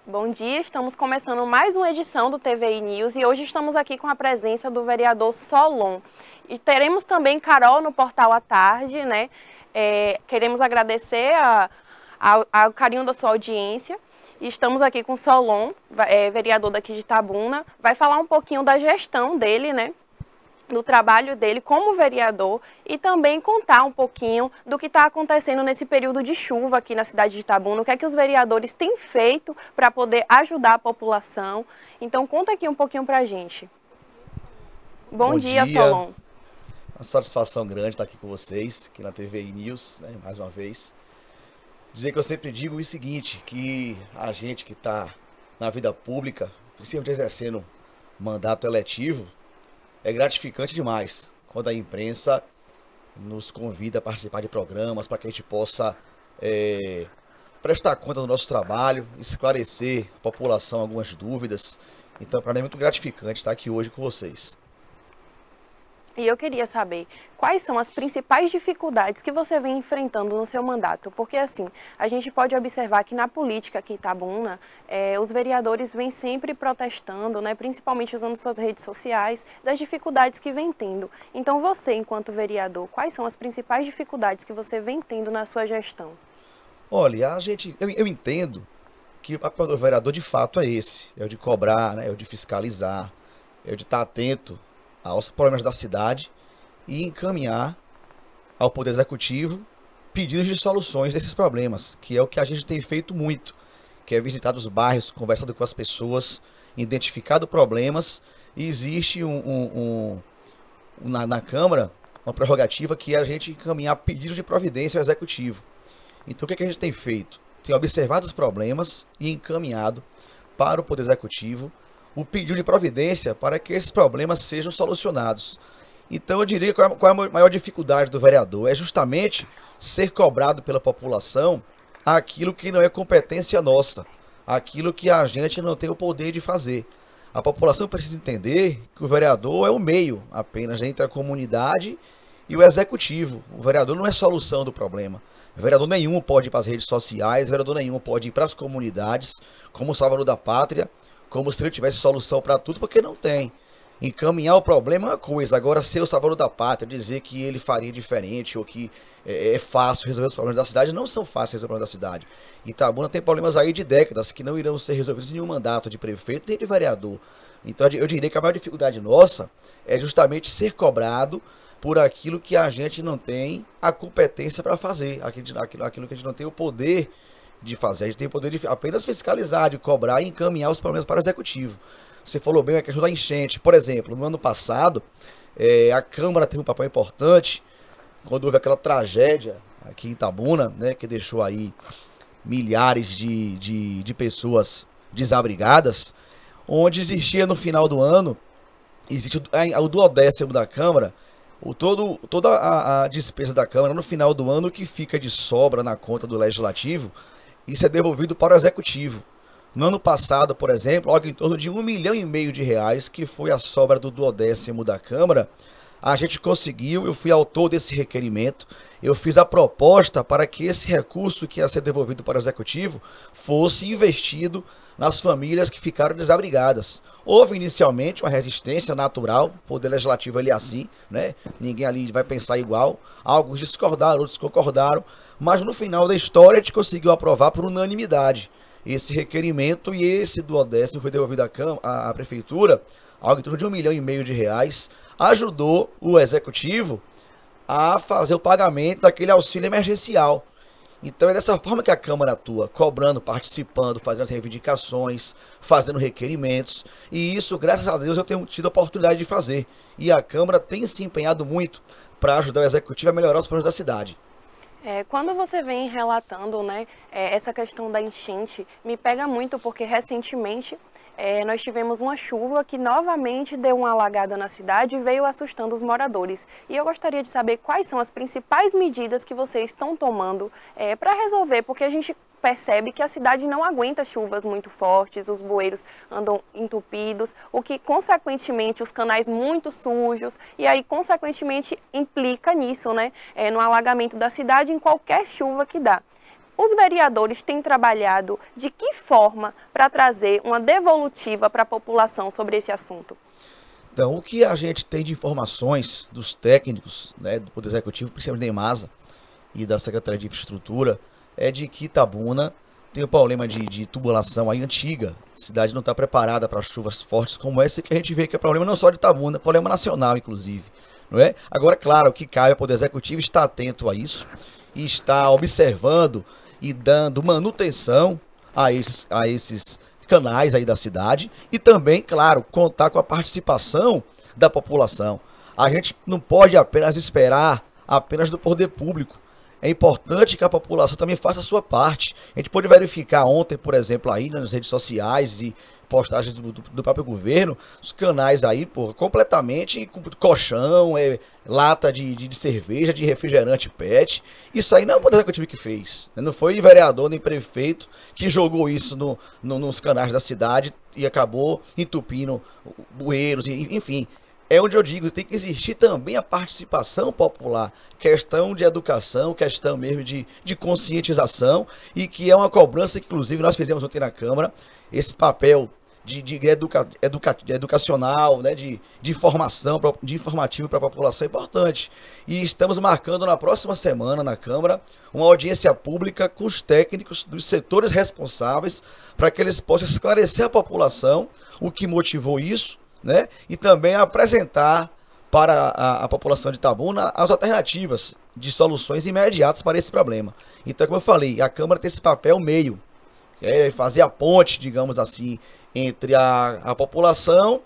Bom dia, estamos começando mais uma edição do TVI News e hoje estamos aqui com a presença do vereador Solon. E teremos também Carol no Portal à Tarde, né? Queremos agradecer ao carinho da sua audiência. E estamos aqui com o Solon, vereador daqui de Itabuna, vai falar um pouquinho da gestão dele, né? Do trabalho dele como vereador e também contar um pouquinho do que está acontecendo nesse período de chuva aqui na cidade de Itabuna, o que é que os vereadores têm feito para poder ajudar a população. Então conta aqui um pouquinho para a gente. Bom dia, Solon. Uma satisfação grande estar aqui com vocês, aqui na TVI News, né, mais uma vez. Dizer que eu sempre digo o seguinte, que a gente que está na vida pública, principalmente exercendo mandato eletivo, é gratificante demais quando a imprensa nos convida a participar de programas para que a gente possa prestar conta do nosso trabalho, esclarecer a população algumas dúvidas. Então, para mim é muito gratificante estar aqui hoje com vocês. E eu queria saber quais são as principais dificuldades que você vem enfrentando no seu mandato, porque assim, a gente pode observar que na política aqui em Itabuna, os vereadores vêm sempre protestando, né, principalmente usando suas redes sociais, das dificuldades que vem tendo. Então você, enquanto vereador, quais são as principais dificuldades que você vem tendo na sua gestão? Olha, eu entendo que o papel do vereador de fato é esse, é o de cobrar, né, é o de fiscalizar, é o de estar atento aos problemas da cidade e encaminhar ao Poder Executivo pedidos de soluções desses problemas, que é o que a gente tem feito muito, que é visitado os bairros, conversado com as pessoas, identificado problemas, e existe na Câmara uma prerrogativa que é a gente encaminhar pedidos de providência ao Executivo. Então o que a gente tem feito? Tem observado os problemas e encaminhado para o Poder Executivo o pedido de providência para que esses problemas sejam solucionados. Então eu diria que qual é a maior dificuldade do vereador? É justamente ser cobrado pela população aquilo que não é competência nossa, aquilo que a gente não tem o poder de fazer. A população precisa entender que o vereador é o meio apenas entre a comunidade e o executivo. O vereador não é solução do problema. Vereador nenhum pode ir para as redes sociais, vereador nenhum pode ir para as comunidades como salvador da pátria, como se ele tivesse solução para tudo, porque não tem. Encaminhar o problema é uma coisa, agora ser o salvador da pátria, dizer que ele faria diferente ou que é fácil resolver os problemas da cidade, não são fáceis resolver os problemas da cidade. Itabuna tem problemas aí de décadas que não irão ser resolvidos em nenhum mandato de prefeito nem de vereador. Então eu diria que a maior dificuldade nossa é justamente ser cobrado por aquilo que a gente não tem a competência para fazer, aquilo que a gente não tem o poder de fazer. A gente tem o poder de apenas fiscalizar, de cobrar e encaminhar os problemas para o executivo. Você falou bem a questão da enchente. Por exemplo, no ano passado, a Câmara teve um papel importante quando houve aquela tragédia aqui em Itabuna, né, que deixou aí milhares de pessoas desabrigadas, onde existia no final do ano, existe o duodécimo da Câmara, toda a despesa da Câmara no final do ano que fica de sobra na conta do Legislativo, isso é devolvido para o Executivo. No ano passado, por exemplo, algo em torno de R$ 1,5 milhão, que foi a sobra do duodécimo da Câmara, a gente conseguiu, eu fui autor desse requerimento, eu fiz a proposta para que esse recurso que ia ser devolvido para o Executivo fosse investido nas famílias que ficaram desabrigadas. Houve inicialmente uma resistência natural, o Poder Legislativo ele é assim, né? Ninguém ali vai pensar igual, alguns discordaram, outros concordaram, mas no final da história a gente conseguiu aprovar por unanimidade esse requerimento e esse duodécimo foi devolvido à Prefeitura, algo em torno de R$ 1,5 milhão, ajudou o Executivo a fazer o pagamento daquele auxílio emergencial. Então é dessa forma que a Câmara atua, cobrando, participando, fazendo as reivindicações, fazendo requerimentos, e isso, graças a Deus, eu tenho tido a oportunidade de fazer. E a Câmara tem se empenhado muito para ajudar o Executivo a melhorar os problemas da cidade. Quando você vem relatando, né, essa questão da enchente, me pega muito porque recentemente nós tivemos uma chuva que novamente deu uma alagada na cidade e veio assustando os moradores. E eu gostaria de saber quais são as principais medidas que vocês estão tomando para resolver, porque a gente percebe que a cidade não aguenta chuvas muito fortes, os bueiros andam entupidos, o que consequentemente os canais muito sujos e aí consequentemente implica nisso, né, no alagamento da cidade em qualquer chuva que dá. Os vereadores têm trabalhado de que forma para trazer uma devolutiva para a população sobre esse assunto? Então, o que a gente tem de informações dos técnicos, né, do Poder Executivo, principalmente da EMASA e da Secretaria de Infraestrutura, é de que Itabuna tem um problema de tubulação aí antiga. A cidade não está preparada para chuvas fortes como essa, que a gente vê que é problema não só de Itabuna, é problema nacional, inclusive. Não é? Agora, claro, o que cabe ao Poder Executivo está atento a isso e está observando e dando manutenção a esses canais aí da cidade e também, claro, contar com a participação da população. A gente não pode apenas esperar apenas do poder público. É importante que a população também faça a sua parte. A gente pode verificar ontem, por exemplo, aí nas redes sociais e postagens do próprio governo, os canais aí, pô, completamente com colchão, lata de cerveja, de refrigerante PET. Isso aí não é o Poder Executivo que fez. Não foi vereador nem prefeito que jogou isso nos canais da cidade e acabou entupindo bueiros, enfim. É onde eu digo, tem que existir também a participação popular, questão de educação, questão mesmo de conscientização, e que é uma cobrança que, inclusive, nós fizemos ontem na Câmara, esse papel educacional, né, de informação, de informativo para a população é importante. E estamos marcando na próxima semana na Câmara uma audiência pública com os técnicos dos setores responsáveis para que eles possam esclarecer a população o que motivou isso, né, e também apresentar para a população de Itabuna as alternativas de soluções imediatas para esse problema. Então, como eu falei, a Câmara tem esse papel meio, fazer a ponte, digamos assim, entre a população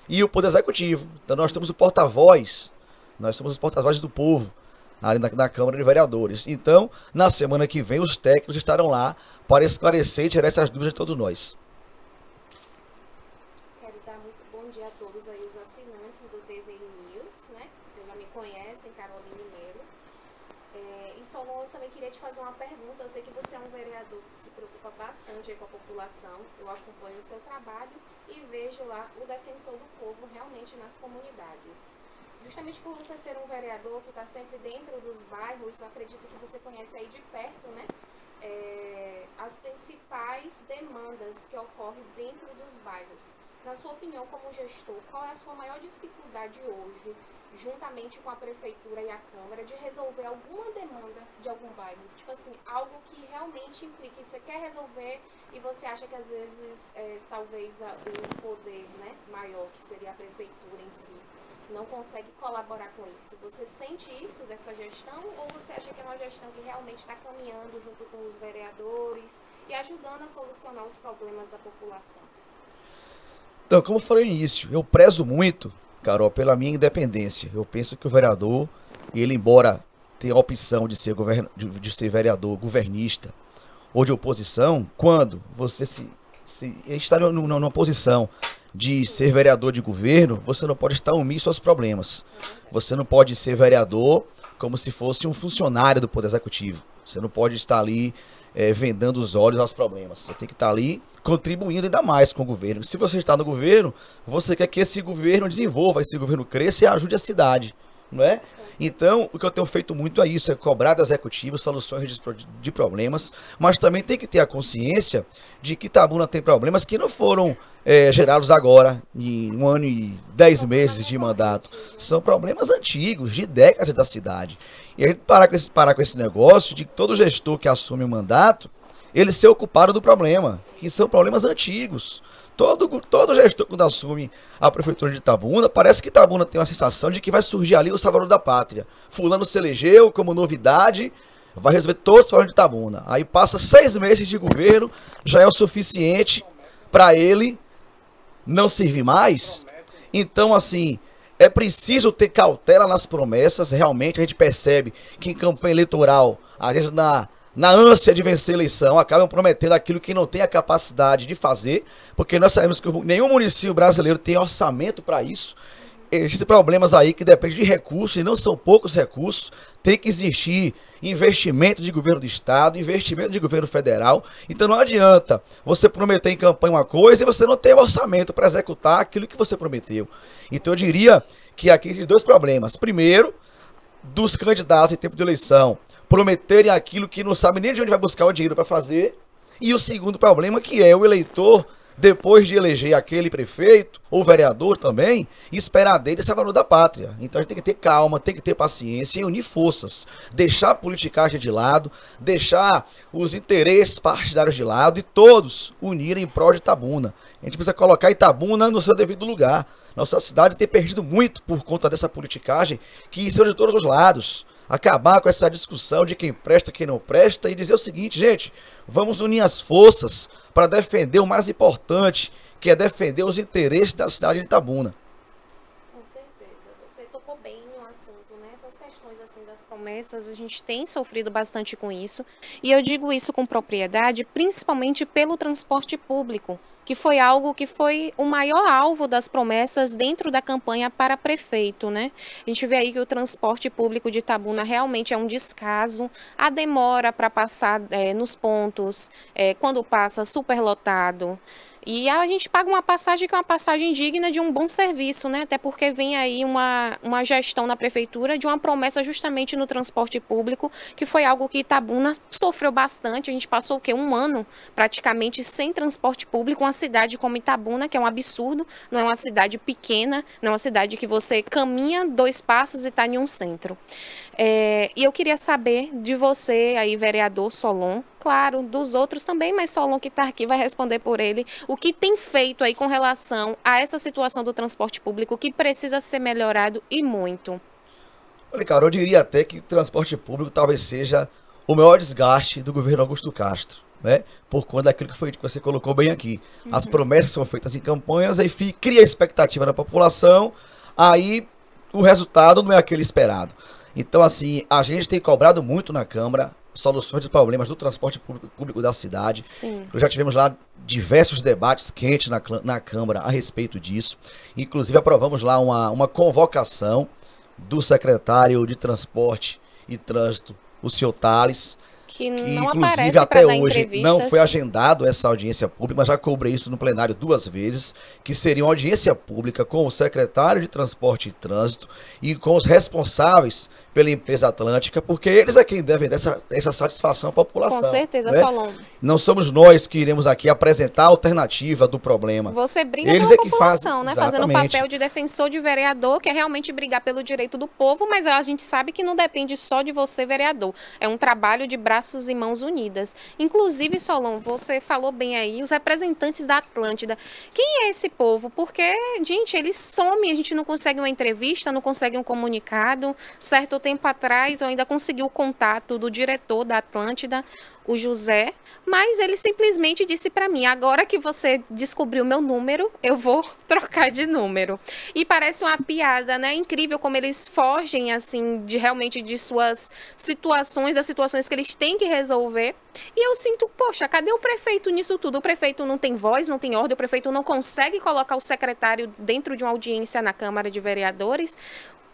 e o Poder Executivo. Então nós temos o porta-voz, nós somos os porta-vozes do povo, ali na Câmara de Vereadores. Então, na semana que vem, os técnicos estarão lá para esclarecer e tirar essas dúvidas de todos nós. Quero dar muito bom dia a todos aí, os assinantes do TVI News, né? Vocês já me conhecem, Caroline Mineiro. E Solon, eu também queria te fazer uma pergunta. Eu sei que você é um vereador que se preocupa bastante aí com a população. Eu acompanho o seu trabalho e vejo lá o defensor do povo realmente nas comunidades. Justamente por você ser um vereador que está sempre dentro dos bairros, eu acredito que você conhece aí de perto, né? As principais demandas que ocorrem dentro dos bairros. Na sua opinião, como gestor, qual é a sua maior dificuldade hoje, juntamente com a Prefeitura e a Câmara, de resolver alguma demanda de algum bairro? Tipo assim, algo que realmente implique, você quer resolver e você acha que às vezes, talvez o poder, né, maior, que seria a Prefeitura em si, não consegue colaborar com isso. Você sente isso dessa gestão ou você acha que é uma gestão que realmente está caminhando junto com os vereadores e ajudando a solucionar os problemas da população? Então, como eu falei no início, eu prezo muito, Carol, pela minha independência. Eu penso que o vereador, ele embora tenha a opção de ser vereador governista ou de oposição, quando você está numa posição de ser vereador de governo, você não pode estar omisso aos problemas. Você não pode ser vereador como se fosse um funcionário do Poder Executivo. Você não pode estar ali vendando os olhos aos problemas. Você tem que estar ali contribuindo ainda mais com o governo. Se você está no governo, você quer que esse governo desenvolva, esse governo cresça e ajude a cidade, não é? Então, o que eu tenho feito muito é isso, é cobrar do executivo soluções de problemas, mas também tem que ter a consciência de que Itabuna tem problemas que não foram gerados agora, em 1 ano e 10 meses de mandato. São problemas antigos, de décadas da cidade. E a gente parar com esse negócio de que todo gestor que assume o mandato, ele ser ocupado do problema, que são problemas antigos. Todo gestor, quando assume a prefeitura de Itabuna, parece que Itabuna tem uma sensação de que vai surgir ali o salvador da pátria. Fulano se elegeu como novidade, vai resolver todos os problemas de Itabuna. Aí passa 6 meses de governo, já é o suficiente para ele não servir mais. Então, assim, é preciso ter cautela nas promessas. Realmente a gente percebe que em campanha eleitoral, às vezes na ânsia de vencer a eleição, acabam prometendo aquilo que não tem a capacidade de fazer, porque nós sabemos que nenhum município brasileiro tem orçamento para isso. Existem problemas aí que dependem de recursos, e não são poucos recursos. Tem que existir investimento de governo do estado, investimento de governo federal. Então não adianta você prometer em campanha uma coisa e você não ter orçamento para executar aquilo que você prometeu. Então eu diria que aqui existem 2 problemas. Primeiro, dos candidatos em tempo de eleição prometerem aquilo que não sabe nem de onde vai buscar o dinheiro para fazer. E o segundo problema, que é o eleitor, depois de eleger aquele prefeito, ou vereador também, esperar dele esse valor da pátria. Então a gente tem que ter calma, tem que ter paciência e unir forças. Deixar a politicagem de lado, deixar os interesses partidários de lado e todos unirem em prol de Itabuna. A gente precisa colocar Itabuna no seu devido lugar. Nossa cidade tem perdido muito por conta dessa politicagem que saiu de todos os lados. Acabar com essa discussão de quem presta, quem não presta e dizer o seguinte, gente, vamos unir as forças para defender o mais importante, que é defender os interesses da cidade de Itabuna. Com certeza. Você tocou bem no assunto, né? Essas questões assim das promessas, a gente tem sofrido bastante com isso. E eu digo isso com propriedade, principalmente pelo transporte público, que foi algo que foi o maior alvo das promessas dentro da campanha para prefeito, né? A gente vê aí que o transporte público de Itabuna realmente é um descaso, a demora para passar nos pontos, quando passa superlotado. E a gente paga uma passagem que é uma passagem digna de um bom serviço, né? Até porque vem aí uma gestão na prefeitura de uma promessa justamente no transporte público, que foi algo que Itabuna sofreu bastante. A gente passou o quê? Um ano praticamente sem transporte público. Uma cidade como Itabuna, que é um absurdo, não é uma cidade pequena, não é uma cidade que você caminha 2 passos e está em um centro. E eu queria saber de você aí, vereador Solon, claro, dos outros também, mas Solon que está aqui vai responder por ele, o que tem feito aí com relação a essa situação do transporte público que precisa ser melhorado e muito. Olha, cara, eu diria até que o transporte público talvez seja o maior desgaste do governo Augusto Castro, né? Por conta daquilo que você colocou bem aqui. As promessas são feitas em campanhas, aí cria expectativa na população, aí o resultado não é aquele esperado. Então, assim, a gente tem cobrado muito na Câmara soluções de problemas do transporte público da cidade. Sim. Já tivemos lá diversos debates quentes na Câmara a respeito disso. Inclusive, aprovamos lá uma convocação do secretário de Transporte e Trânsito, o senhor Thales, Que que não inclusive aparece até para dar hoje entrevistas. não foi agendado essa audiência pública, mas já cobrei isso no plenário 2 vezes, que seria uma audiência pública com o secretário de Transporte e Trânsito e com os responsáveis pela empresa Atlântica, porque eles é quem devem dar essa satisfação à população. Com certeza, né? Solon. Não somos nós que iremos aqui apresentar a alternativa do problema. Você briga Eles pela é que população, fazem, né? Fazendo o exatamente. papel de defensor de vereador, que é realmente brigar pelo direito do povo, mas a gente sabe que não depende só de você, vereador. É um trabalho de braços e mãos unidas. Inclusive, Solon, você falou bem aí, os representantes da Atlântida. Quem é esse povo? Porque, gente, eles somem, a gente não consegue uma entrevista, não consegue um comunicado. Certo tempo atrás, eu ainda consegui o contato do diretor da Atlântida, o José, mas ele simplesmente disse para mim, agora que você descobriu meu número, eu vou trocar de número. E parece uma piada, né? Incrível como eles fogem, assim, realmente de suas situações, das situações que eles têm que resolver. E eu sinto, poxa, cadê o prefeito nisso tudo? O prefeito não tem voz, não tem ordem, o prefeito não consegue colocar o secretário dentro de uma audiência na Câmara de Vereadores.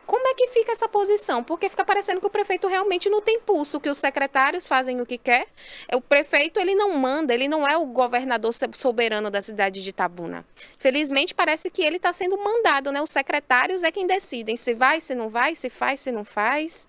Como é que fica essa posição? Porque fica parecendo que o prefeito realmente não tem pulso, que os secretários fazem o que quer. O prefeito, ele não manda, ele não é o governador soberano da cidade de Itabuna. Felizmente, parece que ele está sendo mandado, né? Os secretários é quem decidem se vai, se não vai, se faz, se não faz.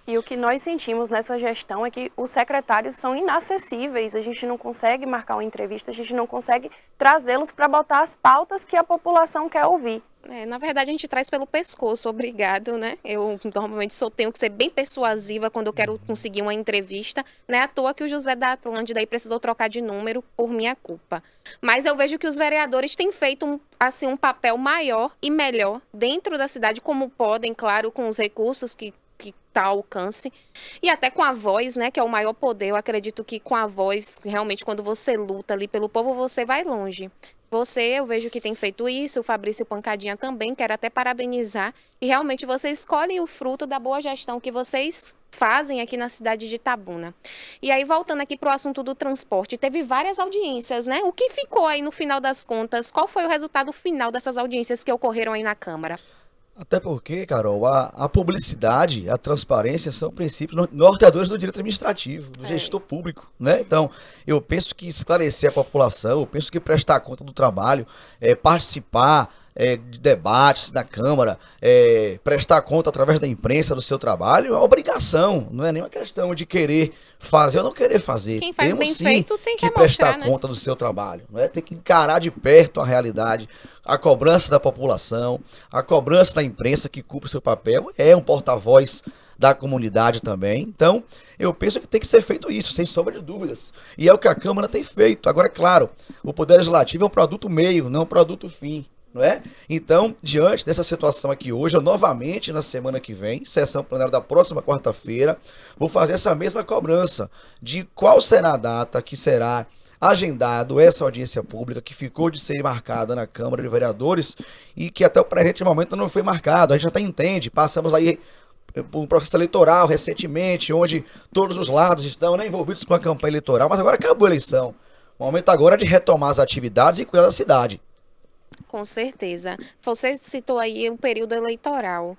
E o que nós sentimos nessa gestão é que os secretários são inacessíveis, a gente não consegue marcar uma entrevista, a gente não consegue trazê-los para botar as pautas que a população quer ouvir. Na verdade, a gente traz pelo pescoço, obrigado, né? Eu normalmente tenho que ser bem persuasiva quando eu quero conseguir uma entrevista. Não é à toa que o José da Atlântida aí precisou trocar de número por minha culpa. Mas eu vejo que os vereadores têm feito um papel maior e melhor dentro da cidade, como podem, claro, com os recursos que está ao alcance, e até com a voz, né, que é o maior poder. Eu acredito que com a voz, realmente, quando você luta ali pelo povo, você vai longe. Eu vejo que tem feito isso, o Fabrício Pancadinha também, quero até parabenizar, e realmente vocês escolhem o fruto da boa gestão que vocês fazem aqui na cidade de Itabuna. E aí, voltando aqui para o assunto do transporte, teve várias audiências, né? O que ficou aí no final das contas? Qual foi o resultado final dessas audiências que ocorreram aí na Câmara? Até porque, Carol, a publicidade, a transparência são princípios norteadores do direito administrativo, do gestor público, né? Então, eu penso que esclarecer a população, eu penso que prestar conta do trabalho, participar, de debates na Câmara, prestar conta através da imprensa do seu trabalho, é uma obrigação, não é nenhuma questão de querer fazer ou não querer fazer. Quem faz Temos bem sim feito tem que prestar mostrar, né? conta do seu trabalho, não é? Tem que encarar de perto a realidade, a cobrança da população, a cobrança da imprensa que cumpre o seu papel, é um porta-voz da comunidade também. Então, eu penso que tem que ser feito isso, sem sombra de dúvidas. E é o que a Câmara tem feito. Agora, é claro, o Poder Legislativo é um produto meio, não um produto fim. Não é? Então, diante dessa situação aqui hoje, eu novamente, na semana que vem, sessão plenária da próxima quarta-feira, vou fazer essa mesma cobrança de qual será a data que será agendado essa audiência pública que ficou de ser marcada na Câmara de Vereadores e que até o presente momento não foi marcado. A gente até entende, passamos aí por um processo eleitoral recentemente, onde todos os lados estão envolvidos com a campanha eleitoral, mas agora acabou a eleição. O momento agora é de retomar as atividades e cuidar da cidade. Com certeza. Você citou aí o período eleitoral.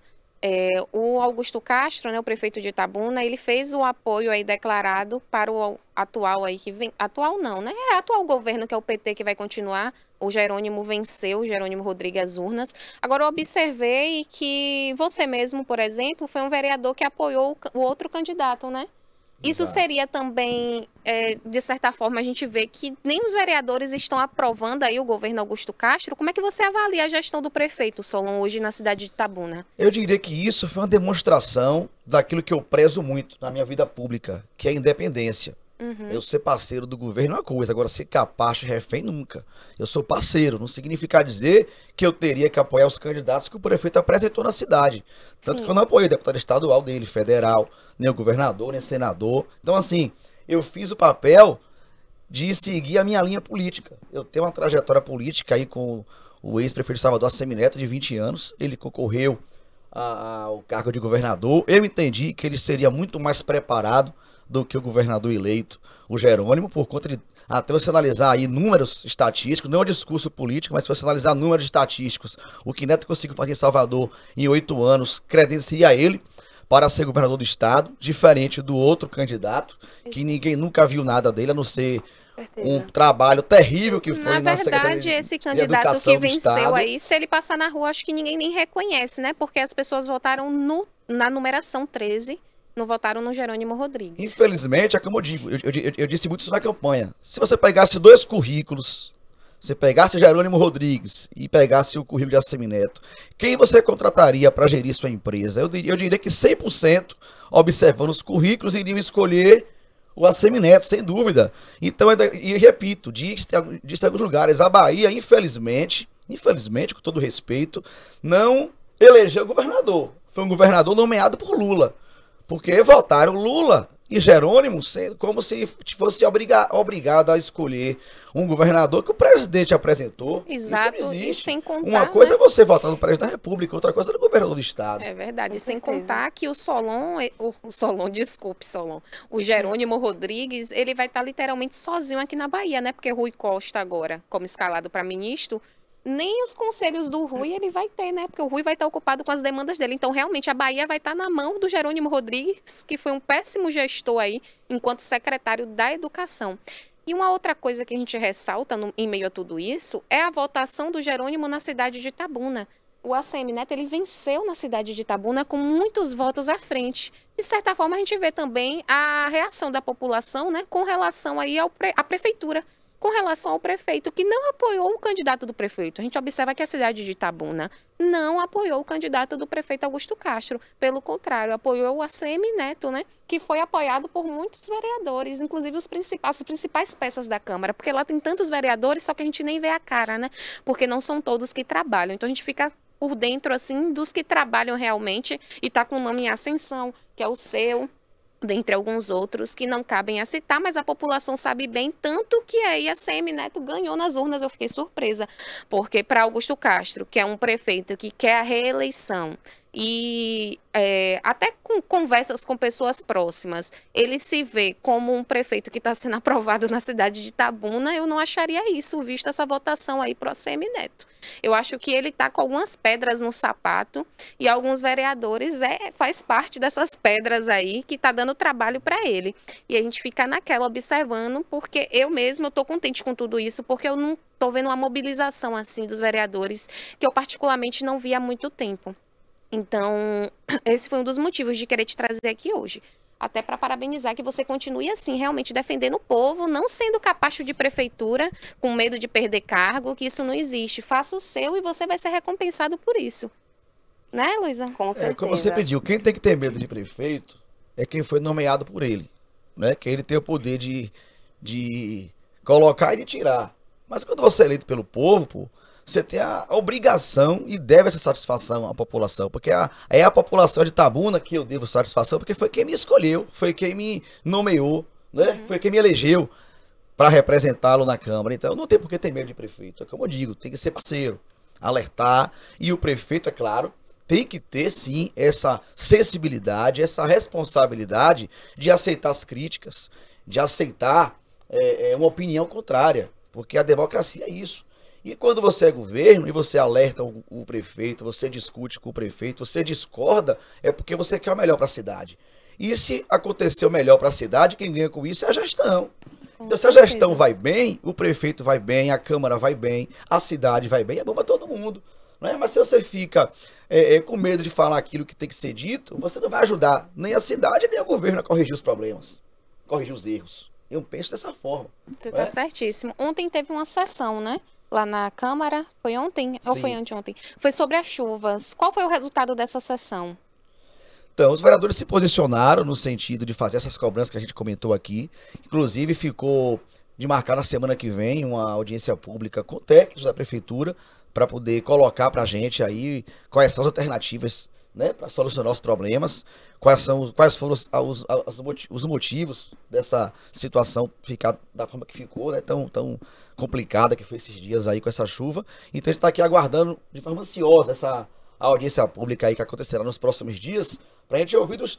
O Augusto Castro, né, o prefeito de Itabuna, ele fez o apoio aí declarado para o atual aí que vem, atual não, né? Atual governo que é o PT que vai continuar. O Jerônimo venceu, o Jerônimo Rodrigues às urnas. Agora eu observei que você mesmo, por exemplo, foi um vereador que apoiou o outro candidato, né? Isso seria também, de certa forma, a gente vê que nem os vereadores estão aprovando aí o governo Augusto Castro. Como é que você avalia a gestão do prefeito Solon hoje na cidade de Itabuna? Eu diria que isso foi uma demonstração daquilo que eu prezo muito na minha vida pública, que é a independência. Eu ser parceiro do governo é uma coisa, agora ser capacho refém nunca. Eu sou parceiro, não significa dizer que eu teria que apoiar os candidatos que o prefeito apresentou na cidade. Tanto que eu não apoiei o deputado estadual dele, federal, nem o governador, nem o senador. Então, assim, eu fiz o papel de seguir a minha linha política. Eu tenho uma trajetória política aí com o ex-prefeito de Salvador, Assemineto, de 20 anos. Ele concorreu ao cargo de governador. Eu entendi que ele seria muito mais preparado do que o governador eleito, o Jerônimo, por conta de, até você analisar aí números estatísticos, não é um discurso político, mas se você analisar números estatísticos, o que Neto conseguiu fazer em Salvador em 8 anos, credencia ele para ser governador do estado, diferente do outro candidato, que ninguém nunca viu nada dele, a não ser um trabalho terrível que foi na verdade, esse candidato que venceu aí, se ele passar na rua, acho que ninguém nem reconhece, né? Porque as pessoas votaram na numeração 13, não votaram no Jerônimo Rodrigues. Infelizmente, é como eu digo, eu disse muito isso na campanha. Se você pegasse 2 currículos, você pegasse o Jerônimo Rodrigues e pegasse o currículo de Assemineto, quem você contrataria para gerir sua empresa? Eu diria que 100%, observando os currículos, iriam escolher o Assemineto, sem dúvida. Então, e repito, disse em alguns lugares, a Bahia, infelizmente, com todo respeito, não elegeu governador. Foi um governador nomeado por Lula. Porque votaram Lula e Jerônimo como se fosse obrigado a escolher um governador que o presidente apresentou. Exato, isso não existe. E sem contar... Uma coisa é você votar no presidente da República, outra coisa é no governador do estado. É verdade, sem contar que o o Jerônimo Rodrigues, ele vai estar literalmente sozinho aqui na Bahia, né? Porque Rui Costa agora, como escalado para ministro, nem os conselhos do Rui ele vai ter, né? Porque o Rui vai estar ocupado com as demandas dele. Então, realmente, a Bahia vai estar na mão do Jerônimo Rodrigues, que foi um péssimo gestor aí, enquanto secretário da Educação. E uma outra coisa que a gente ressalta em meio a tudo isso é a votação do Jerônimo na cidade de Itabuna. O Assemineto, ele venceu na cidade de Itabuna com muitos votos à frente. De certa forma, a gente vê também a reação da população, né, com relação aí à prefeitura. Com relação ao prefeito, que não apoiou o candidato do prefeito. A gente observa que a cidade de Itabuna não apoiou o candidato do prefeito Augusto Castro. Pelo contrário, apoiou o Assemineto, né? Que foi apoiado por muitos vereadores, inclusive as principais peças da Câmara. Porque lá tem tantos vereadores, só que a gente nem vê a cara, né? Porque não são todos que trabalham. Então a gente fica por dentro, assim, dos que trabalham realmente e tá com o nome em ascensão, que é o seu, dentre alguns outros que não cabem a citar, mas a população sabe bem, tanto que aí a Assemineto ganhou nas urnas. Eu fiquei surpresa, porque para Augusto Castro, que é um prefeito que quer a reeleição, e até com conversas com pessoas próximas, ele se vê como um prefeito que está sendo aprovado na cidade de Itabuna. Eu não acharia isso, visto essa votação aí para o Assemineto. Eu acho que ele está com algumas pedras no sapato e alguns vereadores faz parte dessas pedras aí que está dando trabalho para ele. E a gente fica naquela observando, porque eu estou contente com tudo isso, porque eu não tô vendo uma mobilização, assim, dos vereadores, que eu particularmente não vi há muito tempo. Então, esse foi um dos motivos de querer te trazer aqui hoje. Até para parabenizar que você continue assim, realmente defendendo o povo, não sendo capacho de prefeitura, com medo de perder cargo, que isso não existe. Faça o seu e você vai ser recompensado por isso. Né, Luísa? Com certeza. Como você pediu, quem tem que ter medo de prefeito é quem foi nomeado por ele, né? Que ele tem o poder de colocar e de tirar. Mas quando você é eleito pelo povo, pô, você tem a obrigação e deve essa satisfação à população, porque é a população de Itabuna que eu devo satisfação, porque foi quem me escolheu, foi quem me nomeou, né? Foi quem me elegeu para representá-lo na Câmara. Então não tem por que ter medo de prefeito. É como eu digo, tem que ser parceiro, alertar, e o prefeito, é claro, tem que ter sim essa sensibilidade, essa responsabilidade de aceitar as críticas, de aceitar uma opinião contrária, porque a democracia é isso. E quando você é governo e você alerta o prefeito, você discute com o prefeito, você discorda, é porque você quer o melhor para a cidade. E se acontecer o melhor para a cidade, quem ganha com isso é a gestão. Então, se a gestão vai bem, o prefeito vai bem, a Câmara vai bem, a cidade vai bem, é bom para todo mundo. Né? Mas se você fica com medo de falar aquilo que tem que ser dito, você não vai ajudar nem a cidade, nem o governo a corrigir os problemas, corrigir os erros. Eu penso dessa forma. Você está certíssimo. Ontem teve uma sessão, né? Lá na Câmara, foi ontem? Sim. Ou foi anteontem? Foi sobre as chuvas. Qual foi o resultado dessa sessão? Então, os vereadores se posicionaram no sentido de fazer essas cobranças que a gente comentou aqui. Inclusive, ficou de marcar na semana que vem uma audiência pública com técnicos da prefeitura para poder colocar para a gente aí quais são as alternativas, né, para solucionar os problemas, quais foram os motivos dessa situação ficar da forma que ficou, né, tão complicada que foi esses dias aí com essa chuva. Então a gente está aqui aguardando de forma ansiosa essa audiência pública aí que acontecerá nos próximos dias, para a gente ouvir dos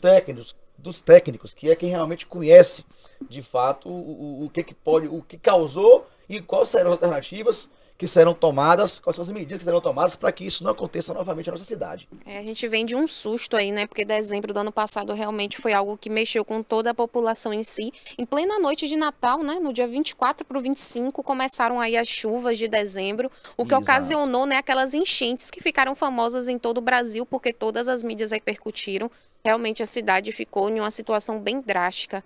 técnicos, que é quem realmente conhece de fato o que causou e quais serão as alternativas que serão tomadas, quais são as medidas que serão tomadas para que isso não aconteça novamente na nossa cidade. A gente vem de um susto aí, né? Porque dezembro do ano passado realmente foi algo que mexeu com toda a população em si. Em plena noite de Natal, né? No dia 24 para o 25, começaram aí as chuvas de dezembro, o que ocasionou, né, aquelas enchentes que ficaram famosas em todo o Brasil, porque todas as mídias repercutiram. Realmente a cidade ficou em uma situação bem drástica.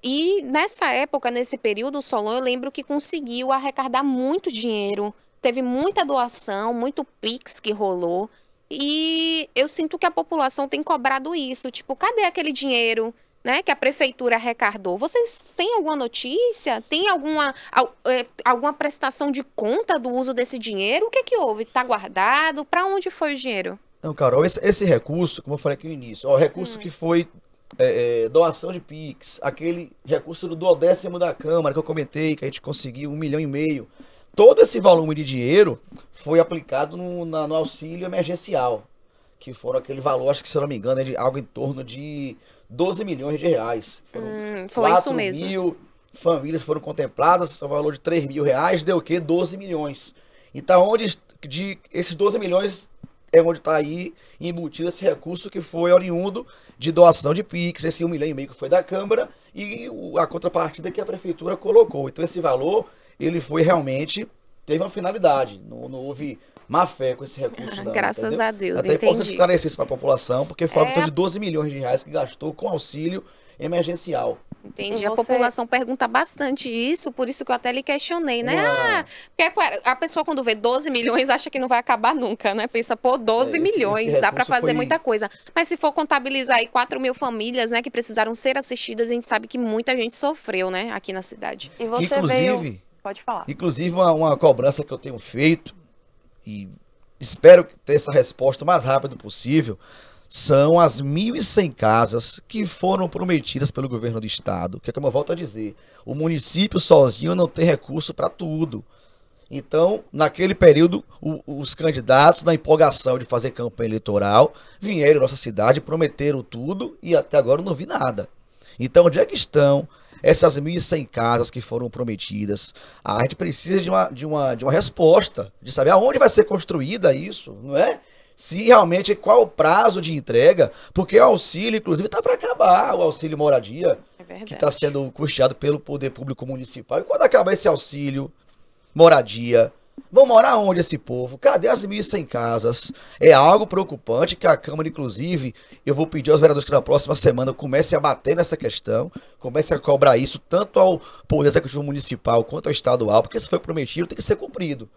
E nessa época, nesse período, o Solon, eu lembro que conseguiu arrecadar muito dinheiro, teve muita doação, muito Pix que rolou, e eu sinto que a população tem cobrado isso, tipo, cadê aquele dinheiro, né, que a prefeitura arrecadou? Vocês têm alguma notícia? Tem alguma prestação de conta do uso desse dinheiro? O que houve? Está guardado? Para onde foi o dinheiro? Não, Carol, esse recurso, como eu falei aqui no início, o recurso que foi doação de Pix, aquele recurso do 10º da Câmara que eu comentei, que a gente conseguiu 1,5 milhão. Todo esse volume de dinheiro foi aplicado no auxílio emergencial, que foram aquele valor, acho que se eu não me engano, é de algo em torno de 12 milhões de reais. Foi isso mesmo. 4 mil famílias foram contempladas, o valor de 3 mil reais deu o quê? 12 milhões. Então, esses 12 milhões é onde está aí embutido esse recurso que foi oriundo de doação de Pix, esse 1,5 milhão que foi da Câmara e a contrapartida que a Prefeitura colocou. Então esse valor, ele foi realmente, teve uma finalidade, não houve má fé com esse recurso não. Graças entendeu? a Deus, até importante esclarecer isso para a população, porque foi algo de 12 milhões de reais que gastou com auxílio emergencial. Entendi. A população pergunta bastante isso, por isso que eu até lhe questionei, né? Porque a pessoa quando vê 12 milhões acha que não vai acabar nunca, né? Pensa, pô, 12 milhões, dá para fazer muita coisa. Mas se for contabilizar aí 4 mil famílias, né, que precisaram ser assistidas, a gente sabe que muita gente sofreu, né, aqui na cidade. E você Pode falar. Inclusive, uma cobrança que eu tenho feito, e espero ter essa resposta o mais rápido possível, são as 1.100 casas que foram prometidas pelo governo do estado, que é como eu volto a dizer, o município sozinho não tem recurso para tudo. Então, naquele período, os candidatos, na empolgação de fazer campanha eleitoral, vieram à nossa cidade, prometeram tudo e até agora eu não vi nada. Então, onde é que estão essas 1.100 casas que foram prometidas? A gente precisa de uma resposta, de saber aonde vai ser construída isso, não é? Se realmente, qual o prazo de entrega, porque o auxílio, inclusive, está para acabar, o auxílio moradia, que está sendo custeado pelo poder público municipal. E quando acabar esse auxílio moradia. Vão morar onde esse povo? Cadê as 1.100 casas? É algo preocupante que a Câmara, inclusive, eu vou pedir aos vereadores que na próxima semana comecem a bater nessa questão, comecem a cobrar isso tanto ao Poder Executivo Municipal quanto ao estadual, porque se foi prometido tem que ser cumprido.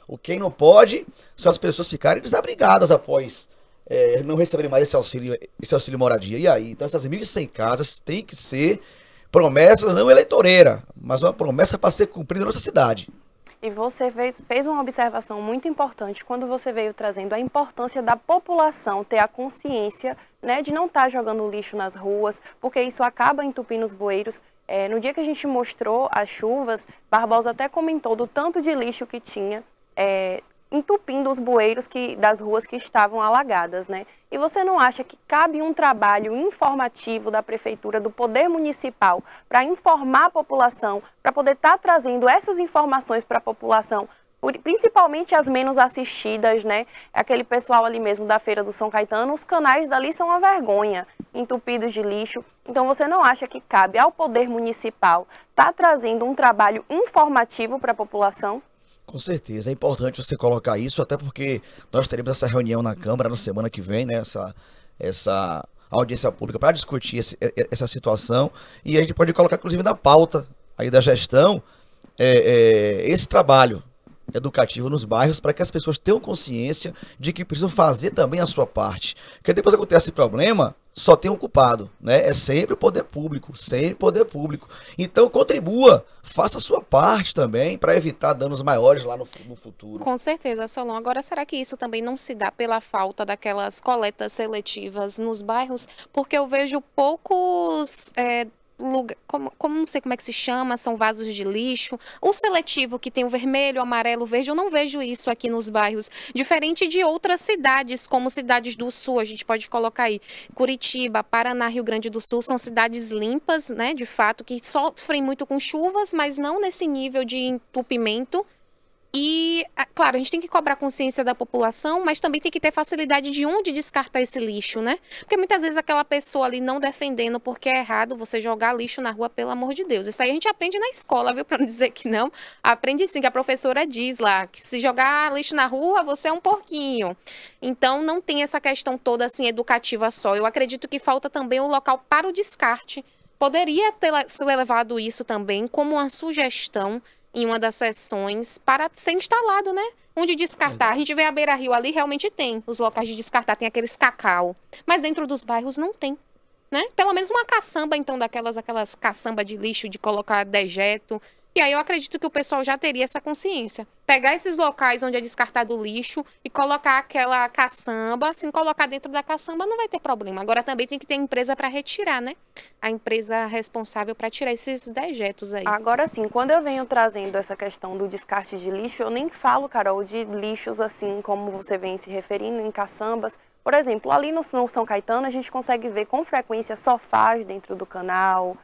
O que não pode são as pessoas ficarem desabrigadas após não receberem mais esse auxílio moradia. E aí? Então essas 1.100 casas têm que ser promessas não eleitoreiras, mas uma promessa para ser cumprida na nossa cidade. E você fez uma observação muito importante quando você veio trazendo a importância da população ter a consciência, né, de não estar jogando lixo nas ruas, porque isso acaba entupindo os bueiros. No dia que a gente mostrou as chuvas, Barbosa até comentou do tanto de lixo que tinha, entupindo os bueiros das ruas que estavam alagadas, né? E você não acha que cabe um trabalho informativo da Prefeitura, do Poder Municipal, para informar a população, para poder estar trazendo essas informações para a população, principalmente as menos assistidas, né? Aquele pessoal ali mesmo da Feira do São Caetano, os canais dali são uma vergonha, entupidos de lixo. Então você não acha que cabe ao Poder Municipal estar trazendo um trabalho informativo para a população? Com certeza, é importante você colocar isso, até porque nós teremos essa reunião na Câmara na semana que vem, né? Essa audiência pública para discutir essa situação, e a gente pode colocar, inclusive, na pauta aí da gestão, esse trabalho educativo nos bairros para que as pessoas tenham consciência de que precisam fazer também a sua parte. Porque depois que acontece esse problema, só tem um culpado, né? É sempre o poder público, sempre o poder público. Então contribua, faça a sua parte também para evitar danos maiores lá no futuro. Com certeza, Solon. Agora, será que isso também não se dá pela falta daquelas coletas seletivas nos bairros? Porque eu vejo poucos como não sei como é que se chama, são vasos de lixo. O seletivo que tem o vermelho, o amarelo, o verde, eu não vejo isso aqui nos bairros. Diferente de outras cidades, como cidades do sul, a gente pode colocar aí Curitiba, Paraná, Rio Grande do Sul, são cidades limpas, né, de fato, que sofrem muito com chuvas, mas não nesse nível de entupimento. E, claro, a gente tem que cobrar consciência da população, mas também tem que ter facilidade de onde descartar esse lixo, né? Porque muitas vezes aquela pessoa ali não defendendo porque é errado você jogar lixo na rua, pelo amor de Deus. Isso aí a gente aprende na escola, viu? Pra não dizer que não. Aprende sim, que a professora diz lá, que se jogar lixo na rua, você é um porquinho. Então, não tem essa questão toda, assim, educativa só. Eu acredito que falta também um local para o descarte. Poderia ter levado isso também como uma sugestão em uma das sessões para ser instalado, né? Onde descartar. A gente vê a Beira-Rio ali, realmente tem os locais de descartar, tem aqueles cacau. Mas dentro dos bairros não tem, né? Pelo menos uma caçamba, então, aquelas caçamba de lixo, de colocar dejeto. E aí eu acredito que o pessoal já teria essa consciência. Pegar esses locais onde é descartado o lixo e colocar aquela caçamba, assim, colocar dentro da caçamba não vai ter problema. Agora também tem que ter empresa para retirar, né? A empresa responsável para tirar esses dejetos aí. Agora sim, quando eu venho trazendo essa questão do descarte de lixo, eu nem falo, Carol, de lixos assim como você vem se referindo em caçambas. Por exemplo, ali no São Caetano a gente consegue ver com frequência sofás dentro do canal,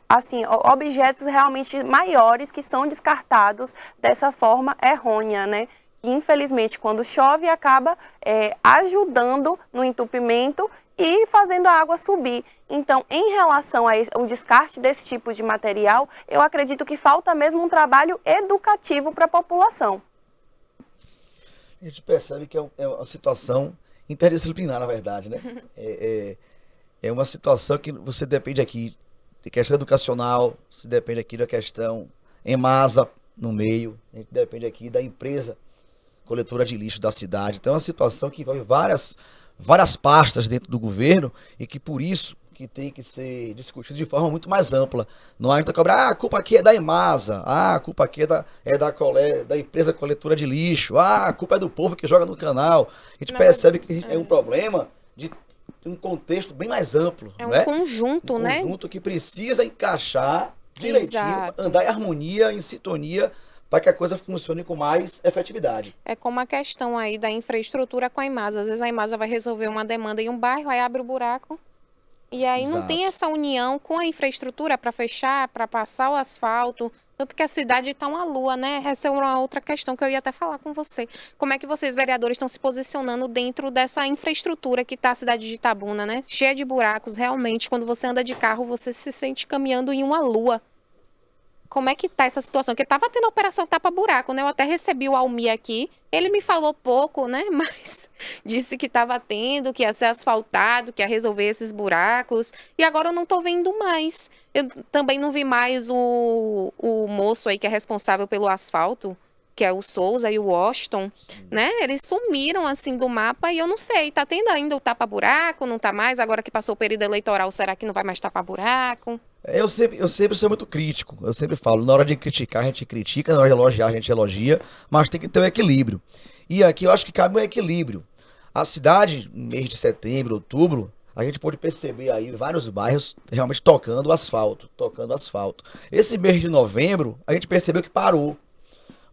assim, objetos realmente maiores que são descartados dessa forma errônea, né? Que infelizmente quando chove acaba ajudando no entupimento e fazendo a água subir. Então, em relação ao descarte desse tipo de material, eu acredito que falta mesmo um trabalho educativo para a população. A gente percebe que é uma situação interdisciplinar, na verdade, né? É uma situação que você depende aqui de questão educacional, se depende aqui da questão EMASA no meio, a gente depende aqui da empresa coletora de lixo da cidade. Então é uma situação que envolve várias pastas dentro do governo e que por isso que tem que ser discutido de forma muito mais ampla. Não adianta cobrar, a culpa aqui é da EMASA, a culpa aqui é da empresa coletora de lixo, a culpa é do povo que joga no canal. A gente percebe que é um problema de um contexto bem mais amplo. É um né? conjunto, né? Um conjunto que precisa encaixar direitinho, Exato. andar em harmonia, em sintonia, para que a coisa funcione com mais efetividade. É como a questão aí da infraestrutura com a EMASA. Às vezes a EMASA vai resolver uma demanda em um bairro, aí abre o buraco. E aí não Exato. tem essa união com a infraestrutura para fechar, para passar o asfalto. Tanto que a cidade está uma lua, né? Essa é uma outra questão que eu ia até falar com você. Como é que vocês, vereadores, estão se posicionando dentro dessa infraestrutura que está a cidade de Itabuna, né? Cheia de buracos, realmente. Quando você anda de carro, você se sente caminhando em uma lua. como é que tá essa situação? Porque tava tendo a operação tapa-buraco, né? Eu até recebi o Almir aqui, ele me falou pouco, né? Mas disse que tava tendo, que ia ser asfaltado, que ia resolver esses buracos. E agora eu não tô vendo mais. Eu também não vi mais o moço aí que é responsável pelo asfalto, que é o Souza e o Washington, né? Eles sumiram, assim, do mapa e eu não sei, tá tendo ainda o tapa-buraco, não tá mais? Agora que passou o período eleitoral, será que não vai mais tapar-buraco? Eu sempre sou muito crítico, eu sempre falo, na hora de criticar a gente critica, na hora de elogiar a gente elogia, mas tem que ter um equilíbrio. E aqui eu acho que cabe um equilíbrio. A cidade, no mês de setembro, outubro, a gente pode perceber aí vários bairros realmente tocando asfalto, tocando asfalto. Esse mês de novembro, a gente percebeu que parou.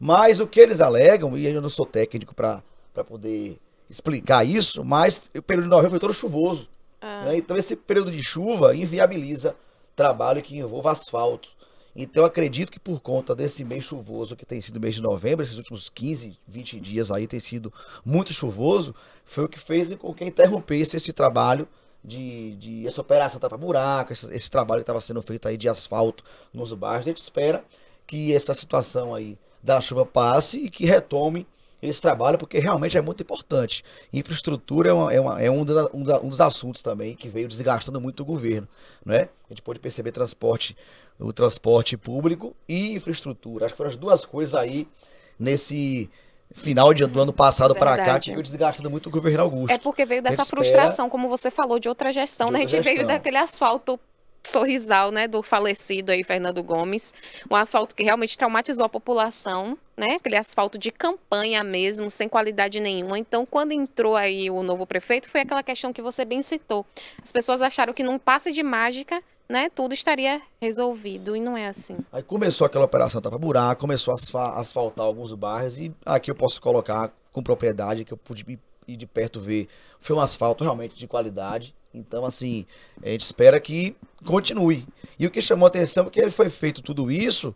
Mas o que eles alegam, e eu não sou técnico para poder explicar isso, mas o período de novembro foi todo chuvoso. Né? Então esse período de chuva inviabiliza trabalho que envolva asfalto. Então eu acredito que por conta desse mês chuvoso que tem sido o mês de novembro, esses últimos 15, 20 dias aí tem sido muito chuvoso, foi o que fez com que interrompesse esse trabalho de essa operação tapa-buraco, esse trabalho que estava sendo feito aí de asfalto nos bairros. A gente espera que essa situação aí da chuva passe e que retome esse trabalho, porque realmente é muito importante. Infraestrutura é um dos assuntos também que veio desgastando muito o governo, né? A gente pode perceber o transporte público e infraestrutura. Acho que foram as duas coisas aí nesse final do ano passado para cá que veio desgastando muito o governo Augusto. É porque veio dessa frustração, como você falou, de outra gestão, né? A gente veio daquele asfalto sorrisal, né, do falecido aí, Fernando Gomes, um asfalto que realmente traumatizou a população, né, aquele asfalto de campanha mesmo, sem qualidade nenhuma. Então, quando entrou aí o novo prefeito, foi aquela questão que você bem citou. As pessoas acharam que num passe de mágica, né, tudo estaria resolvido, e não é assim. Aí começou aquela operação tapa-buraco, começou a asfaltar alguns bairros, e aqui eu posso colocar com propriedade, que eu pude ir de perto ver, foi um asfalto realmente de qualidade. Então, assim, a gente espera que continue. E o que chamou a atenção é que ele foi feito tudo isso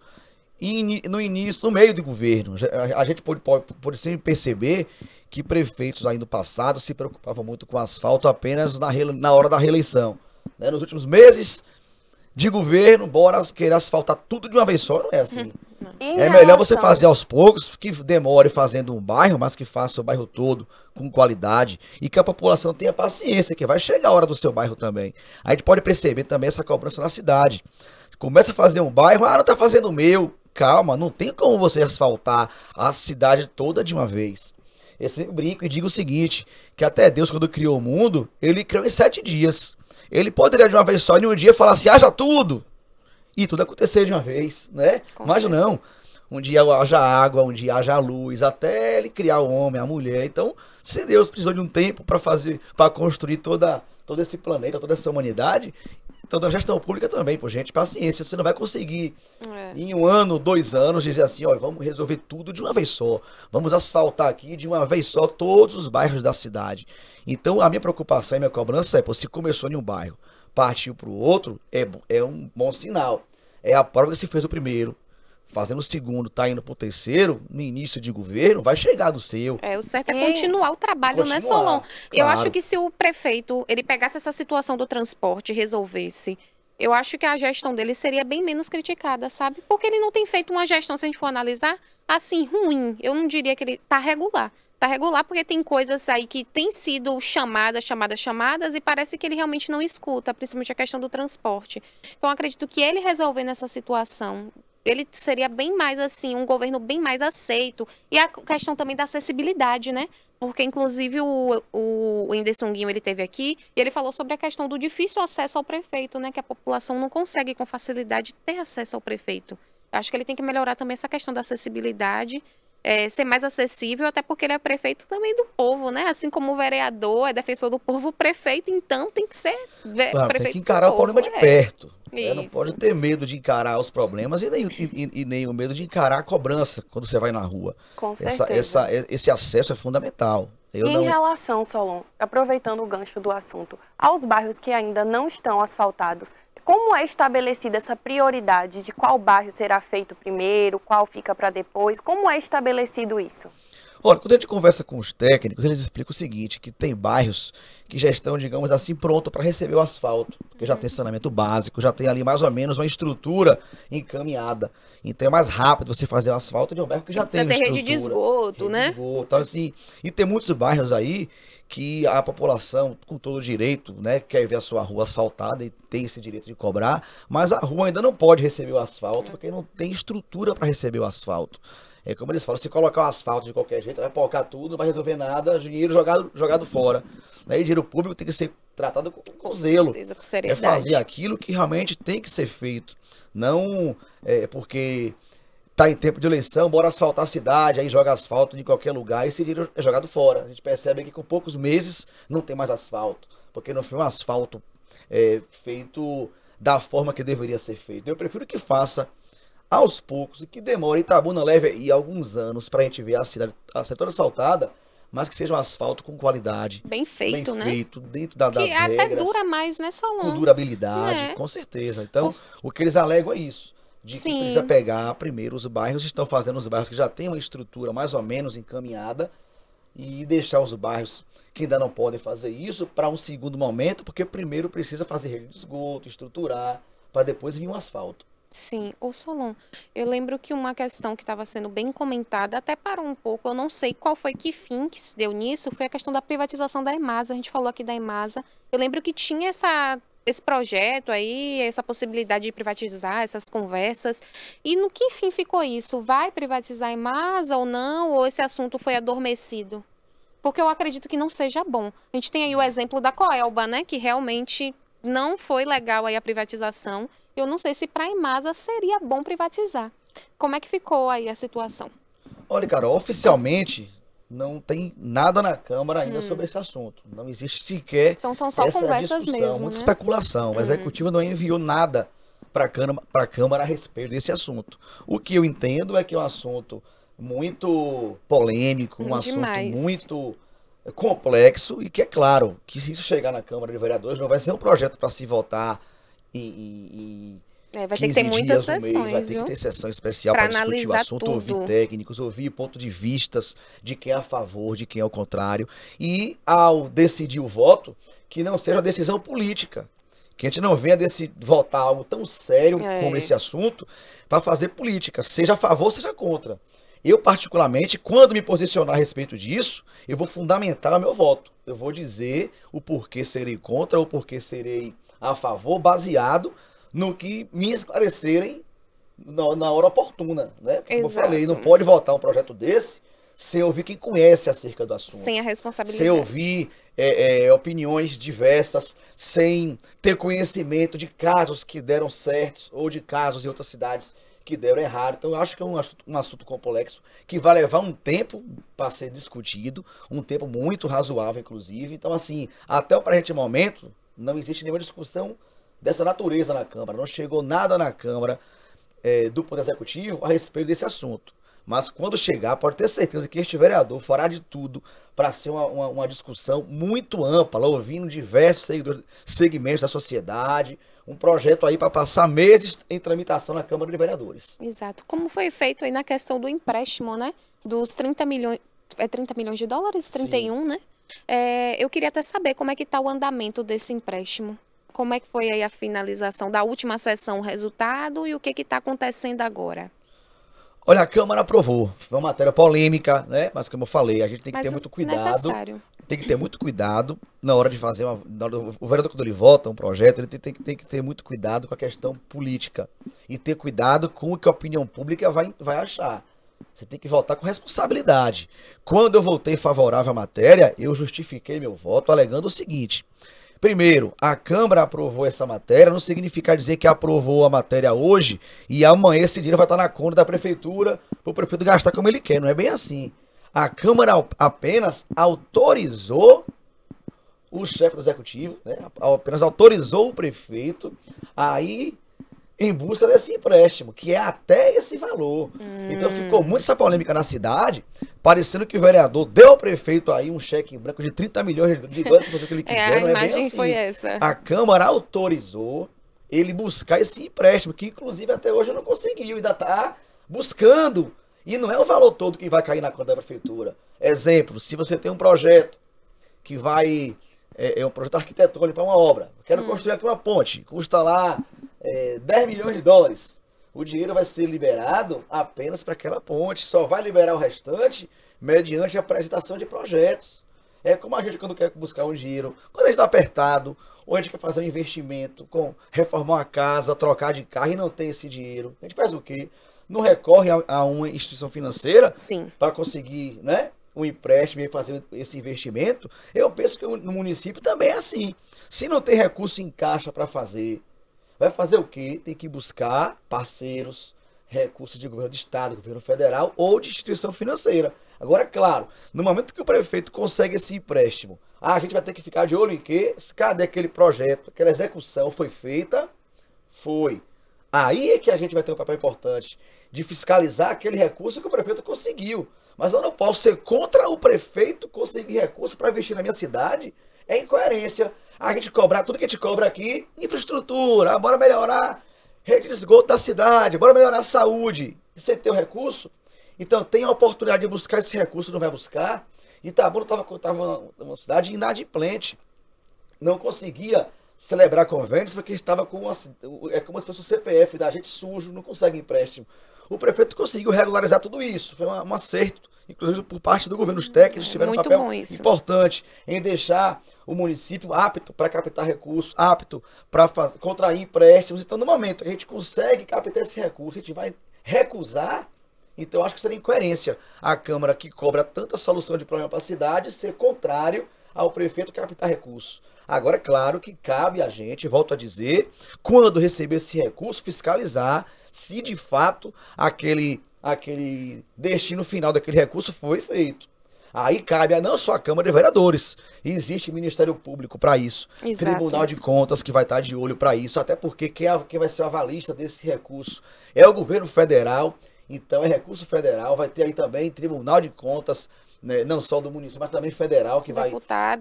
no início, no meio do governo. A gente pode sempre perceber que prefeitos aí no passado se preocupavam muito com asfalto apenas na hora da reeleição. Né? Nos últimos meses de governo, bora querer asfaltar tudo de uma vez só, não é assim. É melhor você fazer aos poucos, que demore fazendo um bairro, mas que faça o bairro todo com qualidade e que a população tenha paciência, que vai chegar a hora do seu bairro também. A gente pode perceber também essa cobrança na cidade. Começa a fazer um bairro, não tá fazendo o meu. Calma, não tem como você asfaltar a cidade toda de uma vez. Eu sempre brinco e digo o seguinte, que até Deus, quando criou o mundo, ele criou em 7 dias. Ele poderia de uma vez só, em um dia, falar assim, haja tudo. E tudo acontecer de uma vez, né? Mas não. Um dia haja água, um dia haja luz, até ele criar o homem, a mulher. Então, se Deus precisou de um tempo para construir todo esse planeta, toda essa humanidade, toda a gestão pública também, pô, gente, paciência. Você não vai conseguir, em 1 ano, 2 anos, dizer assim, olha, vamos resolver tudo de uma vez só. Vamos asfaltar aqui de uma vez só todos os bairros da cidade. Então, a minha preocupação e minha cobrança é, pô, se começou em um bairro, partiu para o outro, é um bom sinal. É a prova que se fez o primeiro, fazendo o segundo, tá indo pro terceiro, no início de governo, vai chegar do seu. O certo é continuar o trabalho, né, Solon? Claro. Eu acho que se o prefeito, ele pegasse essa situação do transporte e resolvesse, eu acho que a gestão dele seria bem menos criticada, sabe? Porque ele não tem feito uma gestão, se a gente for analisar, assim, ruim. Eu não diria que ele tá regular. Tá regular porque tem coisas aí que tem sido chamadas, e parece que ele realmente não escuta, principalmente a questão do transporte. Então, eu acredito que ele resolvendo essa situação, ele seria bem mais assim, um governo bem mais aceito. E a questão também da acessibilidade, né? Porque, inclusive, o Whindersson Guinho, ele teve aqui, e ele falou sobre a questão do difícil acesso ao prefeito, né? Que a população não consegue, com facilidade, ter acesso ao prefeito. Eu acho que ele tem que melhorar também essa questão da acessibilidade, ser mais acessível, até porque ele é prefeito também do povo, né? Assim como o vereador é defensor do povo, o prefeito, então, tem que ser claro, prefeito tem que encarar o problema de perto. Não Isso. pode ter medo de encarar os problemas e nem o medo de encarar a cobrança quando você vai na rua. Com certeza. Esse acesso é fundamental. Em relação, Solon, aproveitando o gancho do assunto, aos bairros que ainda não estão asfaltados, como é estabelecida essa prioridade de qual bairro será feito primeiro, qual fica para depois? Como é estabelecido isso? Olha, quando a gente conversa com os técnicos, eles explicam o seguinte, que tem bairros que já estão, digamos assim, prontos para receber o asfalto, porque já tem saneamento básico, já tem ali mais ou menos uma estrutura encaminhada. Então é mais rápido você fazer o asfalto de um bairro que já tem uma Você tem estrutura. rede de esgoto, Rede né? de esgoto, então, assim, e tem muitos bairros aí que a população, com todo o direito, né, quer ver a sua rua asfaltada e tem esse direito de cobrar, mas a rua ainda não pode receber o asfalto porque não tem estrutura para receber o asfalto. É como eles falam, se colocar o asfalto de qualquer jeito, vai pocar tudo, não vai resolver nada, dinheiro jogado fora. Né? E dinheiro público tem que ser tratado com zelo. Certeza, com É seriedade. fazer aquilo que realmente tem que ser feito. Não porque tá em tempo de eleição, bora asfaltar a cidade, aí joga asfalto de qualquer lugar e esse dinheiro é jogado fora. A gente percebe que com poucos meses não tem mais asfalto, porque não foi um asfalto feito da forma que deveria ser feito. Eu prefiro que faça aos poucos e que demore. Itabuna leve aí alguns anos pra gente ver a cidade toda asfaltada, mas que seja um asfalto com qualidade, Bem feito, bem né? feito, dentro das Que até regras, dura mais, né, com Solon? durabilidade, É. com certeza. Então, Os- o que eles alegam é isso, de que Sim. precisa pegar primeiro os bairros, estão fazendo os bairros que já têm uma estrutura mais ou menos encaminhada e deixar os bairros que ainda não podem fazer isso para um segundo momento, porque primeiro precisa fazer rede de esgoto, estruturar, para depois vir um asfalto. Sim, ô Solon, eu lembro que uma questão que estava sendo bem comentada, até parou um pouco, eu não sei qual foi que fim que se deu nisso, foi a questão da privatização da EMASA, a gente falou aqui da EMASA, eu lembro que tinha esse projeto aí, essa possibilidade de privatizar, essas conversas, e no que fim ficou isso? Vai privatizar a EMASA ou não, ou esse assunto foi adormecido? Porque eu acredito que não seja bom. A gente tem aí o exemplo da Coelba, né, que realmente não foi legal aí a privatização. Eu não sei se para a EMASA seria bom privatizar. Como é que ficou aí a situação? Olha, cara, oficialmente não tem nada na Câmara ainda sobre esse assunto. Não existe sequer Então são só essa conversas discussão, mesmo, muita né? especulação. O Executivo não enviou nada para a Câmara a respeito desse assunto. O que eu entendo é que é um assunto muito polêmico, um assunto Demais. muito complexo e que é claro que se isso chegar na Câmara de Vereadores não vai ser um projeto para se votar em Vai ter que 15 ter muitas dias, um mês, vai sessões, ter que viu? ter sessão especial Pra para discutir o analisar assunto, ouvir tudo. técnicos, ouvir ponto de vistas de quem é a favor, de quem é o contrário. E ao decidir o voto, que não seja uma decisão política. Que a gente não venha votar algo tão sério como esse assunto para fazer política, seja a favor, seja contra. Eu, particularmente, quando me posicionar a respeito disso, eu vou fundamentar o meu voto. Eu vou dizer o porquê serei contra ou porquê serei a favor, baseado no que me esclarecerem na hora oportuna, né? Como eu falei, não pode votar um projeto desse sem ouvir quem conhece acerca do assunto. Sem a responsabilidade. Sem ouvir opiniões diversas, sem ter conhecimento de casos que deram certos ou de casos em outras cidades que deram errado. Então eu acho que é um assunto complexo que vai levar um tempo para ser discutido, um tempo muito razoável, inclusive. Então, assim, até o presente momento, não existe nenhuma discussão dessa natureza na Câmara. Não chegou nada na Câmara do Poder Executivo a respeito desse assunto. Mas quando chegar, pode ter certeza que este vereador fará de tudo para ser uma discussão muito ampla, ouvindo diversos segmentos da sociedade, um projeto aí para passar meses em tramitação na Câmara de Vereadores. Exato. Como foi feito aí na questão do empréstimo, né? Dos 30 milhões, 30 milhões de dólares? 31, né? Eu queria até saber como é que está o andamento desse empréstimo. Como é que foi aí a finalização da última sessão, o resultado e o que está acontecendo agora? Olha, a Câmara aprovou. Foi uma matéria polêmica, né? Mas como eu falei, a gente tem que ter muito cuidado. Necessário. Tem que ter muito cuidado na hora de fazer o vereador, quando ele vota um projeto, ele tem que ter muito cuidado com a questão política. E ter cuidado com o que a opinião pública vai achar. Você tem que votar com responsabilidade. Quando eu votei favorável à matéria, eu justifiquei meu voto alegando o seguinte. Primeiro, a Câmara aprovou essa matéria, não significa dizer que aprovou a matéria hoje e amanhã esse dinheiro vai estar na conta da Prefeitura para o prefeito gastar como ele quer. Não é bem assim. A Câmara apenas autorizou o chefe do Executivo, né? Apenas autorizou o prefeito a ir em busca desse empréstimo, que é até esse valor. Então ficou muito essa polêmica na cidade, parecendo que o vereador deu ao prefeito aí um cheque em branco de 30 milhões de dólares para fazer o que ele quiser. Não é bem A imagem assim. foi essa. A Câmara autorizou ele buscar esse empréstimo, que inclusive até hoje não conseguiu, ainda está buscando. E não é o valor todo que vai cair na conta da prefeitura. Exemplo, se você tem um projeto que vai um projeto arquitetônico para uma obra. Quero construir aqui uma ponte, custa lá 10 milhões de dólares. O dinheiro vai ser liberado apenas para aquela ponte, só vai liberar o restante mediante a apresentação de projetos. É como a gente quando quer buscar um dinheiro, quando a gente está apertado, ou a gente quer fazer um investimento, reformar uma casa, trocar de carro e não tem esse dinheiro. A gente faz o quê? Não recorre a uma instituição financeira para conseguir, né, um empréstimo e fazer esse investimento. Eu penso que no município também é assim. Se não tem recurso em caixa para fazer, vai fazer o quê? Tem que buscar parceiros, recursos de governo do estado, governo federal ou de instituição financeira. Agora, claro, no momento que o prefeito consegue esse empréstimo, a gente vai ter que ficar de olho em quê? Cadê aquele projeto? Aquela execução foi feita? Foi. Aí é que a gente vai ter um papel importante de fiscalizar aquele recurso que o prefeito conseguiu. Mas eu não posso ser contra o prefeito conseguir recurso para investir na minha cidade. É incoerência. A gente cobrar, tudo que a gente cobra aqui, infraestrutura, bora melhorar rede de esgoto da cidade, bora melhorar a saúde. E você tem o recurso? Então tem a oportunidade de buscar esse recurso, não vai buscar. Itabuna estava uma cidade inadimplente. Não conseguia celebrar convênios porque estava é como se fosse o CPF da gente sujo, não consegue empréstimo. O prefeito conseguiu regularizar tudo isso. Foi um acerto, inclusive por parte do governo. Os técnicos tiveram um papel importante em deixar o município apto para captar recursos, apto para contrair empréstimos. Então, no momento que a gente consegue captar esse recurso, a gente vai recusar. Então, eu acho que seria incoerência a Câmara que cobra tanta solução de problema para a cidade ser contrário ao prefeito captar recursos. Agora, é claro que cabe a gente, volto a dizer, quando receber esse recurso, fiscalizar se de fato aquele destino final daquele recurso foi feito. Aí cabe não só a Câmara de Vereadores, existe Ministério Público para isso, Exato. Tribunal de Contas que vai estar de olho para isso, até porque quem vai ser o avalista desse recurso é o governo federal. Então é recurso federal, vai ter aí também Tribunal de Contas, né, não só do município, mas também federal, que vai estar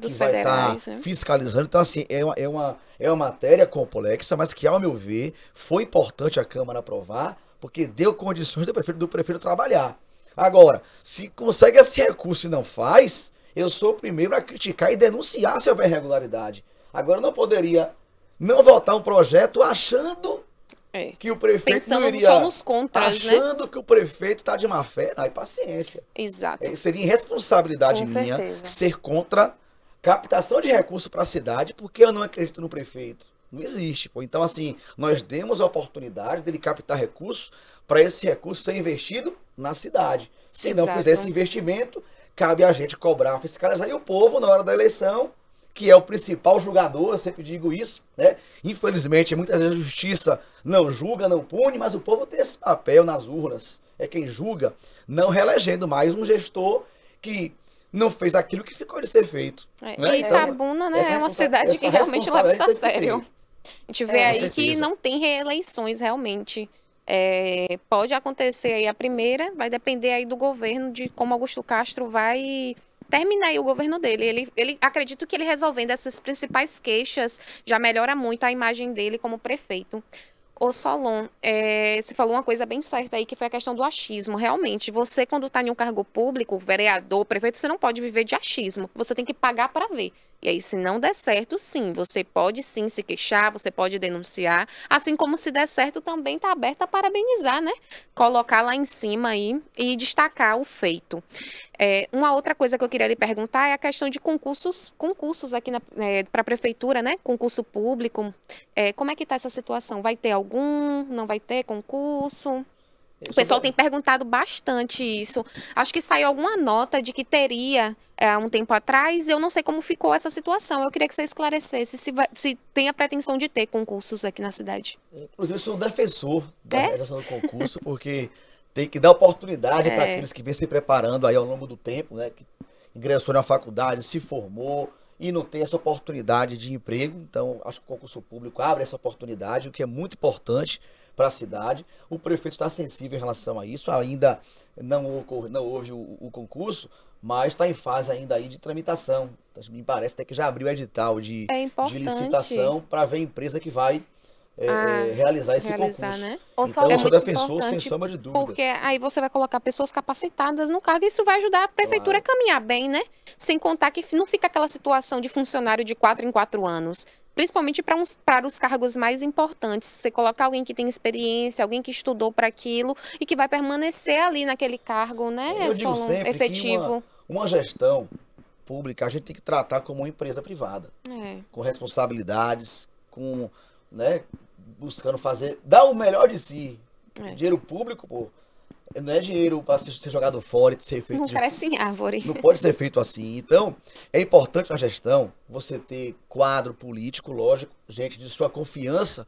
fiscalizando. Então, assim, é uma matéria complexa, mas que, ao meu ver, foi importante a Câmara aprovar, porque deu condições do prefeito trabalhar. Agora, se consegue esse recurso e não faz, eu sou o primeiro a criticar e denunciar se houver irregularidade. Agora, eu não poderia não votar um projeto achando que o prefeito pensando não iria, só nos contras, achando que o prefeito está de má fé. Aí, paciência. Exato. Seria irresponsabilidade minha ser contra captação de recursos para a cidade, porque eu não acredito no prefeito. Não existe. Pô. Então, assim, nós demos a oportunidade dele captar recursos para esse recurso ser investido na cidade. Se não fizer esse investimento, cabe a gente cobrar, fiscalizar. E o povo, na hora da eleição, que é o principal julgador, eu sempre digo isso, né? Infelizmente, muitas vezes a justiça não julga, não pune, mas o povo tem esse papel nas urnas. É quem julga, não reelegendo mais um gestor que não fez aquilo que ficou de ser feito. Né? E Itabuna, né, é uma cidade que realmente leva isso a sério. A gente vê aí que não tem reeleições realmente. Pode acontecer aí a primeira, vai depender aí do governo, de como Augusto Castro vai terminar aí o governo dele. Ele acredito que ele resolvendo essas principais queixas já melhora muito a imagem dele como prefeito. Ô Solon, você falou uma coisa bem certa aí, que foi a questão do achismo. Realmente, você quando está em um cargo público, vereador, prefeito, você não pode viver de achismo. Você tem que pagar para ver. E aí, se não der certo, sim, você pode sim se queixar, você pode denunciar. Assim como se der certo, também está aberto a parabenizar, né? Colocar lá em cima aí e destacar o feito. Uma outra coisa que eu queria lhe perguntar é a questão de concursos aqui para a prefeitura, né? Concurso público. Como é que está essa situação? Vai ter algum? Não vai ter concurso? O pessoal tem perguntado bastante isso. Acho que saiu alguma nota de que teria há um tempo atrás. Eu não sei como ficou essa situação. Eu queria que você esclarecesse se tem a pretensão de ter concursos aqui na cidade. Inclusive, eu sou um defensor da realização do concurso, porque tem que dar oportunidade para aqueles que vêm se preparando aí ao longo do tempo, né? Que ingressou na faculdade, se formou e não tem essa oportunidade de emprego. Então, acho que o concurso público abre essa oportunidade, o que é muito importante para a cidade. O prefeito está sensível em relação a isso. Ainda não houve o concurso, mas está em fase ainda aí de tramitação. Então, me parece até que já abriu o edital de licitação para ver a empresa que vai realizar esse realizar, concurso. né? Ou Então, eu é sou muito defensor, sem importante, sombra de dúvida. Porque aí você vai colocar pessoas capacitadas no cargo e isso vai ajudar a prefeitura a caminhar bem, né? Sem contar que não fica aquela situação de funcionário de 4 em 4 anos. Principalmente para os cargos mais importantes. Você colocar alguém que tem experiência, alguém que estudou para aquilo e que vai permanecer ali naquele cargo, né? Eu digo Solon, sempre efetivo. que uma gestão pública a gente tem que tratar como uma empresa privada, É. com responsabilidades, com, né, buscando dar o melhor de si. Dinheiro público, pô, não é dinheiro para ser jogado fora e ser feito Não cresce em árvore. não pode ser feito assim. Então, é importante na gestão você ter quadro político, lógico, gente de sua confiança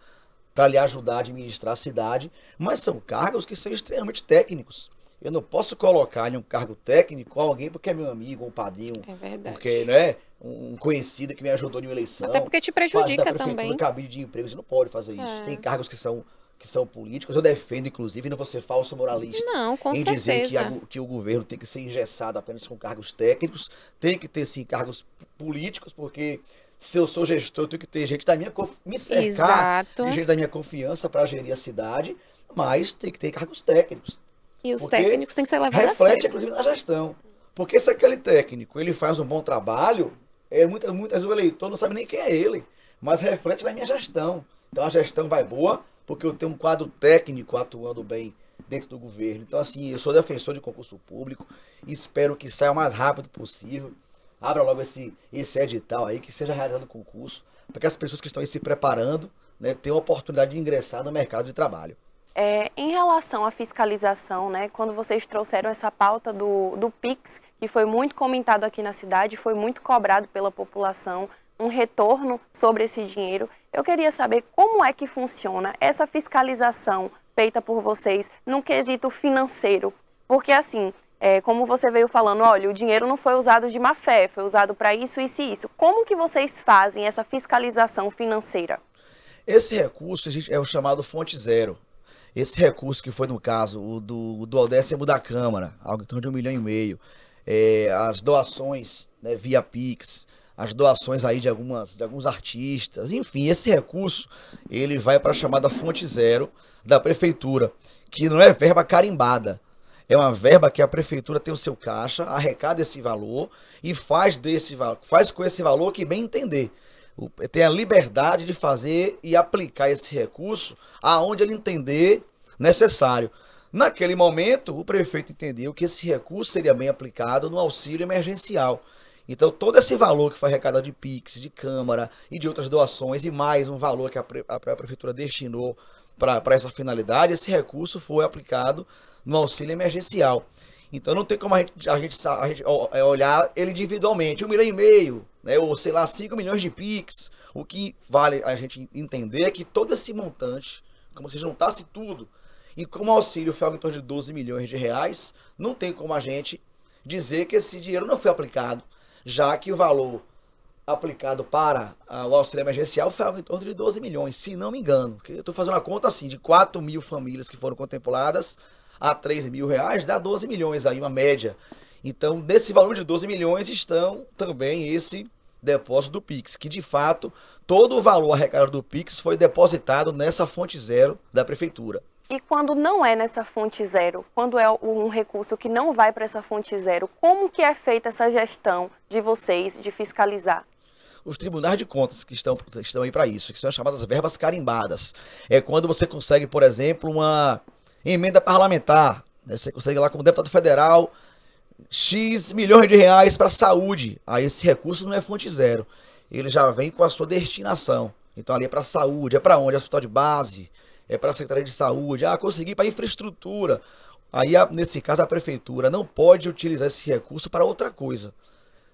para lhe ajudar a administrar a cidade, mas são cargos que são extremamente técnicos. Eu não posso colocar em um cargo técnico alguém porque é meu amigo, um padrinho, É verdade. porque, né, um conhecido que me ajudou em uma eleição. Até porque te faz prejudica da prefeitura também. cabide de emprego, você não pode fazer isso. É. Tem cargos que são políticos, eu defendo, inclusive, não vou ser falso moralista Não, com em dizer certeza. que o governo tem que ser engessado apenas com cargos técnicos, tem que ter sim cargos políticos, porque se eu sou gestor, eu tenho que ter gente me cercar Exato. de gente da minha confiança para gerir a cidade, mas tem que ter cargos técnicos. E os Porque técnicos têm que ser levados a Reflete, sério. inclusive, na gestão. Porque se aquele técnico ele faz um bom trabalho, muitas vezes o eleitor não sabe nem quem é ele, mas reflete na minha gestão. Então a gestão vai boa, porque eu tenho um quadro técnico atuando bem dentro do governo. Então, assim, eu sou defensor de concurso público, espero que saia o mais rápido possível. Abra logo esse edital aí, que seja realizado o concurso, para que as pessoas que estão aí se preparando, né, tenham a oportunidade de ingressar no mercado de trabalho. Em relação à fiscalização, né, quando vocês trouxeram essa pauta do Pix, que foi muito comentado aqui na cidade, foi muito cobrado pela população, um retorno sobre esse dinheiro, eu queria saber como é que funciona essa fiscalização feita por vocês no quesito financeiro. Porque assim, como você veio falando, olha, o dinheiro não foi usado de má fé, foi usado para isso, isso e isso. Como que vocês fazem essa fiscalização financeira? Esse recurso é o chamado Fonte Zero. Esse recurso que foi, no caso, o do 10º da Câmara, algo em torno de 1,5 milhão, as doações, né, via Pix, as doações aí de alguns artistas, enfim, esse recurso, ele vai para a chamada Fonte Zero da Prefeitura, que não é verba carimbada, é uma verba que a Prefeitura tem o seu caixa, arrecada esse valor e faz com esse valor que bem entender. Tem a liberdade de fazer e aplicar esse recurso aonde ele entender necessário. Naquele momento, o prefeito entendeu que esse recurso seria bem aplicado no auxílio emergencial. Então, todo esse valor que foi arrecadado de Pix, de Câmara e de outras doações, e mais um valor que a Prefeitura destinou para essa finalidade, esse recurso foi aplicado no auxílio emergencial. Então, não tem como a gente olhar ele individualmente, 1,5 milhão, né, ou sei lá, 5 milhões de Pix. O que vale a gente entender é que todo esse montante, como se juntasse tudo, e como o auxílio foi algo em torno de 12 milhões de reais, não tem como a gente dizer que esse dinheiro não foi aplicado, já que o valor aplicado para o auxílio emergencial foi algo em torno de 12 milhões, se não me engano. Eu estou fazendo uma conta assim, de 4 mil famílias que foram contempladas a 13 mil reais, dá 12 milhões aí, uma média. Então, nesse valor de 12 milhões estão também esse depósito do Pix, que de fato, todo o valor arrecadado do Pix foi depositado nessa Fonte Zero da Prefeitura. E quando não é nessa Fonte Zero, quando é um recurso que não vai para essa Fonte Zero, como que é feita essa gestão de vocês, de fiscalizar? Os tribunais de contas que estão aí para isso, que são as chamadas verbas carimbadas. É quando você consegue, por exemplo, uma emenda parlamentar, né? Você consegue lá como deputado federal X milhões de reais para a saúde. Aí esse recurso não é Fonte Zero, ele já vem com a sua destinação. Então ali é para saúde, é para onde? É hospital de base, é para a Secretaria de Saúde, consegui para infraestrutura. Aí nesse caso a Prefeitura não pode utilizar esse recurso para outra coisa.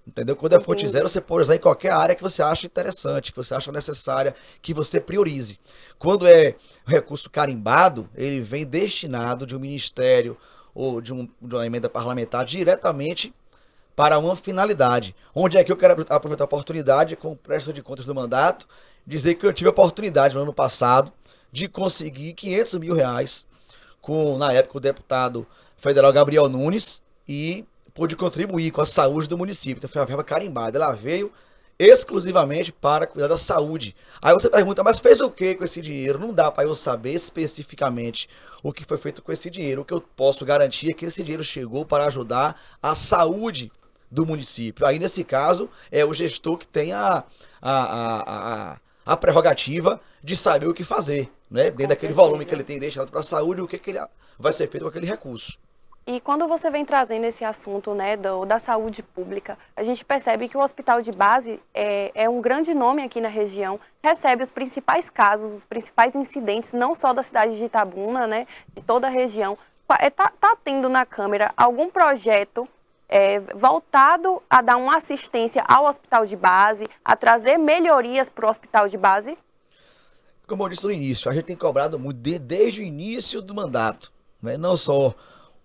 Entendeu? Quando é Fonte Zero, você pode usar em qualquer área que você acha interessante, que você acha necessária, que você priorize. Quando é recurso carimbado, ele vem destinado de um ministério ou de uma emenda parlamentar diretamente para uma finalidade. Onde é que eu quero aproveitar a oportunidade, com o prestação de contas do mandato, dizer que eu tive a oportunidade no ano passado de conseguir 500 mil reais com, na época, o deputado federal Gabriel Nunes, e pôde contribuir com a saúde do município. Então foi uma verba carimbada. Ela veio exclusivamente para cuidar da saúde. Aí você pergunta, mas fez o que com esse dinheiro? Não dá para eu saber especificamente o que foi feito com esse dinheiro. O que eu posso garantir é que esse dinheiro chegou para ajudar a saúde do município. Aí, nesse caso, é o gestor que tem a prerrogativa de saber o que fazer, né? Dentro daquele volume que ele tem destinado para a saúde, o que ele vai ser feito com aquele recurso. E quando você vem trazendo esse assunto, né, da saúde pública, a gente percebe que o hospital de base é um grande nome aqui na região, recebe os principais casos, os principais incidentes, não só da cidade de Itabuna, né, de toda a região. Tá tendo na Câmara algum projeto voltado a dar uma assistência ao hospital de base, a trazer melhorias para o hospital de base? Como eu disse no início, a gente tem cobrado muito desde o início do mandato, né? Não só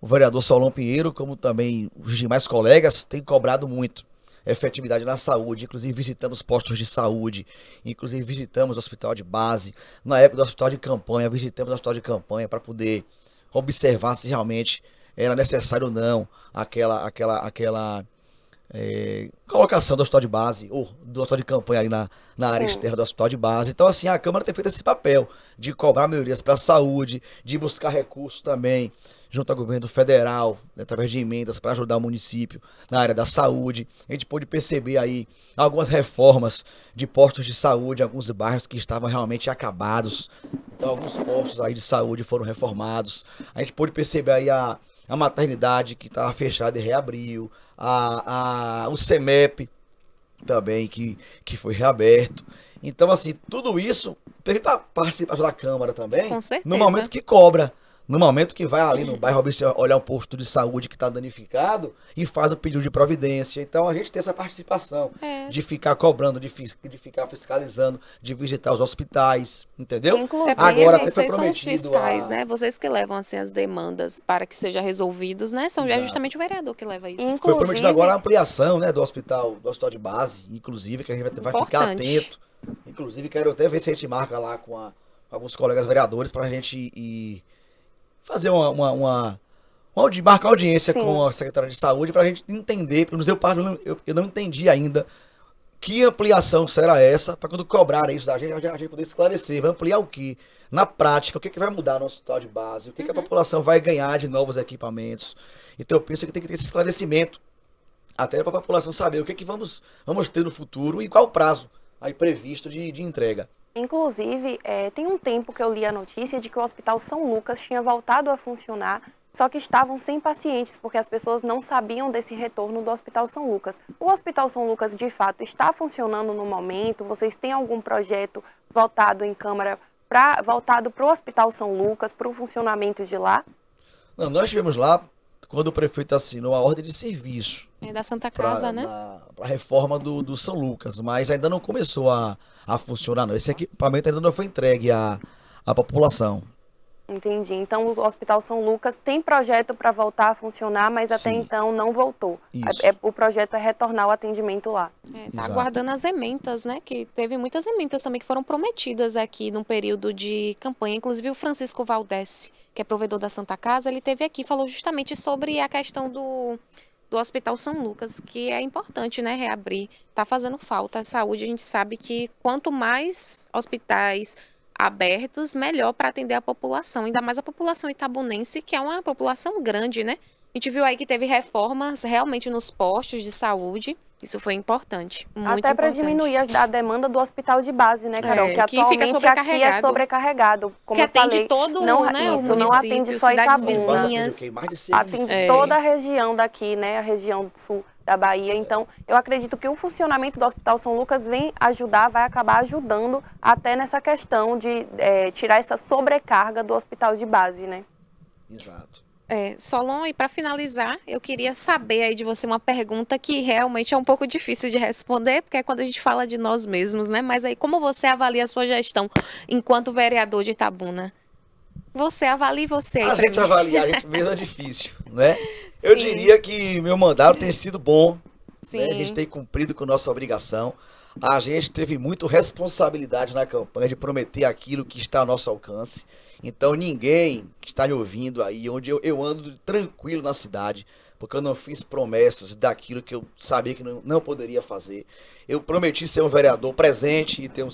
o vereador Solon Pinheiro, como também os demais colegas têm cobrado muito efetividade na saúde. Inclusive visitamos postos de saúde, inclusive visitamos o hospital de base. Na época do hospital de campanha, visitamos o hospital de campanha para poder observar se realmente era necessário ou não aquela colocação do hospital de base ou do hospital de campanha ali na área externa do hospital de base. Então, assim, a Câmara tem feito esse papel de cobrar melhorias para a saúde, de buscar recursos também junto ao governo federal, né, através de emendas para ajudar o município na área da saúde. A gente pôde perceber aí algumas reformas de postos de saúde em alguns bairros que estavam realmente acabados. Então, alguns postos aí de saúde foram reformados. A gente pôde perceber aí a maternidade que estava fechada e reabriu, o CEMEP também que foi reaberto. Então, assim, tudo isso teve participação da Câmara também, Com certeza. no momento que cobra. No momento que vai ali no bairro olhar um posto de saúde que está danificado e faz o pedido de providência. Então a gente tem essa participação de ficar cobrando, de ficar fiscalizando, de visitar os hospitais, entendeu? Inclusive, Agora até foi vocês são os prometido fiscais, né? Vocês que levam assim as demandas para que sejam resolvidos, né? Exato. É justamente o vereador que leva isso. Foi prometido agora a ampliação, né, do hospital de base, inclusive, que a gente vai ficar atento. Inclusive, quero até ver se a gente marca lá com alguns colegas vereadores para a gente ir fazer marcar audiência com a secretária de saúde para a gente entender, pelo menos eu não entendi ainda que ampliação será essa, para quando cobrarem isso da gente, a gente poder esclarecer, vai ampliar o que? Na prática, o que vai mudar no hospital de base, o que a população vai ganhar de novos equipamentos. Então eu penso que tem que ter esse esclarecimento, até para a população saber o que vamos ter no futuro e qual o prazo aí previsto de entrega. Inclusive, tem um tempo que eu li a notícia de que o Hospital São Lucas tinha voltado a funcionar, só que estavam sem pacientes, porque as pessoas não sabiam desse retorno do Hospital São Lucas. O Hospital São Lucas, de fato, está funcionando no momento? Vocês têm algum projeto voltado em Câmara, voltado para o Hospital São Lucas, para o funcionamento de lá? Não, nós estivemos lá quando o prefeito assinou a ordem de serviço. Da Santa Casa, né? Para a reforma do São Lucas, mas ainda não começou a funcionar, não. Esse equipamento ainda não foi entregue à população. Entendi. Então o Hospital São Lucas tem projeto para voltar a funcionar, mas até então não voltou. O projeto é retornar o atendimento lá. Tá aguardando as emendas, né? Que teve muitas emendas também que foram prometidas aqui num período de campanha. Inclusive o Francisco Valdez, que é provedor da Santa Casa, ele teve aqui, falou justamente sobre a questão do Hospital São Lucas, que é importante, né, reabrir. Tá fazendo falta a saúde, a gente sabe que quanto mais hospitais abertos, melhor para atender a população, ainda mais a população itabunense, que é uma população grande, né? A gente viu aí que teve reformas realmente nos postos de saúde, isso foi importante, muito até para importante. diminuir a demanda do hospital de base, né, Carol? Que fica atualmente aqui é sobrecarregado. Como que eu atende falei, todo, não, né, isso, o não atende só cidades Itabuna. vizinhas. Atende toda a região daqui, né, a região do sul da Bahia. Então, eu acredito que o funcionamento do Hospital São Lucas vai acabar ajudando até nessa questão de tirar essa sobrecarga do hospital de base, né? Exato. Solon, e para finalizar, eu queria saber aí de você uma pergunta que realmente é um pouco difícil de responder, porque é quando a gente fala de nós mesmos, né? Mas aí, como você avalia a sua gestão enquanto vereador de Itabuna? Você avalia você aí. A gente avaliar a gente mesmo é difícil, né? Eu diria que meu mandato tem sido bom. Né? A gente tem cumprido com nossa obrigação. A gente teve muita responsabilidade na campanha de prometer aquilo que está ao nosso alcance. Então ninguém que está me ouvindo aí, onde eu ando tranquilo na cidade, porque eu não fiz promessas daquilo que eu sabia que não poderia fazer. Eu prometi ser um vereador presente e tenho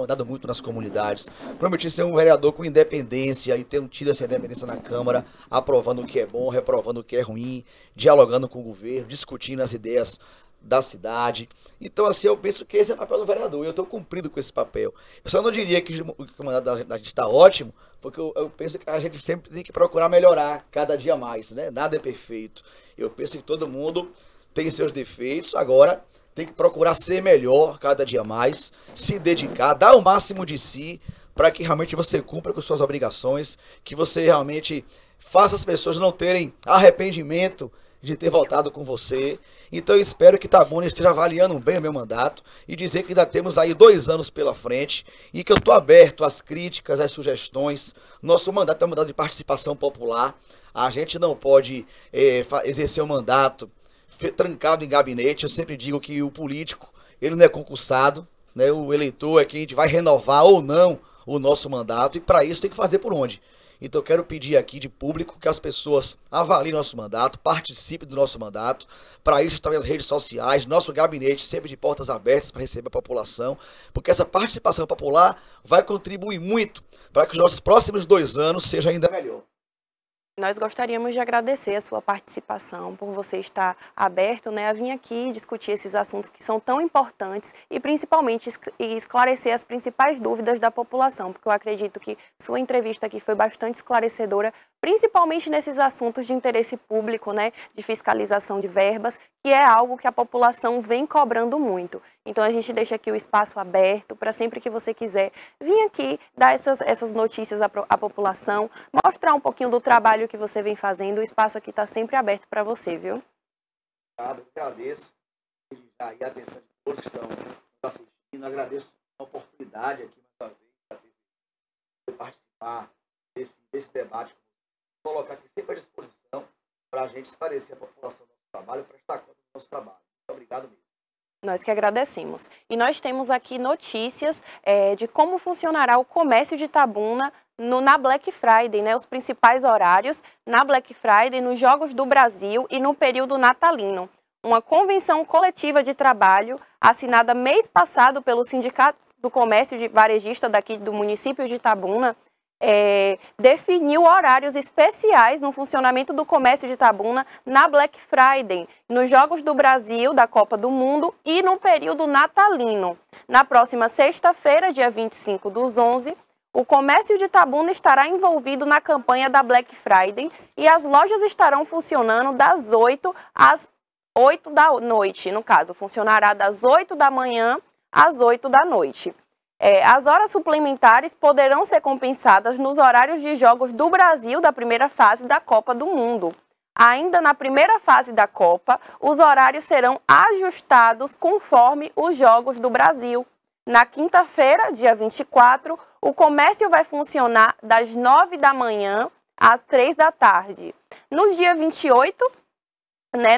andado muito nas comunidades. Prometi ser um vereador com independência e tenho tido essa independência na Câmara, aprovando o que é bom, reprovando o que é ruim, dialogando com o governo, discutindo as ideias da cidade. Então, assim, eu penso que esse é o papel do vereador e eu estou cumprindo com esse papel. Eu só não diria que o mandato da gente está ótimo, porque eu penso que a gente sempre tem que procurar melhorar cada dia mais, né? Nada é perfeito. Eu penso que todo mundo tem seus defeitos, agora tem que procurar ser melhor cada dia mais, se dedicar, dar o máximo de si para que realmente você cumpra com suas obrigações, que você realmente faça as pessoas não terem arrependimento de ter votado com você. Então eu espero que Itabuna esteja avaliando bem o meu mandato e dizer que ainda temos aí 2 anos pela frente e que eu estou aberto às críticas, às sugestões. Nosso mandato é um mandato de participação popular. A gente não pode exercer um mandato trancado em gabinete. Eu sempre digo que o político, ele não é concursado, né? O eleitor é quem vai renovar ou não o nosso mandato e para isso tem que fazer por onde? Então eu quero pedir aqui de público que as pessoas avaliem nosso mandato, participem do nosso mandato. Para isso também as redes sociais, nosso gabinete sempre de portas abertas para receber a população, porque essa participação popular vai contribuir muito para que os nossos próximos 2 anos sejam ainda melhor. Nós gostaríamos de agradecer a sua participação, por você estar aberto, né, a vir aqui discutir esses assuntos que são tão importantes e principalmente esclarecer as principais dúvidas da população, porque eu acredito que sua entrevista aqui foi bastante esclarecedora, principalmente nesses assuntos de interesse público, né, de fiscalização de verbas, que é algo que a população vem cobrando muito. Então a gente deixa aqui o espaço aberto para sempre que você quiser vir aqui dar essas notícias à população, mostrar um pouquinho do trabalho que você vem fazendo. O espaço aqui está sempre aberto para você, viu? Obrigado, agradeço a atenção de todos que estão assistindo, agradeço a oportunidade aqui mais uma vez de participar desse debate, colocar aqui sempre à disposição para a gente esclarecer a população do nosso trabalho, prestar conta do nosso trabalho. Muito obrigado mesmo. Nós que agradecemos. E nós temos aqui notícias de como funcionará o comércio de Itabuna na Black Friday, né? Os principais horários na Black Friday, nos Jogos do Brasil e no período natalino. Uma convenção coletiva de trabalho assinada mês passado pelo Sindicato do Comércio de Varejista daqui do município de Itabuna, definiu horários especiais no funcionamento do comércio de Itabuna na Black Friday, nos Jogos do Brasil, da Copa do Mundo e no período natalino. Na próxima sexta-feira, dia 25/11, o comércio de Itabuna estará envolvido na campanha da Black Friday e as lojas estarão funcionando das 8 às 8 da noite. No caso, funcionará das 8 da manhã às 8 da noite. As horas suplementares poderão ser compensadas nos horários de Jogos do Brasil da primeira fase da Copa do Mundo. Ainda na primeira fase da Copa, os horários serão ajustados conforme os Jogos do Brasil. Na quinta-feira, dia 24, o comércio vai funcionar das 9 da manhã às 3 da tarde. No dia 28,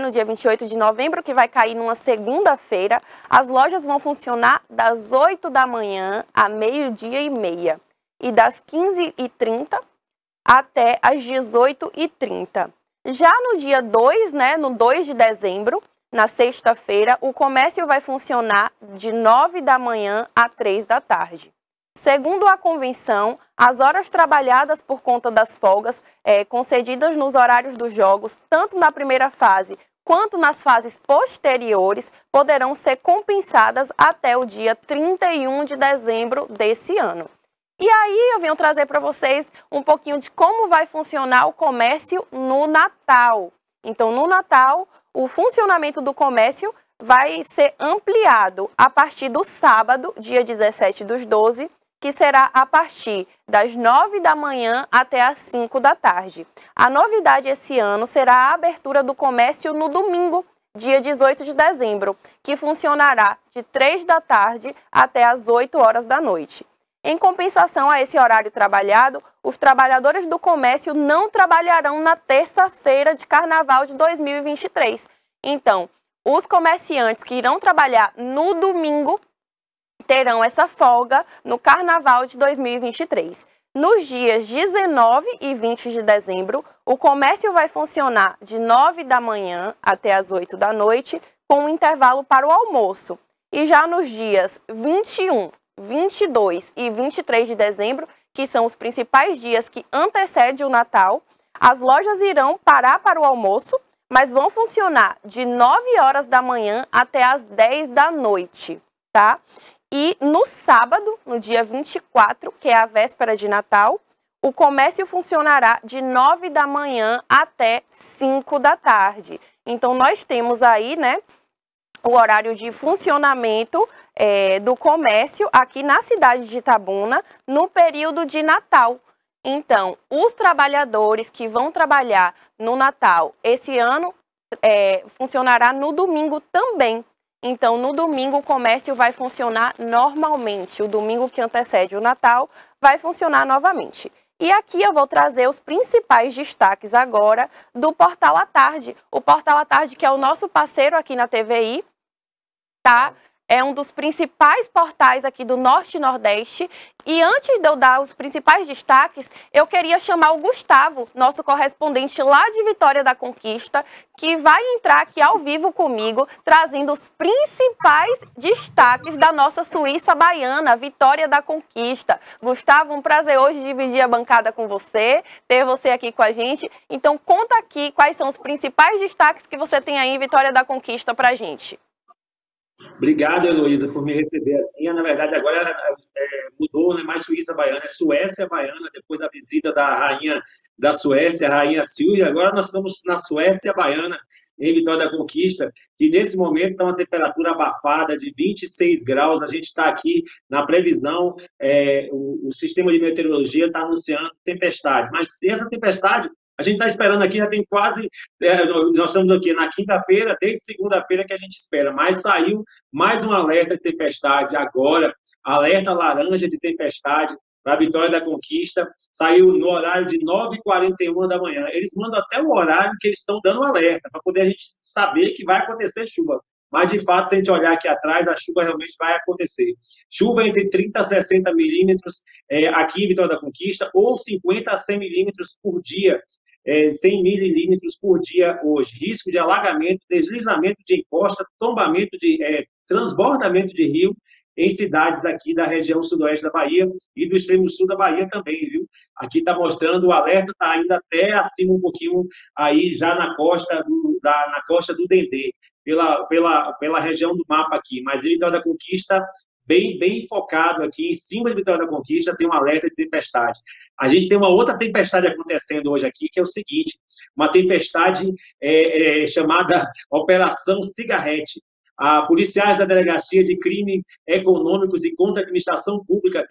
no dia 28 de novembro, que vai cair numa segunda-feira, as lojas vão funcionar das 8 da manhã a 12:30 e das 15h30 até as 18h30. Já no dia 2, no 2 de dezembro, na sexta-feira, o comércio vai funcionar de 9 da manhã a 3 da tarde. Segundo a convenção, as horas trabalhadas por conta das folgas concedidas nos horários dos jogos, tanto na primeira fase quanto nas fases posteriores, poderão ser compensadas até o dia 31 de dezembro desse ano. E aí eu venho trazer para vocês um pouquinho de como vai funcionar o comércio no Natal. Então, no Natal, o funcionamento do comércio vai ser ampliado a partir do sábado, dia 17/12, que será a partir das 9 da manhã até as 5 da tarde. A novidade esse ano será a abertura do comércio no domingo, dia 18 de dezembro, que funcionará de 3 da tarde até as 8 horas da noite. Em compensação a esse horário trabalhado, os trabalhadores do comércio não trabalharão na terça-feira de Carnaval de 2023. Então, os comerciantes que irão trabalhar no domingo terão essa folga no Carnaval de 2023. Nos dias 19 e 20 de dezembro, o comércio vai funcionar de 9 da manhã até as 8 da noite, com um intervalo para o almoço. E já nos dias 21, 22 e 23 de dezembro, que são os principais dias que antecedem o Natal, as lojas irão parar para o almoço, mas vão funcionar de 9 horas da manhã até as 10 da noite, tá? E no sábado, no dia 24, que é a véspera de Natal, o comércio funcionará de 9 da manhã até 5 da tarde. Então, nós temos aí, né, o horário de funcionamento do comércio aqui na cidade de Itabuna no período de Natal. Então, os trabalhadores que vão trabalhar no Natal esse ano funcionará no domingo também. Então, no domingo o comércio vai funcionar normalmente. O domingo que antecede o Natal vai funcionar novamente. E aqui eu vou trazer os principais destaques agora do Portal à Tarde. O Portal à Tarde, que é o nosso parceiro aqui na TVI, tá? É um dos principais portais aqui do Norte e Nordeste. E antes de eu dar os principais destaques, eu queria chamar o Gustavo, nosso correspondente lá de Vitória da Conquista, que vai entrar aqui ao vivo comigo, trazendo os principais destaques da nossa Suíça baiana, Vitória da Conquista. Gustavo, um prazer hoje dividir a bancada com você, ter você aqui com a gente. Então, conta aqui quais são os principais destaques que você tem aí em Vitória da Conquista pra gente. Obrigado, Heloísa, por me receber assim. Na verdade, agora mudou, não é mais Suíça baiana, é Suécia baiana, depois da visita da rainha da Suécia, a rainha Silvia. Agora nós estamos na Suécia baiana, em Vitória da Conquista, que nesse momento está uma temperatura abafada de 26 graus. A gente está aqui na previsão, o sistema de meteorologia está anunciando tempestade. Mas essa tempestade, a gente está esperando aqui, já tem quase... nós estamos aqui na quinta-feira, desde segunda-feira que a gente espera, mas saiu mais um alerta de tempestade agora, alerta laranja de tempestade para a Vitória da Conquista, saiu no horário de 9h41 da manhã. Eles mandam até o horário que eles estão dando alerta, para poder a gente saber que vai acontecer chuva. Mas, de fato, se a gente olhar aqui atrás, a chuva realmente vai acontecer. Chuva entre 30 a 60 milímetros aqui em Vitória da Conquista, ou 50 a 100 milímetros por dia, 100 mililímetros por dia hoje. Risco de alagamento, deslizamento de encosta, tombamento transbordamento de rio em cidades aqui da região sudoeste da Bahia e do extremo sul da Bahia também, viu? Aqui está mostrando, o alerta está ainda até acima um pouquinho, aí já na costa do Dendê, pela região do mapa aqui, mas em Vitória da Conquista, bem focado aqui, em cima de Vitória da Conquista, tem um alerta de tempestade. A gente tem uma outra tempestade acontecendo hoje aqui, que é o seguinte, uma tempestade chamada Operação Cigarrete. Policiais da Delegacia de Crimes Econômicos e Contra a Administração Pública,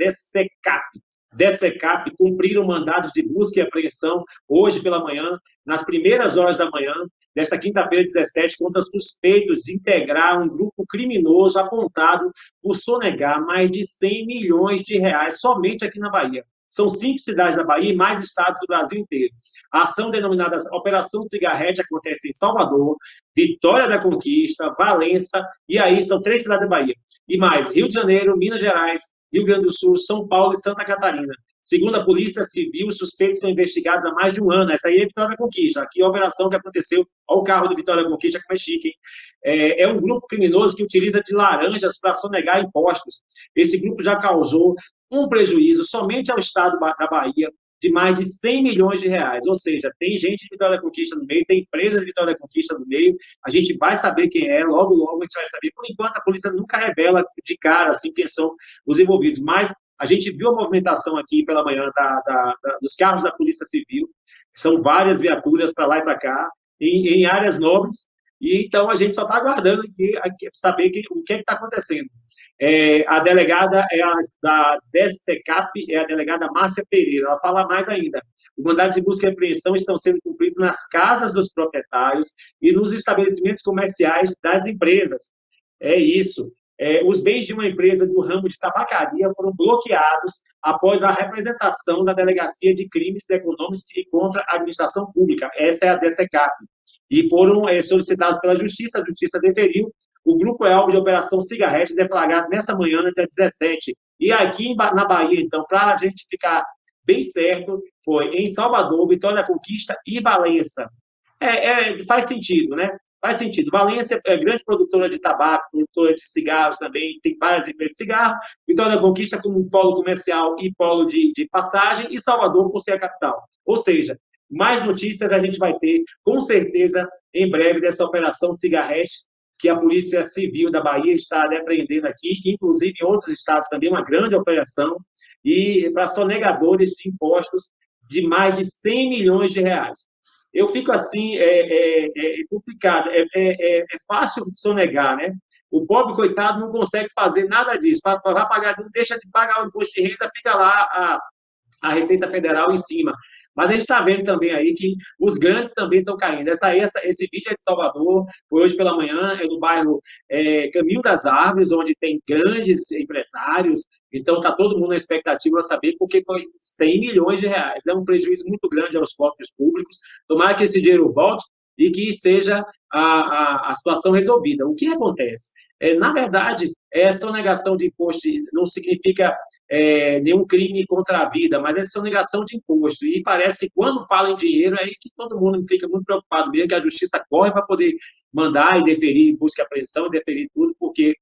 DECECAP, cumpriram mandados de busca e apreensão hoje pela manhã, nas primeiras horas da manhã, desta quinta-feira, 17, contra suspeitos de integrar um grupo criminoso apontado por sonegar mais de 100 milhões de reais somente aqui na Bahia. São 5 cidades da Bahia e mais estados do Brasil inteiro. A ação denominada Operação Cigarrete acontece em Salvador, Vitória da Conquista, Valença, e aí são 3 cidades da Bahia. E mais, Rio de Janeiro, Minas Gerais, Rio Grande do Sul, São Paulo e Santa Catarina. Segundo a Polícia Civil, os suspeitos são investigados há mais de um ano. Essa aí é a Vitória da Conquista. Aqui é a operação que aconteceu. Olha o carro de Vitória da Conquista, como é chique, hein? É um grupo criminoso que utiliza de laranjas para sonegar impostos. Esse grupo já causou um prejuízo somente ao estado da Bahia de mais de 100 milhões de reais. Ou seja, tem gente de Vitória da Conquista no meio, tem empresas de Vitória da Conquista no meio. A gente vai saber quem é, logo a gente vai saber. Por enquanto, a polícia nunca revela de cara assim, quem são os envolvidos. Mas a gente viu a movimentação aqui pela manhã dos carros da Polícia Civil. São várias viaturas para lá e para cá, em áreas nobres. E então a gente só está aguardando aqui saber o que está acontecendo. A delegada da DECECAP é a delegada Márcia Pereira. Ela fala mais ainda. O mandado de busca e apreensão estão sendo cumpridos nas casas dos proprietários e nos estabelecimentos comerciais das empresas. É isso. Os bens de uma empresa do ramo de tabacaria foram bloqueados após a representação da Delegacia de Crimes Econômicos e Contra a Administração Pública. Essa é a DECECAP. E foram solicitados pela Justiça, a Justiça deferiu. O grupo é alvo de Operação Cigarrete, deflagrado nessa manhã, dia 17. E aqui na Bahia, então, para a gente ficar bem certo foi em Salvador, Vitória da Conquista e Valença. Faz sentido, né? Faz sentido. Valência é grande produtora de tabaco, produtora de cigarros também, tem várias empresas de cigarro. Vitória da Conquista como um polo comercial e polo de passagem, e Salvador por ser a capital. Ou seja, mais notícias a gente vai ter, com certeza, em breve, dessa operação Cigarrete, que a Polícia Civil da Bahia está apreendendo aqui, inclusive em outros estados também, uma grande operação, e para sonegadores de impostos de mais de 100 milhões de reais. Eu fico assim, complicado, é fácil sonegar, né? O pobre coitado não consegue fazer nada disso, para pagar, não deixa de pagar o imposto de renda, fica lá a Receita Federal em cima. Mas a gente está vendo também aí que os grandes também estão caindo. Esse vídeo é de Salvador, foi hoje pela manhã, é do bairro Caminho das Árvores, onde tem grandes empresários. Então está todo mundo na expectativa de saber, porque foi 100 milhões de reais. É um prejuízo muito grande aos cofres públicos. Tomara que esse dinheiro volte e que seja a situação resolvida. O que acontece? Na verdade, essa sonegação de imposto não significa nenhum crime contra a vida, mas é sonegação de imposto. E parece que quando fala em dinheiro, é aí que todo mundo fica muito preocupado mesmo, que a justiça corre para poder mandar e deferir busca e apreensão, e deferir tudo, porque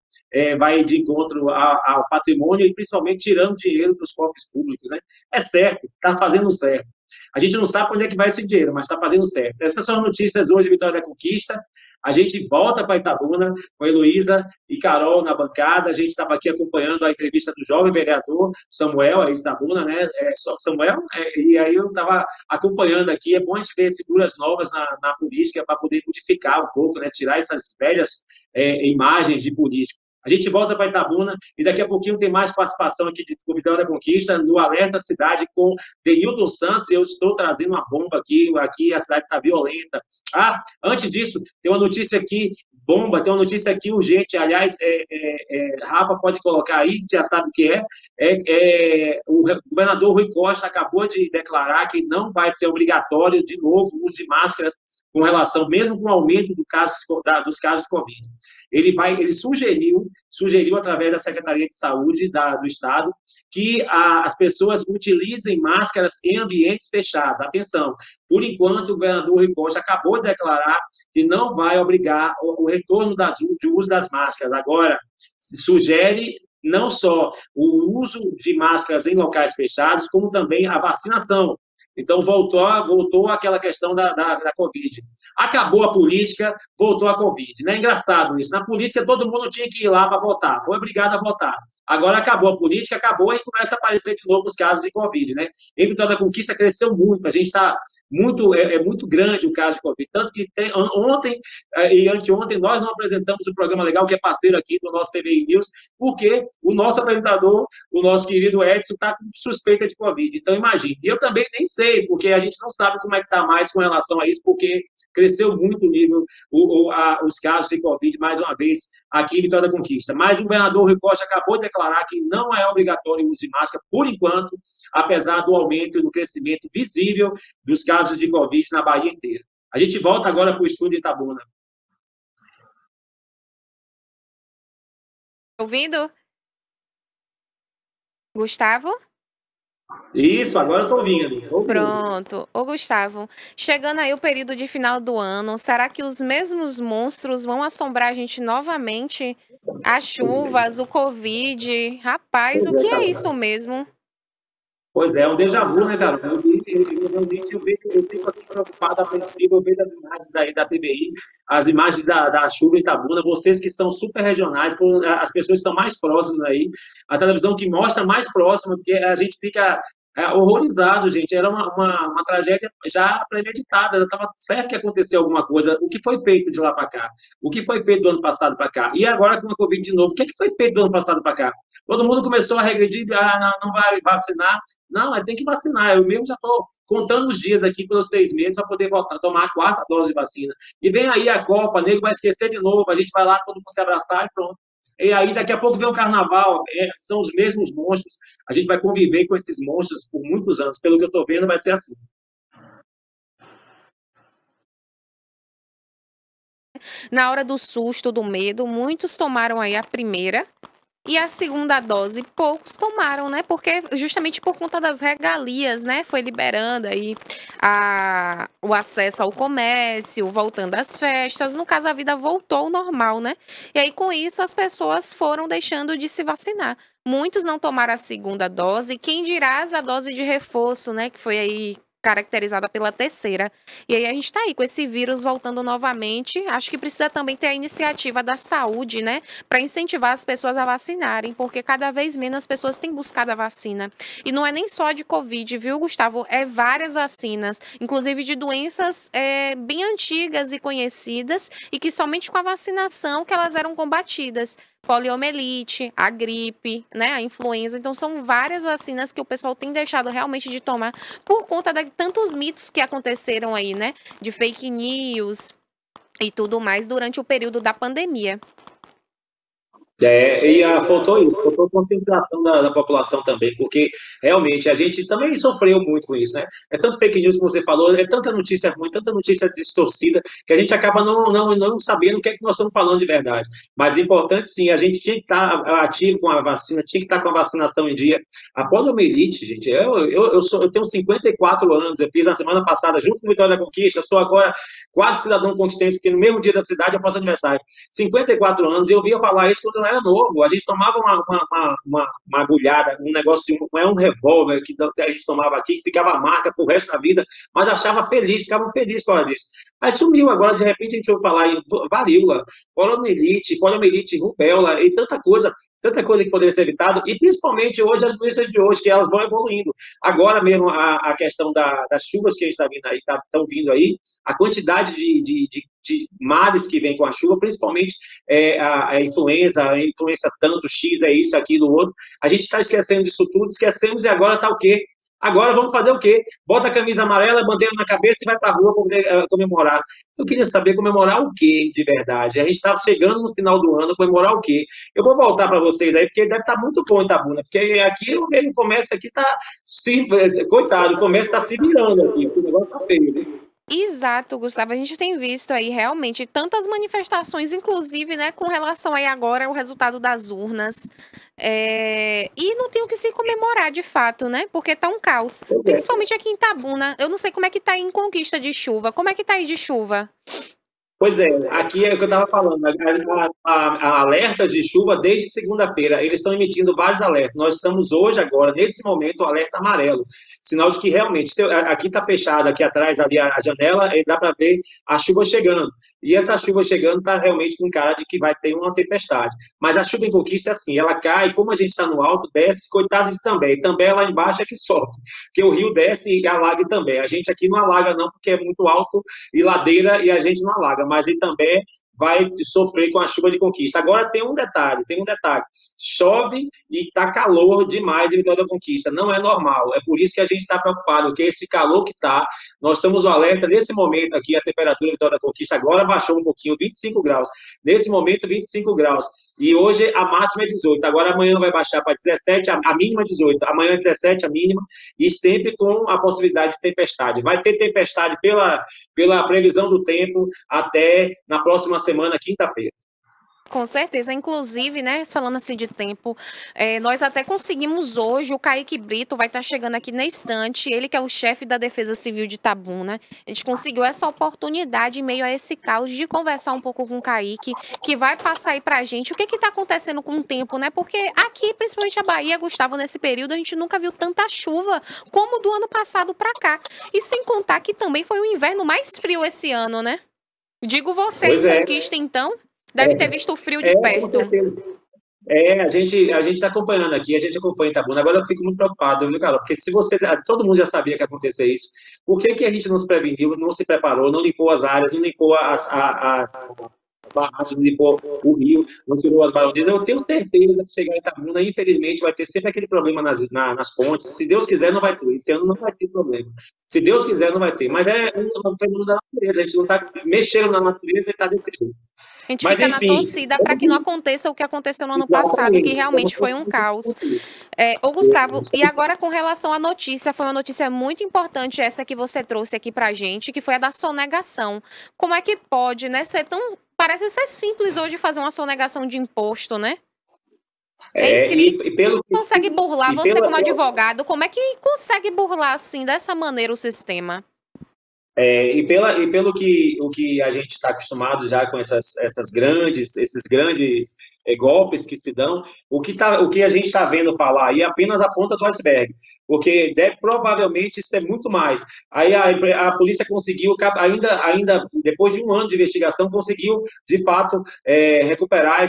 vai de encontro ao patrimônio e principalmente tirando dinheiro dos cofres públicos. Né? É certo, está fazendo certo. A gente não sabe onde é que vai esse dinheiro, mas está fazendo certo. Essas são as notícias hoje, Vitória da Conquista. A gente volta para Itabuna com a Heloísa e Carol na bancada. A gente estava aqui acompanhando a entrevista do jovem vereador Samuel, aí de Itabuna, né? Samuel, e aí eu estava acompanhando aqui. É bom a gente ver figuras novas na política para poder modificar um pouco, né? Tirar essas velhas imagens de político. A gente volta para Itabuna e daqui a pouquinho tem mais participação aqui de Vitória da Conquista no Alerta Cidade com Denilton Santos. Eu estou trazendo uma bomba aqui a cidade está violenta. Antes disso, tem uma notícia aqui, bomba, tem uma notícia aqui urgente. Aliás, Rafa pode colocar aí, já sabe o que o governador Rui Costa acabou de declarar que não vai ser obrigatório de novo o uso de máscaras com relação, mesmo com o aumento dos casos de Covid. Ele sugeriu através da Secretaria de Saúde do Estado que as pessoas utilizem máscaras em ambientes fechados. Atenção, por enquanto o governador Rui Costa acabou de declarar que não vai obrigar o retorno de uso das máscaras. Agora, sugere não só o uso de máscaras em locais fechados, como também a vacinação. Então, voltou aquela questão da Covid. Acabou a política, voltou a Covid. Não é engraçado isso. Na política, todo mundo tinha que ir lá para votar. Foi obrigado a votar. Agora acabou a política, acabou e começa a aparecer de novo os casos de Covid, né? Em Vitória da Conquista cresceu muito. A gente está muito grande o caso de Covid. Tanto que ontem e anteontem nós não apresentamos o programa legal, que é parceiro aqui do nosso TVI News, porque o nosso apresentador, o nosso querido Edson, está com suspeita de Covid. Então, imagine. Eu também nem sei, porque a gente não sabe como é que está mais com relação a isso, porque cresceu muito o nível, os casos de Covid, mais uma vez, aqui em Vitória da Conquista. Mas o governador Rui Costa acabou de declarar que não é obrigatório o uso de máscara, por enquanto, apesar do aumento e do crescimento visível dos casos de Covid na Bahia inteira. A gente volta agora para o estúdio de Itabuna. Ouvindo? Gustavo? Isso, agora eu estou ouvindo. Pronto. Ô, Gustavo, chegando aí o período de final do ano, será que os mesmos monstros vão assombrar a gente novamente? As chuvas, o Covid. Rapaz, o que é isso mesmo? Pois é um déjà vu, né, cara? Eu fico aqui preocupado, apreensivo, eu vejo as imagens da TVI, as imagens da chuva em Itabuna, vocês que são super regionais, as pessoas que estão mais próximas aí, a televisão que mostra mais próxima, porque a gente fica horrorizado, gente. Era uma tragédia já premeditada, já estava certo que ia acontecer alguma coisa. O que foi feito de lá para cá? O que foi feito do ano passado para cá? E agora com a Covid de novo, o que foi feito do ano passado para cá? Todo mundo começou a regredir, não vai vacinar. Não, tem que vacinar. Eu mesmo já estou contando os dias aqui pelos 6 meses para poder voltar a tomar a 4ª dose de vacina. E vem aí a Copa, nego vai esquecer de novo, a gente vai lá, todo mundo se abraçar e pronto. E aí, daqui a pouco vem o carnaval, são os mesmos monstros. A gente vai conviver com esses monstros por muitos anos. Pelo que eu estou vendo, vai ser assim. Na hora do susto, do medo, muitos tomaram aí a primeira E a segunda dose, poucos tomaram, né? Porque justamente por conta das regalias, né? Foi liberando aí o acesso ao comércio, voltando às festas. No caso, a vida voltou ao normal, né? E aí, com isso, as pessoas foram deixando de se vacinar. Muitos não tomaram a segunda dose, quem dirá a dose de reforço, né? Que foi aí caracterizada pela terceira. E aí a gente tá aí com esse vírus voltando novamente. Acho que precisa também ter a iniciativa da saúde, né? Para incentivar as pessoas a vacinarem, porque cada vez menos as pessoas têm buscado a vacina. E não é nem só de Covid, viu, Gustavo? É várias vacinas, inclusive de doenças bem antigas e conhecidas, e que somente com a vacinação que elas eram combatidas. Poliomielite, a gripe, né, a influenza. Então, são várias vacinas que o pessoal tem deixado realmente de tomar por conta de tantos mitos que aconteceram aí, né, de fake news e tudo mais durante o período da pandemia. Faltou isso, faltou conscientização da população também, porque realmente a gente também sofreu muito com isso, né? É tanto fake news como você falou, é tanta notícia ruim, tanta notícia distorcida, que a gente acaba não sabendo o que é que nós estamos falando de verdade. Mas é importante sim, a gente tinha que estar ativo com a vacina, tinha que estar com a vacinação em dia. A poliomielite, gente, eu tenho 54 anos, eu fiz na semana passada, junto com o Vitória da Conquista, sou agora quase cidadão conquistense, porque no mesmo dia da cidade eu faço aniversário. 54 anos, eu ouvia falar isso quando eu era novo, a gente tomava uma agulhada, um negócio, um revólver que a gente tomava aqui, que ficava a marca pro resto da vida, mas achava feliz, ficava feliz com disso. Aí sumiu, agora de repente a gente ouve falar em varíola, poliomielite, rubéola e tanta coisa que poderia ser evitada, e principalmente hoje, as doenças de hoje, que elas vão evoluindo. Agora mesmo, a questão das chuvas que a gente está vindo aí, estão vindo aí, a quantidade de males que vem com a chuva, principalmente a influenza tanto, X, é isso, aquilo, outro. A gente está esquecendo disso tudo, esquecemos, e agora está o quê? Agora vamos fazer o quê? Bota a camisa amarela, bandeira na cabeça e vai para a rua para poder comemorar. Eu queria saber comemorar o quê, de verdade? A gente está chegando no final do ano, comemorar o quê? Eu vou voltar para vocês aí, porque deve estar muito bom em Itabuna, porque aqui eu vejo o comércio aqui está coitado, o comércio está se virando aqui, porque o negócio está feio, né? Exato, Gustavo. A gente tem visto aí realmente tantas manifestações, inclusive, né, com relação aí agora ao resultado das urnas. E não tem o que se comemorar de fato, né? Porque tá um caos. Principalmente aqui em Itabuna. Eu não sei como é que tá aí em Conquista de chuva. Como é que tá aí de chuva? Pois é, aqui é o que eu estava falando, a alerta de chuva desde segunda-feira, eles estão emitindo vários alertas. Nós estamos hoje, agora, nesse momento, o alerta amarelo, sinal de que realmente, aqui está fechado, aqui atrás, ali a janela, e dá para ver a chuva chegando. E essa chuva chegando está realmente com cara de que vai ter uma tempestade. Mas a chuva em Conquista é assim, ela cai, como a gente está no alto, desce, coitado de També. També lá embaixo é que sofre, porque o rio desce e alaga também. A gente aqui não alaga não, porque é muito alto e ladeira, e a gente não alaga, mas ele também vai sofrer com a chuva de Conquista. Agora tem um detalhe, chove e está calor demais em Vitória da Conquista, não é normal, é por isso que a gente está preocupado, que esse calor que está, nós estamos no alerta, nesse momento aqui, a temperatura em Vitória da Conquista agora baixou um pouquinho, 25 graus, nesse momento 25 graus, e hoje a máxima é 18, agora amanhã vai baixar para 17, a mínima é 18, amanhã é 17 a mínima, e sempre com a possibilidade de tempestade. Vai ter tempestade pela previsão do tempo até na próxima semana, quinta-feira. Com certeza, inclusive, né, falando assim de tempo, nós até conseguimos hoje, o Kaique Brito vai estar chegando aqui na estante, ele que é o chefe da Defesa Civil de Itabuna, a gente conseguiu essa oportunidade em meio a esse caos de conversar um pouco com o Kaique, que vai passar aí pra gente o que está acontecendo com o tempo, né, porque aqui, principalmente a Bahia, Gustavo, nesse período, a gente nunca viu tanta chuva como do ano passado para cá, e sem contar que também foi o inverno mais frio esse ano, né? Digo você, em Conquista, então... Deve ter visto o frio de perto. A gente está acompanhando aqui, a gente acompanha Itabuna. Agora eu fico muito preocupado, viu, Carol? Porque se todo mundo já sabia que ia acontecer isso, por que a gente não se preveniu, não se preparou, não limpou as áreas, não limpou as barragens, não limpou o rio, não tirou as baronizas? Eu tenho certeza que chegar em Itabuna, infelizmente, vai ter sempre aquele problema nas pontes. Se Deus quiser, não vai ter. Esse ano não vai ter problema. Se Deus quiser, não vai ter. Mas é um fenômeno da natureza. A gente não está mexendo na natureza e está desse jeito. A gente fica na torcida para que não aconteça o que aconteceu no ano passado, que realmente foi um caos. Ô Gustavo, e agora com relação à notícia, foi uma notícia muito importante essa que você trouxe aqui para a gente, que foi a da sonegação. Como é que pode, né, ser tão... Parece ser simples hoje fazer uma sonegação de imposto, né? É incrível. E pelo Consegue burlar, e você pela, como advogado, como é que consegue burlar assim, dessa maneira, o sistema? e pelo que o que a gente está acostumado já com esses grandes golpes que se dão, o que a gente está vendo falar aí é apenas a ponta do iceberg, porque provavelmente isso é muito mais. Aí a polícia conseguiu, ainda depois de um ano de investigação, conseguiu de fato recuperar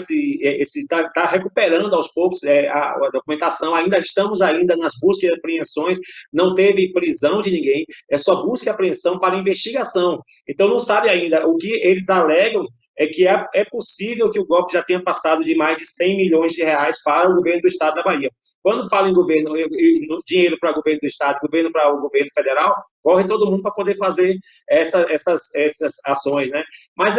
tá recuperando aos poucos a documentação. Ainda estamos ainda nas buscas e apreensões, não teve prisão de ninguém, é só busca e apreensão para investigação. Então não sabe ainda. O que eles alegam é que é possível que o golpe já tenha passado de mais de 100 milhões de reais para o governo do estado da Bahia. Quando fala em governo, dinheiro para o governo do estado, governo para o governo federal, corre todo mundo para poder fazer essas ações, né? Mas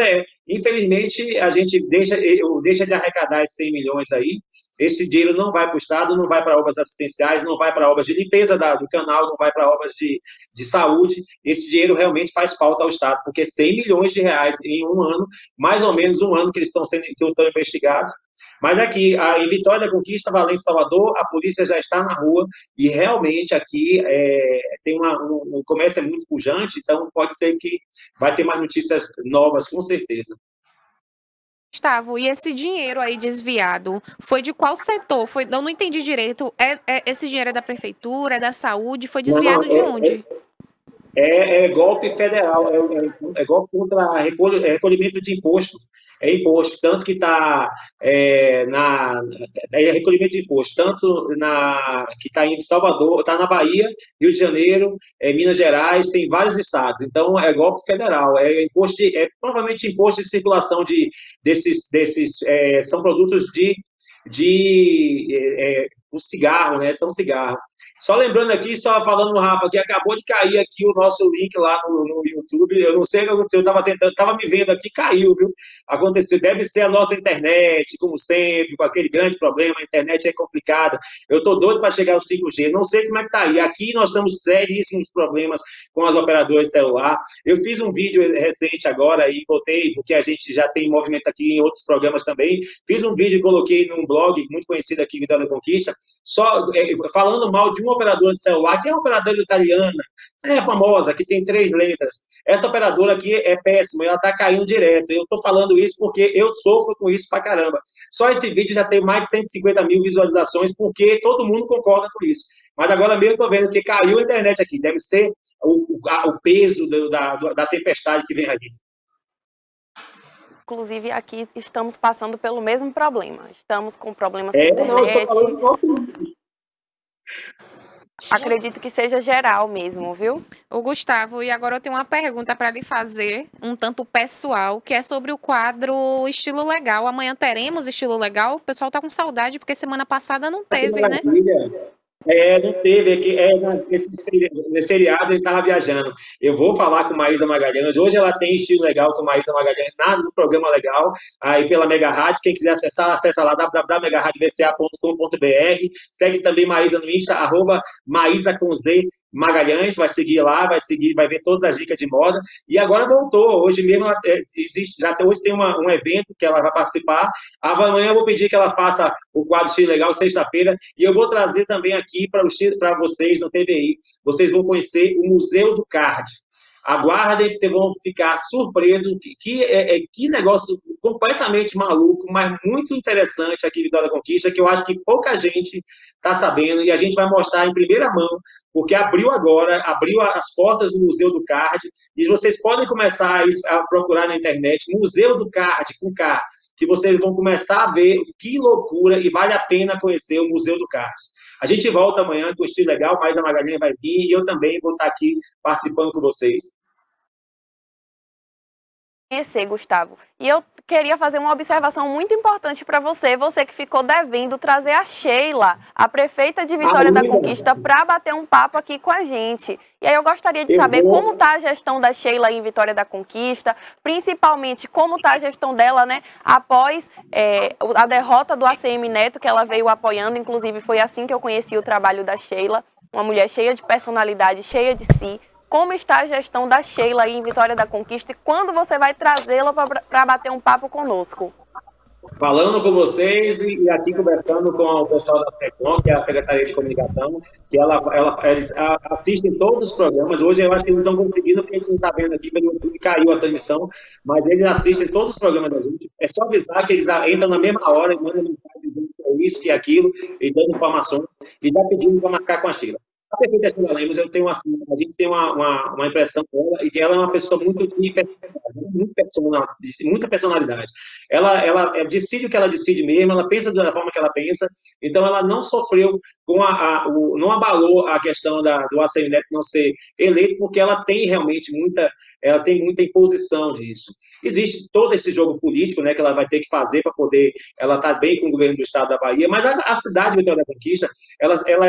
infelizmente, a gente deixa de arrecadar esses 100 milhões aí. Esse dinheiro não vai para o Estado, não vai para obras assistenciais, não vai para obras de limpeza do canal, não vai para obras de saúde. Esse dinheiro realmente faz falta ao Estado, porque 100 milhões de reais em um ano, mais ou menos um ano que eles estão investigados. Mas aqui, em Vitória da Conquista, Valença, Salvador, a polícia já está na rua e realmente aqui o comércio é muito pujante, então pode ser que vai ter mais notícias novas, com certeza. Gustavo, e esse dinheiro aí desviado, foi de qual setor? Eu não entendi direito. Esse dinheiro é da prefeitura, é da saúde? Foi desviado de onde? É golpe federal, é golpe contra recolhimento de imposto. É imposto, tanto que está recolhimento de imposto, tanto que está em Salvador, está na Bahia, Rio de Janeiro, Minas Gerais, tem vários estados. Então, é golpe federal, provavelmente imposto de circulação são produtos o cigarro, né? São cigarro. Só lembrando aqui, só falando, Rafa, que acabou de cair aqui o nosso link lá no YouTube. Eu não sei o que aconteceu, eu estava me vendo aqui, caiu, viu? Aconteceu, deve ser a nossa internet, como sempre, com aquele grande problema, a internet é complicada. Eu estou doido para chegar ao 5G, não sei como é que está aí. Aqui nós estamos seríssimos problemas com as operadoras de celular. Eu fiz um vídeo recente agora e botei, porque a gente já tem movimento aqui em outros programas também. Fiz um vídeo e coloquei num blog muito conhecido aqui, Vitória da Conquista, só falando mal de uma operadora de celular, que é uma operadora italiana, famosa, que tem 3 letras. Essa operadora aqui é péssima, ela está caindo direto. Eu estou falando isso porque eu sofro com isso pra caramba. Só esse vídeo já tem mais de 150 mil visualizações, porque todo mundo concorda com isso. Mas agora mesmo estou vendo que caiu a internet aqui. Deve ser o peso da tempestade que vem ali. Inclusive, aqui estamos passando pelo mesmo problema. Estamos com problemas com a internet. Acredito que seja geral mesmo, viu? Ô, Gustavo, e agora eu tenho uma pergunta para lhe fazer, um tanto pessoal, que é sobre o quadro Estilo Legal. Amanhã teremos Estilo Legal? O pessoal tá com saudade, porque semana passada não teve, né? Não teve, nesses feriados eu estava viajando. Eu vou falar com Maísa Magalhães. Hoje ela tem Estilo Legal com Maísa Magalhães no programa Legal, aí pela Mega Rádio. Quem quiser acessar, acessa lá www.megaradiovca.com.br. Segue também Maísa no Insta, @Maísa com Z Magalhães, vai seguir lá, vai ver todas as dicas de moda. E agora voltou, hoje mesmo hoje tem um evento que ela vai participar. Amanhã eu vou pedir que ela faça o quadro Estilo Legal, sexta-feira, e eu vou trazer também aqui para vocês no TVI. Vocês vão conhecer o Museu do Card. Aguardem que vocês vão ficar surpresos. Que negócio completamente maluco, mas muito interessante aqui em Vitória da Conquista, que eu acho que pouca gente está sabendo, e a gente vai mostrar em primeira mão, porque abriu as portas do Museu do Card, e vocês podem começar a procurar na internet, Museu do Card, com K, que vocês vão começar a ver que loucura, e vale a pena conhecer o Museu do Card. A gente volta amanhã com o Estilo Legal, mais a Magalhães vai vir, e eu também vou estar aqui participando com vocês. Conhecer, Gustavo. E eu queria fazer uma observação muito importante para você que ficou devendo trazer a Sheila, a prefeita de Vitória da Conquista, para bater um papo aqui com a gente. E aí eu gostaria de saber como está a gestão da Sheila em Vitória da Conquista, principalmente como está a gestão dela, né, após a derrota do ACM Neto, que ela veio apoiando. Inclusive foi assim que eu conheci o trabalho da Sheila, uma mulher cheia de personalidade, cheia de si. Como está a gestão da Sheila aí em Vitória da Conquista e quando você vai trazê-la para bater um papo conosco? falando com vocês e aqui conversando com o pessoal da SECOM, que é a Secretaria de Comunicação, que eles assistem todos os programas. Hoje eu acho que eles estão conseguindo, porque a gente não está vendo aqui pelo YouTube, caiu a transmissão, mas eles assistem todos os programas da gente. É só avisar que eles entram na mesma hora e mandam mensagem dizendo que é isso, que é aquilo, e dando informações, e já pedindo para marcar com a Sheila. A prefeita Sheila Lemos, eu tenho assim, a gente tem uma impressão dela, e que ela é uma pessoa muito de muita personalidade. Ela decide o que ela decide mesmo, ela pensa da forma que ela pensa, então ela não sofreu com não abalou a questão do ACM Neto não ser eleito, porque ela tem realmente muita imposição disso. Existe todo esse jogo político, né, que ela vai ter que fazer para poder, ela tá bem com o governo do estado da Bahia, mas a cidade de Vitória da Conquista,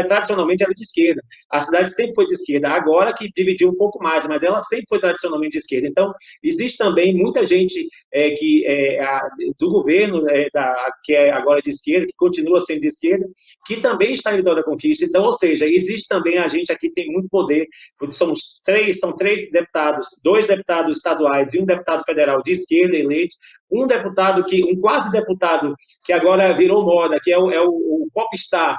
tradicionalmente ela é de esquerda. A cidade sempre foi de esquerda, agora que dividiu um pouco mais, mas ela sempre foi tradicionalmente de esquerda. Então, existe também muita gente do governo, que é agora de esquerda, que continua sendo de esquerda, que também está em Vitória da Conquista. Então, ou seja, existe também a gente aqui tem muito poder, são três deputados, 2 deputados estaduais e um deputado federal de esquerda eleitos, um quase deputado que agora virou moda, que é o popstar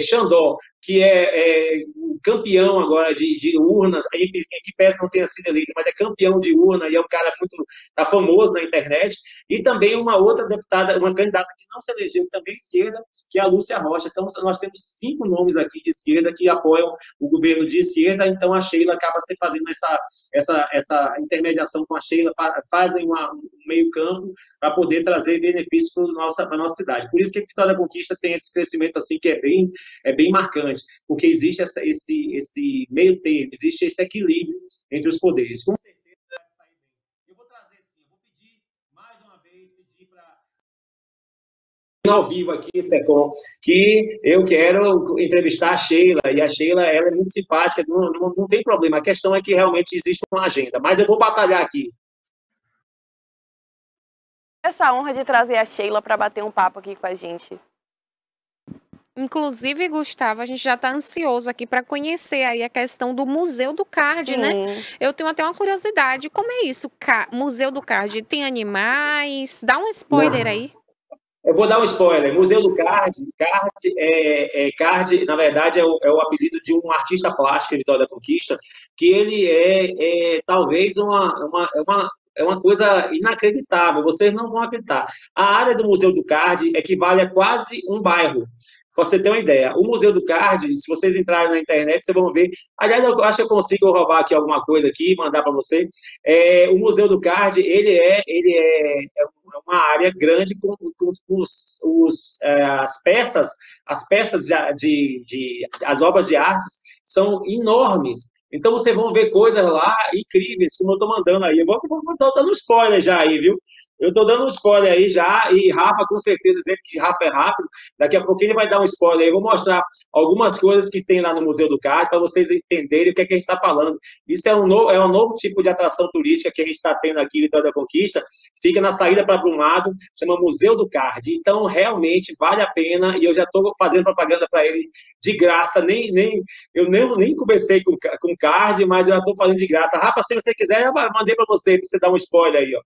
Xandó, que é campeão agora de urnas, em que pese não tenha sido eleito, mas é campeão de urna e é um cara tá famoso na internet, e também uma outra deputada, uma candidata que não se elegeu, também esquerda, que é a Lúcia Rocha. Então, nós temos 5 nomes aqui de esquerda que apoiam o governo de esquerda, então a Sheila acaba se fazendo essa intermediação com a Sheila, fazem um meio campo para poder trazer benefícios para a nossa cidade. Por isso que a Vitória da Conquista tem esse crescimento assim que é bem marcante, porque existe esse meio termo, existe esse equilíbrio entre os poderes. Com certeza vai sair bem. Eu vou trazer sim, eu vou pedir mais uma vez, para ao vivo aqui, Secom, que eu quero entrevistar a Sheila, e a Sheila, ela é muito simpática, não tem problema, a questão é que realmente existe uma agenda, mas eu vou batalhar aqui. Essa honra de trazer a Sheila para bater um papo aqui com a gente. Inclusive, Gustavo, a gente já está ansioso aqui para conhecer aí a questão do Museu do Card, né? Eu tenho até uma curiosidade, como é isso, Museu do Card? Tem animais? Dá um spoiler aí. Eu vou dar um spoiler. Museu do Card, Card, na verdade, é o apelido de um artista plástico de Vitória da Conquista, que ele é talvez uma coisa inacreditável, vocês não vão acreditar. A área do Museu do Card equivale a quase um bairro. Para você ter uma ideia, o Museu do Card, se vocês entrarem na internet, vocês vão ver. Aliás, eu acho que eu consigo roubar aqui alguma coisa aqui e mandar para você. O Museu do Card, ele é uma área grande com as peças as obras de artes são enormes. Então, vocês vão ver coisas lá incríveis, como eu estou mandando aí. Eu estou dando spoiler já aí, viu? Eu estou dando um spoiler aí já, e Rafa, com certeza, dizendo que Rafa é rápido, daqui a pouquinho ele vai dar um spoiler aí. Eu vou mostrar algumas coisas que tem lá no Museu do Card, para vocês entenderem o que é que a gente está falando. Isso é um novo tipo de atração turística que a gente está tendo aqui em Vitória da Conquista, fica na saída para Brumado, chama Museu do Card. Então, realmente, vale a pena, e eu já estou fazendo propaganda para ele de graça, eu nem conversei com o Card, mas eu já estou fazendo de graça. Rafa, se você quiser, eu mandei para você dar um spoiler aí, ó.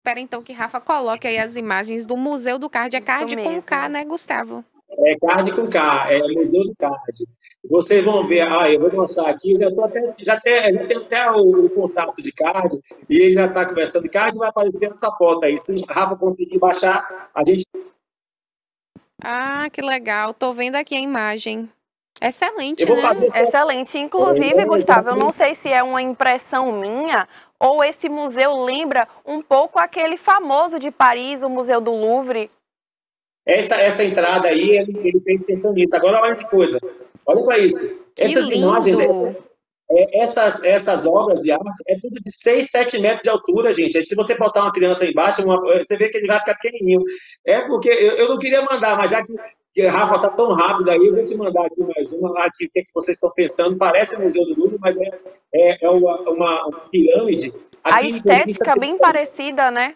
Espera então que Rafa coloque aí as imagens do Museu do Card. É Card com K, né, Gustavo? É Card com K, é Museu do Card. Vocês vão ver, eu vou mostrar aqui, já tenho até o contato de Card, e ele já está conversando. Card vai aparecer nessa foto aí. Se o Rafa conseguir baixar, a gente... Ah, que legal. Tô vendo aqui a imagem. Excelente, né? Excelente. Inclusive, Gustavo, eu não sei se é uma impressão minha ou esse museu lembra um pouco aquele famoso de Paris, o Museu do Louvre. Essa entrada aí, ele fez pensando nisso. Agora, olha que coisa. Olha para isso. Essas imagens, essas obras de arte, é tudo de 6, 7 metros de altura, gente. Se você botar uma criança aí embaixo, você vê que ele vai ficar pequenininho. É porque eu não queria mandar, mas já que Rafa está tão rápido aí, eu vou te mandar aqui mais uma, aqui, o que vocês estão pensando. Parece o Museu do Louvre, mas é uma pirâmide. Aqui, a estética bem parecida, né?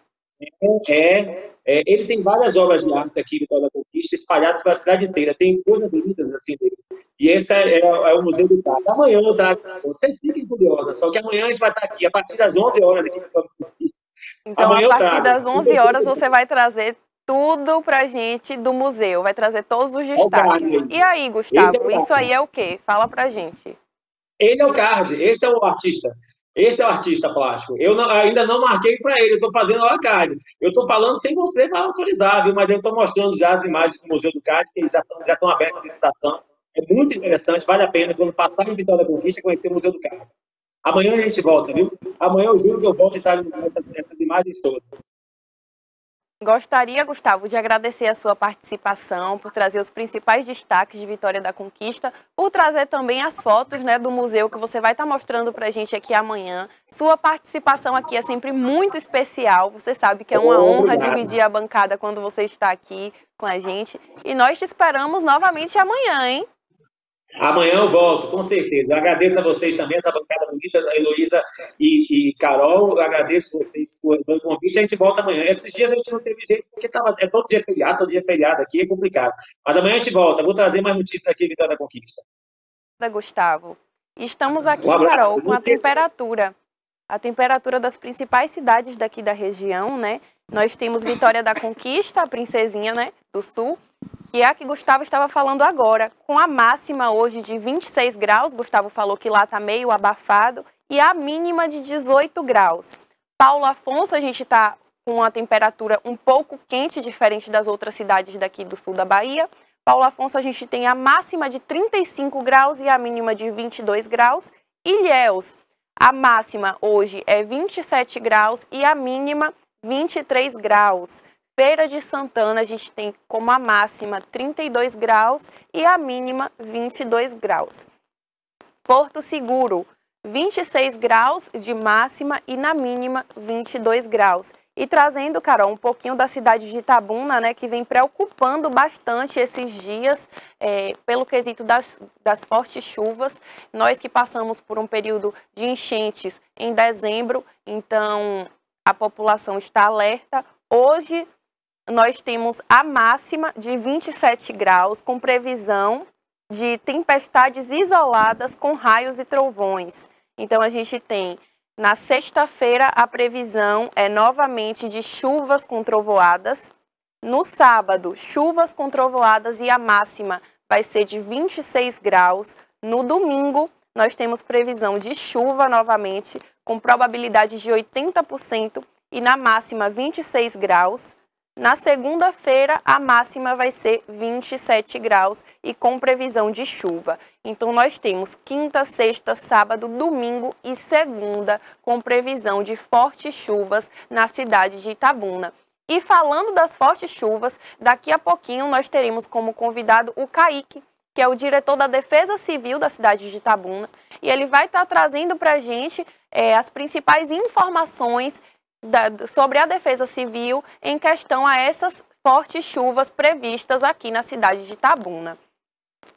Ele tem várias obras de arte aqui em Vitória da Conquista, espalhadas pela cidade inteira. Tem coisas bonitas assim dele. E esse é o Museu do Card. Amanhã eu trago. Vocês fiquem curiosos, só que amanhã a gente vai estar aqui a partir das 11 horas aqui em Vitória da Conquista. Então, Amanhã a eu partir trago. das 11 horas, você vai trazer tudo pra gente do museu, vai trazer todos os Olha o destaques. card aí. E aí, Esse é o Gustavo, isso card. aí é o quê? Fala pra gente. Ele é o card, esse é o artista. Esse é o artista plástico. Ainda não marquei para ele, eu estou fazendo o card. Eu estou falando sem você autorizar, viu? Mas eu estou mostrando já as imagens do Museu do Card, que já estão abertas à licitação. É muito interessante, vale a pena, quando passar em Vitória da Conquista, conhecer o Museu do Card. Amanhã a gente volta, viu? Amanhã eu juro que eu volto e trago essas imagens todas. Gostaria, Gustavo, de agradecer a sua participação, por trazer os principais destaques de Vitória da Conquista, por trazer também as fotos, né, do museu que você vai estar mostrando para a gente aqui amanhã. Sua participação aqui é sempre muito especial, você sabe que é uma honra dividir a bancada quando você está aqui com a gente. E nós te esperamos novamente amanhã, hein? Amanhã eu volto, com certeza. Eu agradeço a vocês também, essa bancada bonita, a Heloísa e Carol. Eu agradeço vocês pelo convite. A gente volta amanhã. Esses dias a gente não teve jeito, porque é todo dia feriado aqui, é complicado. Mas amanhã a gente volta. Vou trazer mais notícias aqui, Vitória da Conquista. Gustavo. Estamos aqui, Um abraço. Carol, com a temperatura. A temperatura das principais cidades daqui da região, né? Nós temos Vitória da Conquista, a princesinha, né, do sul, que é a que Gustavo estava falando agora, com a máxima hoje de 26 graus, Gustavo falou que lá está meio abafado, e a mínima de 18 graus. Paulo Afonso, a gente está com uma temperatura um pouco quente, diferente das outras cidades daqui do sul da Bahia. Paulo Afonso, a gente tem a máxima de 35 graus e a mínima de 22 graus. Ilhéus, a máxima hoje é 27 graus e a mínima 23 graus. Feira de Santana, a gente tem como a máxima 32 graus e a mínima 22 graus. Porto Seguro, 26 graus de máxima e na mínima 22 graus. E trazendo, Carol, um pouquinho da cidade de Itabuna, né, que vem preocupando bastante esses dias pelo quesito das fortes chuvas. Nós que passamos por um período de enchentes em dezembro, então a população está alerta. Hoje nós temos a máxima de 27 graus, com previsão de tempestades isoladas com raios e trovões. Então a gente tem, na sexta-feira, a previsão é novamente de chuvas com trovoadas. No sábado, chuvas com trovoadas e a máxima vai ser de 26 graus. No domingo, nós temos previsão de chuva novamente, com probabilidade de 80% e na máxima 26 graus. Na segunda-feira, a máxima vai ser 27 graus e com previsão de chuva. Então, nós temos quinta, sexta, sábado, domingo e segunda com previsão de fortes chuvas na cidade de Itabuna. E falando das fortes chuvas, daqui a pouquinho nós teremos como convidado o Kaique, que é o diretor da Defesa Civil da cidade de Itabuna. E ele vai estar trazendo para a gente as principais informações sobre a Defesa Civil em questão a essas fortes chuvas previstas aqui na cidade de Itabuna.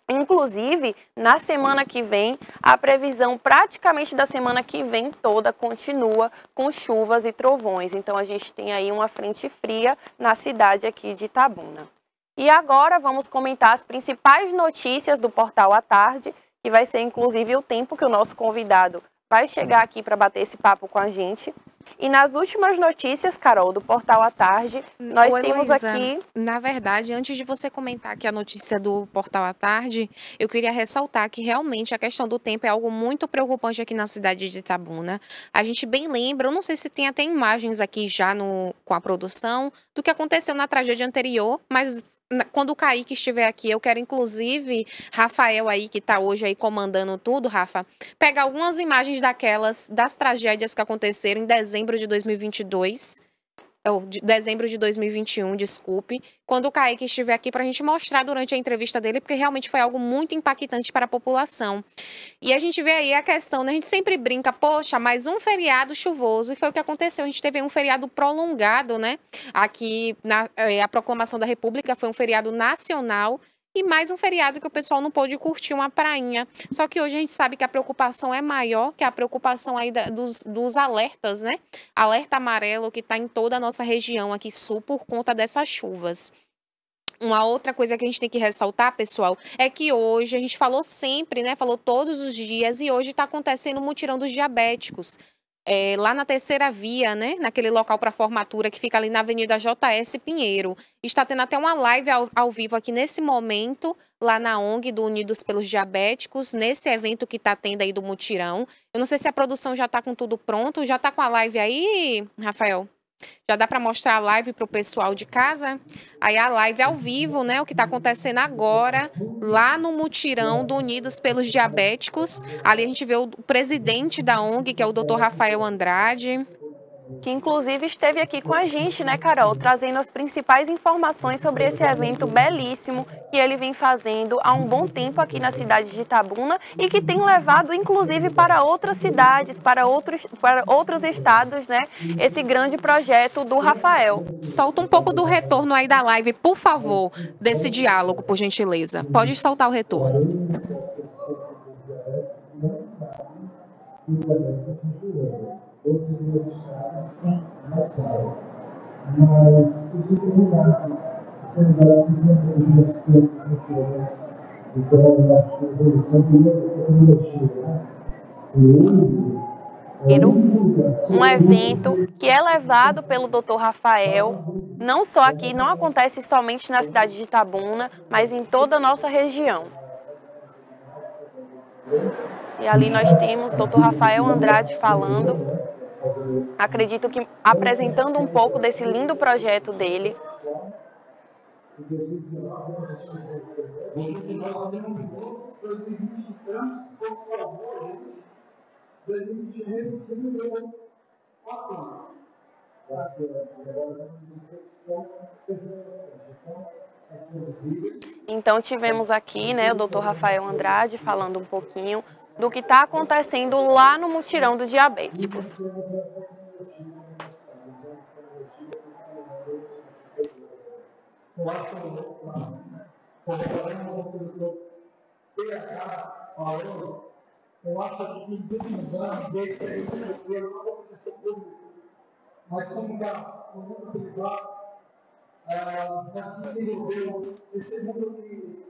Inclusive, na semana que vem, a previsão praticamente da semana que vem toda continua com chuvas e trovões. Então, a gente tem aí uma frente fria na cidade aqui de Itabuna. E agora vamos comentar as principais notícias do Portal à Tarde, que vai ser inclusive o tempo que o nosso convidado vai chegar aqui para bater esse papo com a gente. E nas últimas notícias, Carol, do Portal à Tarde, nós temos aqui... Na verdade, antes de você comentar aqui a notícia do Portal à Tarde, eu queria ressaltar que realmente a questão do tempo é algo muito preocupante aqui na cidade de Itabuna. A gente bem lembra, eu não sei se tem até imagens aqui já com a produção, do que aconteceu na tragédia anterior, mas quando o Kaique estiver aqui, eu quero inclusive, Rafael aí, que está hoje aí comandando tudo, Rafa, pegar algumas imagens das tragédias que aconteceram em dezembro de 2022, ou dezembro de 2021, desculpe, quando o Kaique estiver aqui para a gente mostrar durante a entrevista dele, porque realmente foi algo muito impactante para a população. E a gente vê aí a questão, né? A gente sempre brinca, poxa, mais um feriado chuvoso, e foi o que aconteceu, a gente teve um feriado prolongado, né? Aqui, a proclamação da República foi um feriado nacional, e mais um feriado que o pessoal não pôde curtir uma prainha. Só que hoje a gente sabe que a preocupação é maior, que a preocupação aí dos alertas, né? Alerta amarelo que está em toda a nossa região aqui sul por conta dessas chuvas. Uma outra coisa que a gente tem que ressaltar, pessoal, é que hoje a gente falou sempre, né? Falou todos os dias e hoje está acontecendo o mutirão dos diabéticos. lá na Terceira Via, né? Naquele local para formatura que fica ali na Avenida JS Pinheiro. Está tendo até uma live ao vivo aqui nesse momento, lá na ONG do Unidos pelos Diabéticos, nesse evento que está tendo aí do mutirão. Eu não sei se a produção já está com tudo pronto. Já está com a live aí, Rafael? Já dá para mostrar a live para o pessoal de casa? Aí a live ao vivo, né? O que está acontecendo agora, lá no mutirão do Unidos pelos Diabéticos. Ali a gente vê o presidente da ONG, que é o Dr. Rafael Andrade. Que inclusive esteve aqui com a gente, né, Carol, trazendo as principais informações sobre esse evento belíssimo que ele vem fazendo há um bom tempo aqui na cidade de Itabuna e que tem levado inclusive para outras cidades, para outros estados, né, esse grande projeto do Rafael. Solta um pouco do retorno aí da live, por favor, desse diálogo, por gentileza. Pode soltar o retorno. Outros universidades sim, não sabem. Mas isso é verdade. Temos as experiências culturais. Então, eu acho que a evolução primeiro é tecnologia. Um evento que é levado pelo Dr. Rafael, não só aqui, não acontece somente na cidade de Itabuna, mas em toda a nossa região. E ali nós temos o Dr. Rafael Andrade falando. Acredito que apresentando um pouco desse lindo projeto dele. Então tivemos aqui, né, o Dr. Rafael Andrade falando um pouquinho do que está acontecendo lá no mutirão dos diabéticos. Eu acho que nos últimos anos esse mas como está o mundo privado, nós se desenvolveu esse mundo que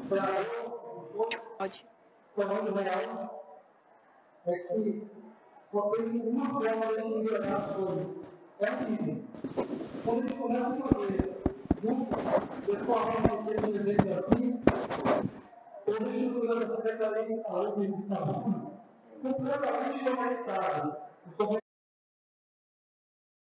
para eu tamanho real é que só tem uma forma de melhorar as coisas. É o mínimo. Quando a gente começa a fazer pessoalmente eu tenho um exemplo aqui, eu deixo o programa da Secretaria de Saúde completamente conectado.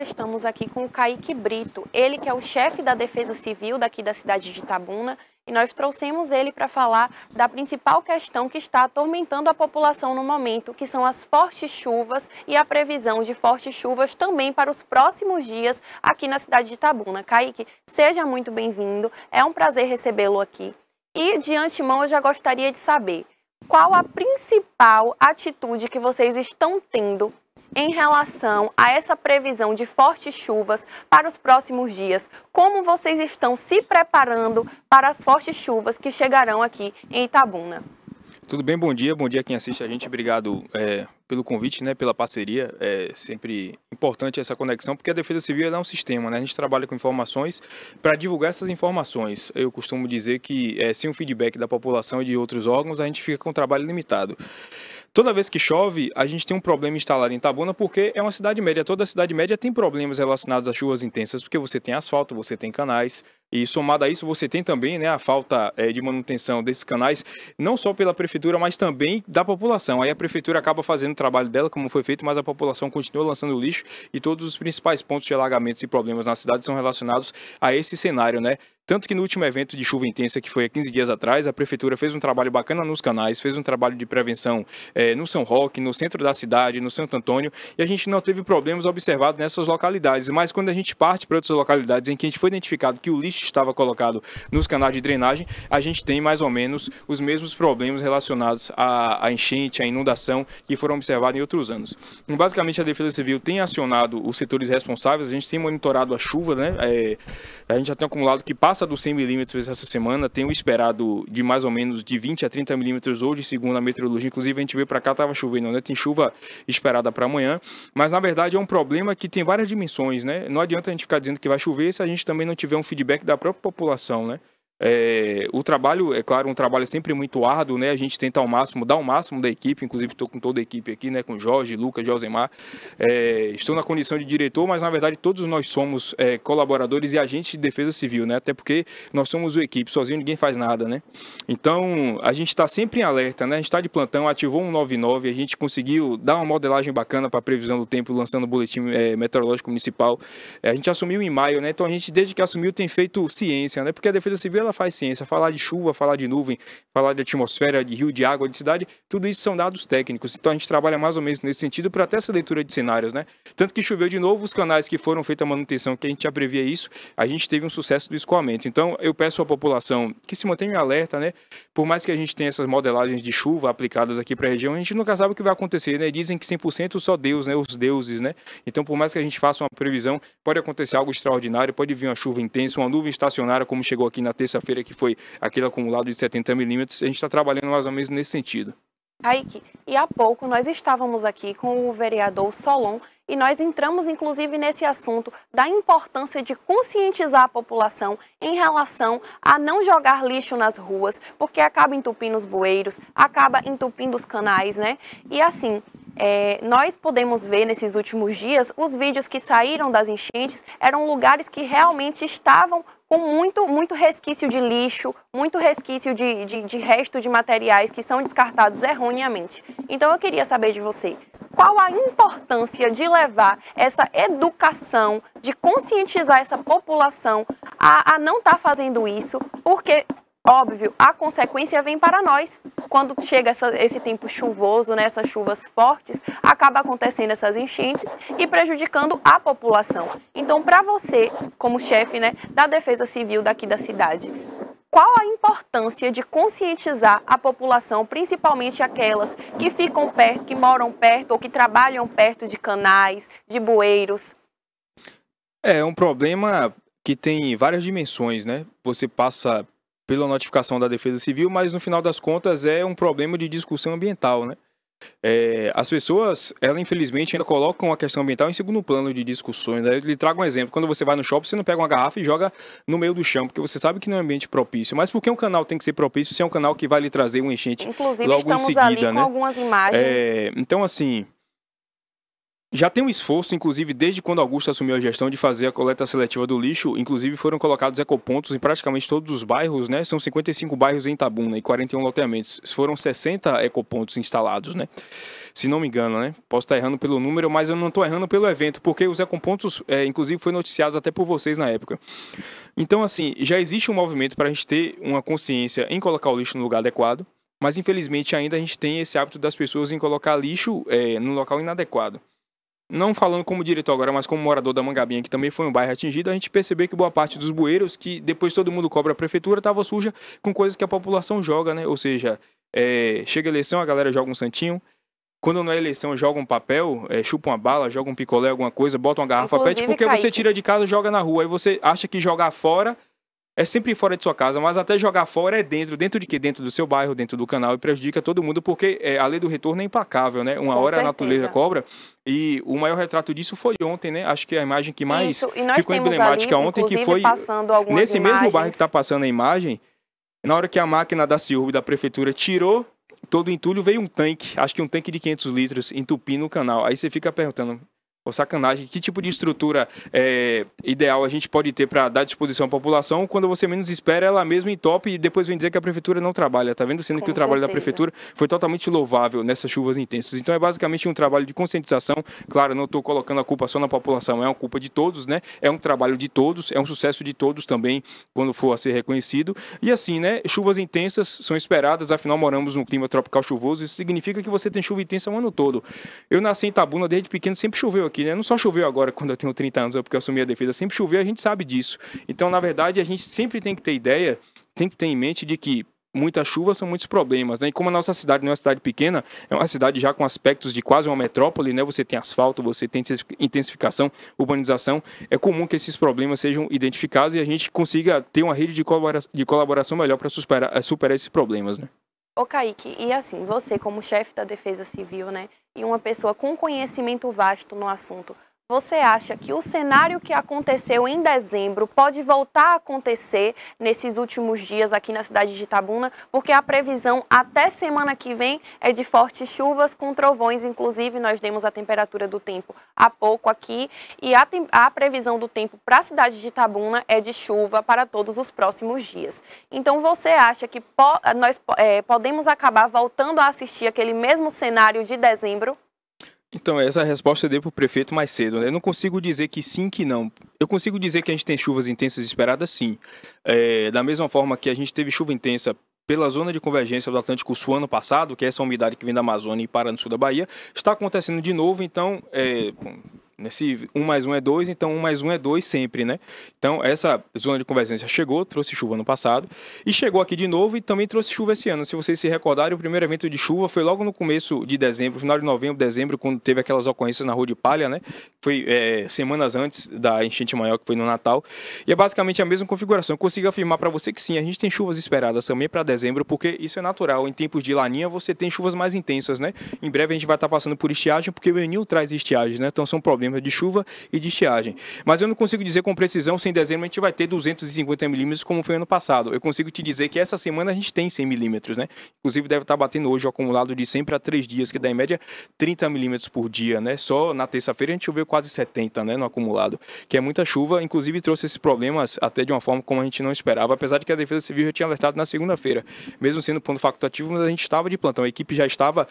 Estamos aqui com o Kaique Brito, ele que é o chefe da Defesa Civil daqui da cidade de Itabuna, e nós trouxemos ele para falar da principal questão que está atormentando a população no momento, que são as fortes chuvas e a previsão de fortes chuvas também para os próximos dias aqui na cidade de Itabuna. Kaique, seja muito bem-vindo, é um prazer recebê-lo aqui. E de antemão eu já gostaria de saber qual a principal atitude que vocês estão tendo em relação a essa previsão de fortes chuvas para os próximos dias. Como vocês estão se preparando para as fortes chuvas que chegarão aqui em Itabuna? Tudo bem, bom dia quem assiste a gente, obrigado pelo convite, né, pela parceria, é sempre importante essa conexão, porque a Defesa Civil é um sistema, né, a gente trabalha com informações para divulgar essas informações. Eu costumo dizer que sem o feedback da população e de outros órgãos, a gente fica com um trabalho limitado. Toda vez que chove, a gente tem um problema instalado em Itabuna, porque é uma cidade média. Toda cidade média tem problemas relacionados a chuvas intensas, porque você tem asfalto, você tem canais, e somado a isso você tem também, né, a falta de manutenção desses canais, não só pela prefeitura, mas também da população. Aí a prefeitura acaba fazendo o trabalho dela, como foi feito, mas a população continua lançando lixo, e todos os principais pontos de alagamentos e problemas na cidade são relacionados a esse cenário, né? Tanto que no último evento de chuva intensa, que foi há 15 dias atrás, a prefeitura fez um trabalho bacana nos canais, fez um trabalho de prevenção no São Roque, no centro da cidade, no Santo Antônio, e a gente não teve problemas observados nessas localidades. Mas quando a gente parte para outras localidades em que a gente foi identificado que o lixo estava colocado nos canais de drenagem, a gente tem mais ou menos os mesmos problemas relacionados à enchente, à inundação, que foram observados em outros anos. E, basicamente, a Defesa Civil tem acionado os setores responsáveis, a gente tem monitorado a chuva, né? A gente já tem acumulado que passa dos 100 milímetros essa semana, tem o esperado de mais ou menos de 20 a 30 milímetros hoje, segundo a meteorologia. Inclusive, a gente veio para cá, estava chovendo, né? Tem chuva esperada para amanhã, mas na verdade é um problema que tem várias dimensões, né? Não adianta a gente ficar dizendo que vai chover se a gente também não tiver um feedback da própria população, né? O trabalho, é claro, um trabalho sempre muito árduo, né? A gente tenta ao máximo, dar o máximo da equipe, inclusive estou com toda a equipe aqui, né? Com Jorge, Lucas, Josemar. Estou na condição de diretor, mas na verdade todos nós somos colaboradores e agentes de defesa civil, né? Até porque nós somos uma equipe, sozinho ninguém faz nada, né? Então, a gente está sempre em alerta, né? A gente está de plantão, ativou 199, a gente conseguiu dar uma modelagem bacana para a previsão do tempo, lançando o boletim meteorológico municipal. A gente assumiu em maio, né? Então a gente, desde que assumiu, tem feito ciência, né? Porque a defesa civil, ela faz ciência. Falar de chuva, falar de nuvem, falar de atmosfera, de rio, de água, de cidade, tudo isso são dados técnicos. Então a gente trabalha mais ou menos nesse sentido para ter essa leitura de cenários, né? Tanto que choveu de novo, os canais que foram feitos a manutenção, que a gente já previa isso, a gente teve um sucesso do escoamento. Então eu peço à população que se mantenha em alerta, né? Por mais que a gente tenha essas modelagens de chuva aplicadas aqui para a região, a gente nunca sabe o que vai acontecer, né? Dizem que 100% só Deus, né? Os deuses, né? Então, por mais que a gente faça uma previsão, pode acontecer algo extraordinário, pode vir uma chuva intensa, uma nuvem estacionária, como chegou aqui na terça-feira, que foi aquele acumulado de 70 milímetros. A gente está trabalhando mais ou menos nesse sentido. Kaique, e há pouco nós estávamos aqui com o vereador Solon e nós entramos inclusive nesse assunto da importância de conscientizar a população em relação a não jogar lixo nas ruas, porque acaba entupindo os bueiros, acaba entupindo os canais, né? E assim, nós podemos ver nesses últimos dias, os vídeos que saíram das enchentes eram lugares que realmente estavam com muito resquício de lixo, muito resquício de resto de materiais que são descartados erroneamente. Então eu queria saber de você, qual a importância de levar essa educação, de conscientizar essa população a não estar fazendo isso, porque, óbvio, a consequência vem para nós. Quando chega esse tempo chuvoso, né, essas chuvas fortes, acaba acontecendo essas enchentes e prejudicando a população. Então, para você, como chefe, né, da Defesa Civil daqui da cidade, qual a importância de conscientizar a população, principalmente aquelas que ficam perto, que moram perto ou que trabalham perto de canais, de bueiros? É um problema que tem várias dimensões, né? Você passa pela notificação da Defesa Civil, mas no final das contas é um problema de discussão ambiental, né? As pessoas, elas infelizmente ainda colocam a questão ambiental em segundo plano de discussões, né? Eu lhe trago um exemplo: quando você vai no shopping, você não pega uma garrafa e joga no meio do chão, porque você sabe que não é um ambiente propício. Mas por que um canal tem que ser propício se é um canal que vai lhe trazer uma enchente inclusive, logo em seguida, estamos ali com né? algumas imagens. Então, assim, já tem um esforço, inclusive, desde quando Augusto assumiu a gestão, de fazer a coleta seletiva do lixo. Inclusive, foram colocados ecopontos em praticamente todos os bairros, né? São 55 bairros em Itabuna e 41 loteamentos. Foram 60 ecopontos instalados, né? Se não me engano, né? Posso estar errando pelo número, mas eu não estou errando pelo evento, porque os ecopontos, inclusive, foi noticiados até por vocês na época. Então, assim, já existe um movimento para a gente ter uma consciência em colocar o lixo no lugar adequado, mas, infelizmente, ainda a gente tem esse hábito das pessoas em colocar lixo no local inadequado. Não falando como diretor agora, mas como morador da Mangabinha, que também foi um bairro atingido, a gente percebeu que boa parte dos bueiros, que depois todo mundo cobra a prefeitura, estava suja com coisas que a população joga, né? Ou seja, chega a eleição, a galera joga um santinho. Quando não é eleição, joga um papel, chupa uma bala, joga um picolé, alguma coisa, bota uma garrafa PET, porque você tira de casa e joga na rua. Aí você acha que jogar fora é sempre fora de sua casa, mas até jogar fora é dentro. Dentro de quê? Dentro do seu bairro, dentro do canal, e prejudica todo mundo, porque a lei do retorno é implacável, né? Uma hora a natureza cobra, e o maior retrato disso foi ontem, né? Acho que a imagem que mais ficou emblemática ali, ontem, que foi nesse mesmo bairro que está passando a imagem, na hora que a máquina da CIURB da prefeitura tirou todo o entulho, veio um tanque, acho que um tanque de 500 litros, entupindo o canal. Aí você fica perguntando, sacanagem, que tipo de estrutura ideal a gente pode ter para dar disposição à população? Quando você menos espera, ela mesma entope e depois vem dizer que a prefeitura não trabalha, tá vendo? Sendo que o trabalho da prefeitura foi totalmente louvável nessas chuvas intensas. Então é basicamente um trabalho de conscientização. Claro, não estou colocando a culpa só na população, é uma culpa de todos, né? É um trabalho de todos, é um sucesso de todos também, quando for a ser reconhecido. E assim, né? Chuvas intensas são esperadas, afinal moramos num clima tropical chuvoso, isso significa que você tem chuva intensa o ano todo. Eu nasci em Itabuna, desde pequeno sempre choveu aqui, né? Não só choveu agora quando eu tenho 30 anos, porque eu assumi a defesa, sempre choveu, a gente sabe disso. Então, na verdade, a gente sempre tem que ter ideia, tem que ter em mente de que muita chuva são muitos problemas, né? E como a nossa cidade não é uma cidade pequena, é uma cidade já com aspectos de quase uma metrópole, né? Você tem asfalto, você tem intensificação, urbanização, é comum que esses problemas sejam identificados e a gente consiga ter uma rede de colaboração melhor para superar esses problemas, né? Ô Kaique, e assim, você como chefe da Defesa Civil, né, e uma pessoa com conhecimento vasto no assunto, você acha que o cenário que aconteceu em dezembro pode voltar a acontecer nesses últimos dias aqui na cidade de Itabuna? Porque a previsão até semana que vem é de fortes chuvas com trovões, inclusive nós demos a temperatura do tempo há pouco aqui, e a previsão do tempo para a cidade de Itabuna é de chuva para todos os próximos dias. Então você acha que nós podemos acabar voltando a assistir aquele mesmo cenário de dezembro? Então, essa resposta eu dei para o prefeito mais cedo, né? Eu não consigo dizer que sim, que não. Eu consigo dizer que a gente tem chuvas intensas esperadas, sim. Da mesma forma que a gente teve chuva intensa pela zona de convergência do Atlântico Sul ano passado, que é essa umidade que vem da Amazônia e para no sul da Bahia, está acontecendo de novo, então... Nesse 1 mais 1 é 2, então 1 mais 1 é 2 sempre, né? Então, essa zona de convergência chegou, trouxe chuva no passado, e chegou aqui de novo e também trouxe chuva esse ano. Se vocês se recordarem, o primeiro evento de chuva foi logo no começo de dezembro, final de novembro, dezembro, quando teve aquelas ocorrências na Rua de Palha, né? Foi semanas antes da enchente maior, que foi no Natal. E é basicamente a mesma configuração. Eu consigo afirmar para você que sim, a gente tem chuvas esperadas também para dezembro, porque isso é natural. Em tempos de laninha, você tem chuvas mais intensas, né? Em breve a gente vai estar passando por estiagem, porque o Enil traz estiagens, né? Então são problemas de chuva e de estiagem. Mas eu não consigo dizer com precisão se em dezembro a gente vai ter 250 milímetros como foi ano passado. Eu consigo te dizer que essa semana a gente tem 100 milímetros, né? Inclusive deve estar batendo hoje o acumulado de 100 para 3 dias, que dá em média 30 milímetros por dia, né? Só na terça-feira a gente choveu quase 70, né? No acumulado, que é muita chuva. Inclusive trouxe esses problemas até de uma forma como a gente não esperava, apesar de que a Defesa Civil já tinha alertado na segunda-feira. Mesmo sendo ponto facultativo, mas a gente estava de plantão. A equipe já estava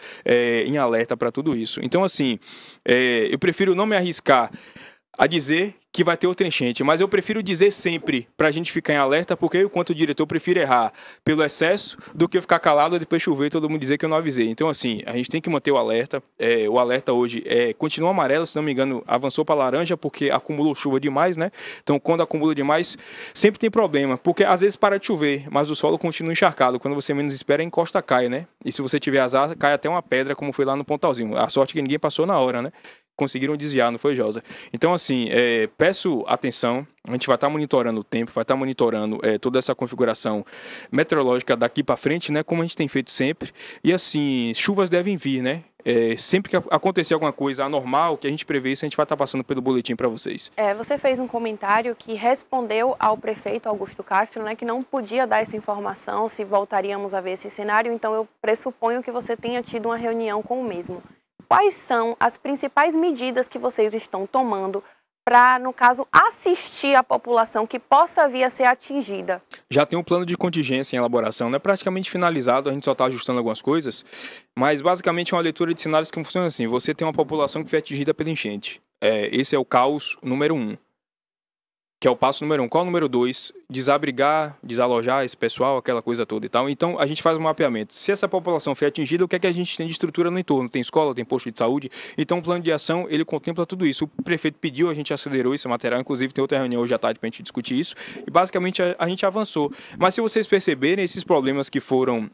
em alerta para tudo isso. Então, assim, eu prefiro não me arriscar a dizer que vai ter outra enchente, mas eu prefiro dizer sempre para a gente ficar em alerta, porque eu, quanto diretor, prefiro errar pelo excesso do que eu ficar calado e depois chover e todo mundo dizer que eu não avisei. Então, assim, a gente tem que manter o alerta. O alerta hoje continua amarelo, se não me engano, avançou para laranja porque acumulou chuva demais, né? Então, quando acumula demais, sempre tem problema, porque às vezes para de chover, mas o solo continua encharcado. Quando você menos espera, a encosta cai, né? E se você tiver azar, cai até uma pedra, como foi lá no Pontalzinho. A sorte é que ninguém passou na hora, né? Conseguiram desviar, não foi, Josa? Então, assim, peço atenção, a gente vai estar monitorando o tempo, vai estar monitorando toda essa configuração meteorológica daqui para frente, né, como a gente tem feito sempre, e assim, chuvas devem vir, né? Sempre que acontecer alguma coisa anormal, que a gente prevê isso, a gente vai estar passando pelo boletim para vocês. Você fez um comentário que respondeu ao prefeito Augusto Castro, né, que não podia dar essa informação se voltaríamos a ver esse cenário, então eu pressuponho que você tenha tido uma reunião com o mesmo. Quais são as principais medidas que vocês estão tomando para, no caso, assistir a população que possa vir a ser atingida? Já tem um plano de contingência em elaboração, não é praticamente finalizado, a gente só está ajustando algumas coisas, mas basicamente é uma leitura de cenários que funciona assim: você tem uma população que foi atingida pela enchente. Esse é o caos número 1. Que é o passo número 1. Qual é o número 2? Desabrigar, desalojar esse pessoal, aquela coisa toda e tal. Então, a gente faz um mapeamento. Se essa população foi atingida, o que é que a gente tem de estrutura no entorno? Tem escola, tem posto de saúde. Então, o plano de ação, ele contempla tudo isso. O prefeito pediu, a gente acelerou esse material. Inclusive, tem outra reunião hoje à tarde para a gente discutir isso. E, basicamente, a gente avançou. Mas, se vocês perceberem, esses problemas que foram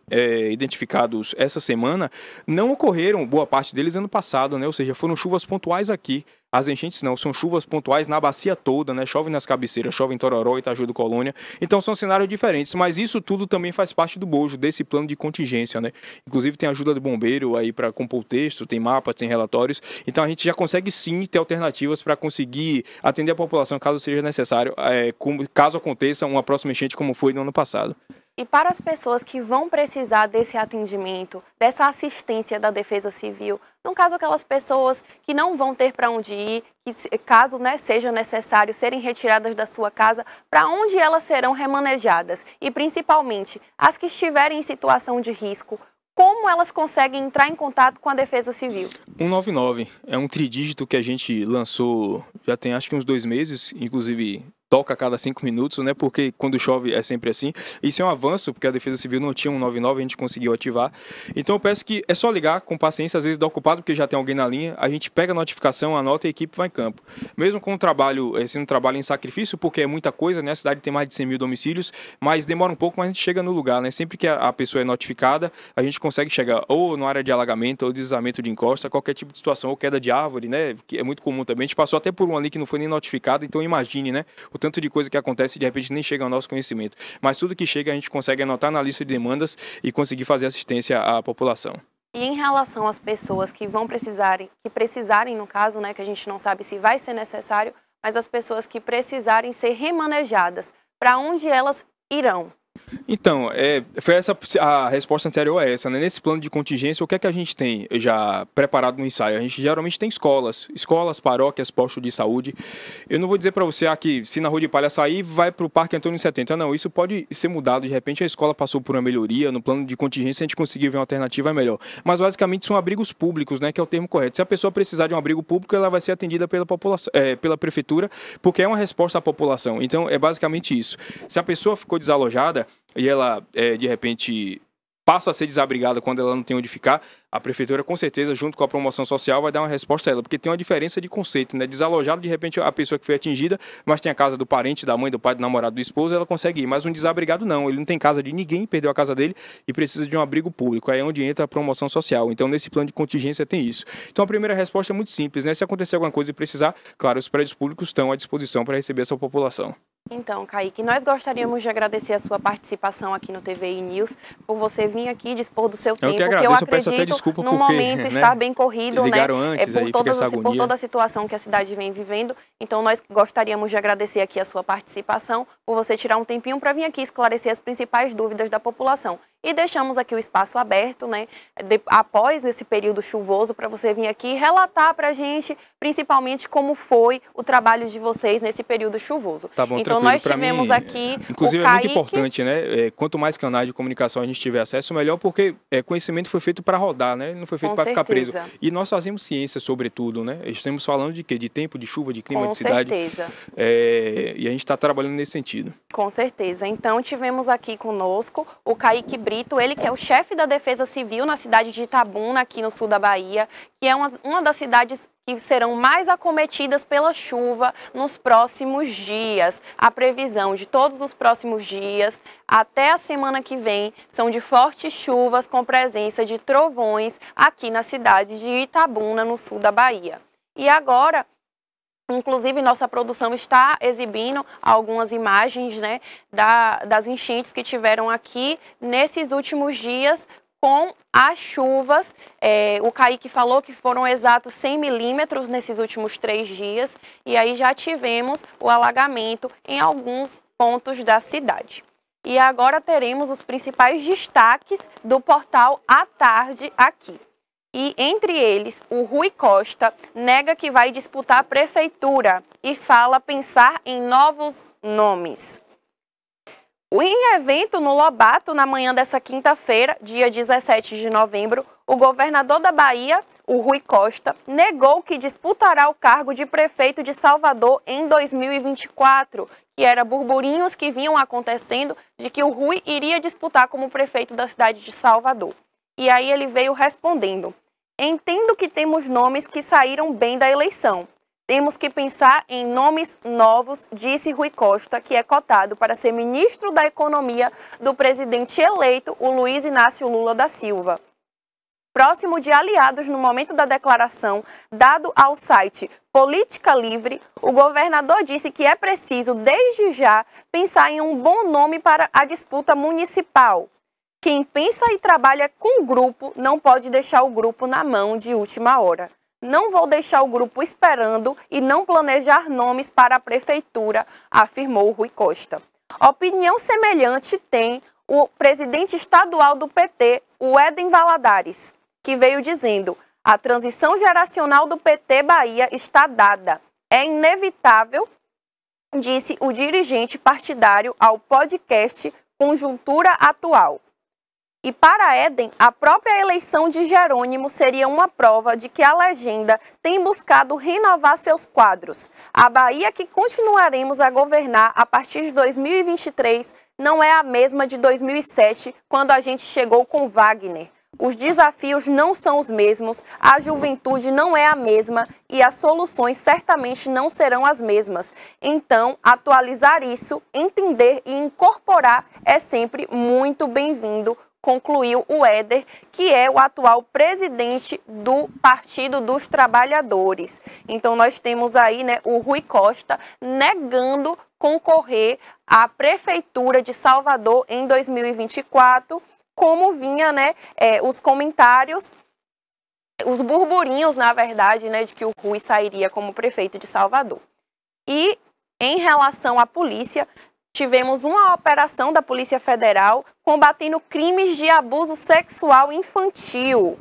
identificados essa semana, não ocorreram, boa parte deles, ano passado, né? Ou seja, foram chuvas pontuais aqui. As enchentes não, são chuvas pontuais na bacia toda, né? Chove nas cabeceiras, chove em Tororó, Itaju do Colônia. Então são cenários diferentes, mas isso tudo também faz parte do bojo, desse plano de contingência, né? Inclusive tem ajuda do bombeiro aí para compor o texto, tem mapas, tem relatórios. Então a gente já consegue sim ter alternativas para conseguir atender a população caso seja necessário, caso aconteça uma próxima enchente como foi no ano passado. E para as pessoas que vão precisar desse atendimento, dessa assistência da Defesa Civil, no caso aquelas pessoas que não vão ter para onde ir, que caso seja necessário serem retiradas da sua casa, para onde elas serão remanejadas? E principalmente, as que estiverem em situação de risco, como elas conseguem entrar em contato com a Defesa Civil? 199 é um tridígito que a gente lançou já tem acho que uns 2 meses, inclusive toca a cada 5 minutos, né? Porque quando chove é sempre assim. Isso é um avanço, porque a Defesa Civil não tinha 199, a gente conseguiu ativar. Então eu peço que é só ligar com paciência, às vezes dá ocupado porque já tem alguém na linha, a gente pega a notificação, anota e a equipe vai em campo. Mesmo com o trabalho, sendo um trabalho em sacrifício, porque é muita coisa, né? A cidade tem mais de 100 mil domicílios, mas demora um pouco, mas a gente chega no lugar, né? Sempre que a pessoa é notificada, a gente consegue chegar ou na área de alagamento, ou deslizamento de encosta, qualquer tipo de situação, ou queda de árvore, né? Que é muito comum também. A gente passou até por um ali que não foi nem notificado, então imagine, né? O tanto de coisa que acontece e de repente nem chega ao nosso conhecimento. Mas tudo que chega a gente consegue anotar na lista de demandas e conseguir fazer assistência à população. E em relação às pessoas que precisarem, no caso, né, que a gente não sabe se vai ser necessário, mas as pessoas que precisarem ser remanejadas, para onde elas irão? Então, foi essa a resposta anterior a essa, né? Nesse plano de contingência, o que é que a gente tem já preparado no ensaio? A gente geralmente tem escolas, paróquias, postos de saúde. Eu não vou dizer para você que se na Rua de Palha sair, vai para o Parque Antônio 70. Não, isso pode ser mudado. De repente a escola passou por uma melhoria, no plano de contingência a gente conseguiu ver uma alternativa melhor. Mas basicamente são abrigos públicos, né? Que é o termo correto. Se a pessoa precisar de um abrigo público, ela vai ser atendida pela população, pela prefeitura, porque é uma resposta à população. Então é basicamente isso. Se a pessoa ficou desalojada, e ela, de repente, passa a ser desabrigada quando ela não tem onde ficar, a prefeitura, com certeza, junto com a promoção social, vai dar uma resposta a ela, porque tem uma diferença de conceito, né? Desalojado, de repente, a pessoa que foi atingida, mas tem a casa do parente, da mãe, do pai, do namorado, do esposo, ela consegue ir, mas um desabrigado não, ele não tem casa de ninguém, perdeu a casa dele e precisa de um abrigo público, aí é onde entra a promoção social. Então, nesse plano de contingência tem isso. Então, a primeira resposta é muito simples, né? Se acontecer alguma coisa e precisar, claro, os prédios públicos estão à disposição para receber essa população. Então, Kaique, nós gostaríamos de agradecer a sua participação aqui no TVI News, por você vir aqui dispor do seu tempo, que eu acredito no momento estar bem corrido, ligaram né? Antes, Por toda a situação que a cidade vem vivendo. Então, nós gostaríamos de agradecer aqui a sua participação, por você tirar um tempinho para vir aqui esclarecer as principais dúvidas da população. E deixamos aqui o espaço aberto, né, após esse período chuvoso, para você vir aqui relatar para a gente, principalmente, como foi o trabalho de vocês nesse período chuvoso. Tá bom, então, nós tivemos aqui inclusive, o Kaique... é muito importante, né? Quanto mais canais de comunicação a gente tiver acesso, melhor, porque conhecimento foi feito para rodar, né? Não foi feito para ficar preso. E nós fazemos ciência, sobretudo, né? Estamos falando de quê? De tempo, de chuva, de clima, de cidade. Com certeza. E a gente está trabalhando nesse sentido. Com certeza. Então, tivemos aqui conosco o Kaique Brito, ele que é o chefe da Defesa Civil na cidade de Itabuna, aqui no sul da Bahia, que é uma das cidades que serão mais acometidas pela chuva nos próximos dias. A previsão de todos os próximos dias, até a semana que vem, são de fortes chuvas com presença de trovões aqui na cidade de Itabuna, no sul da Bahia. E agora... Inclusive, nossa produção está exibindo algumas imagens, né, das enchentes que tiveram aqui nesses últimos dias com as chuvas. O Kaique falou que foram exatos 100 milímetros nesses últimos 3 dias. E aí já tivemos o alagamento em alguns pontos da cidade. E agora teremos os principais destaques do portal à tarde aqui. E, entre eles, o Rui Costa nega que vai disputar a prefeitura e fala pensar em novos nomes. Em evento no Lobato, na manhã dessa quinta-feira, dia 17 de novembro, o governador da Bahia, o Rui Costa, negou que disputará o cargo de prefeito de Salvador em 2024, que era burburinhos que vinham acontecendo de que o Rui iria disputar como prefeito da cidade de Salvador. E aí ele veio respondendo: entendo que temos nomes que saíram bem da eleição. Temos que pensar em nomes novos, disse Rui Costa, que é cotado para ser ministro da Economia do presidente eleito, o Luiz Inácio Lula da Silva. Próximo de aliados no momento da declaração, dado ao site Política Livre, o governador disse que é preciso, desde já, pensar em um bom nome para a disputa municipal. Quem pensa e trabalha com grupo não pode deixar o grupo na mão de última hora. Não vou deixar o grupo esperando e não planejar nomes para a prefeitura, afirmou Rui Costa. Opinião semelhante tem o presidente estadual do PT, o Éden Valadares, que veio dizendo: a transição geracional do PT Bahia está dada. É inevitável, disse o dirigente partidário ao podcast Conjuntura Atual. E para Éden, a própria eleição de Jerônimo seria uma prova de que a legenda tem buscado renovar seus quadros. A Bahia que continuaremos a governar a partir de 2023 não é a mesma de 2007, quando a gente chegou com Wagner. Os desafios não são os mesmos, a juventude não é a mesma e as soluções certamente não serão as mesmas. Então, atualizar isso, entender e incorporar é sempre muito bem-vindo, concluiu o Éder, que é o atual presidente do Partido dos Trabalhadores. Então, nós temos aí, né, o Rui Costa negando concorrer à Prefeitura de Salvador em 2024 como vinha, né, os comentários, os burburinhos, na verdade, né, de que o Rui sairia como prefeito de Salvador. E em relação à polícia, tivemos uma operação da Polícia Federal combatendo crimes de abuso sexual infantil.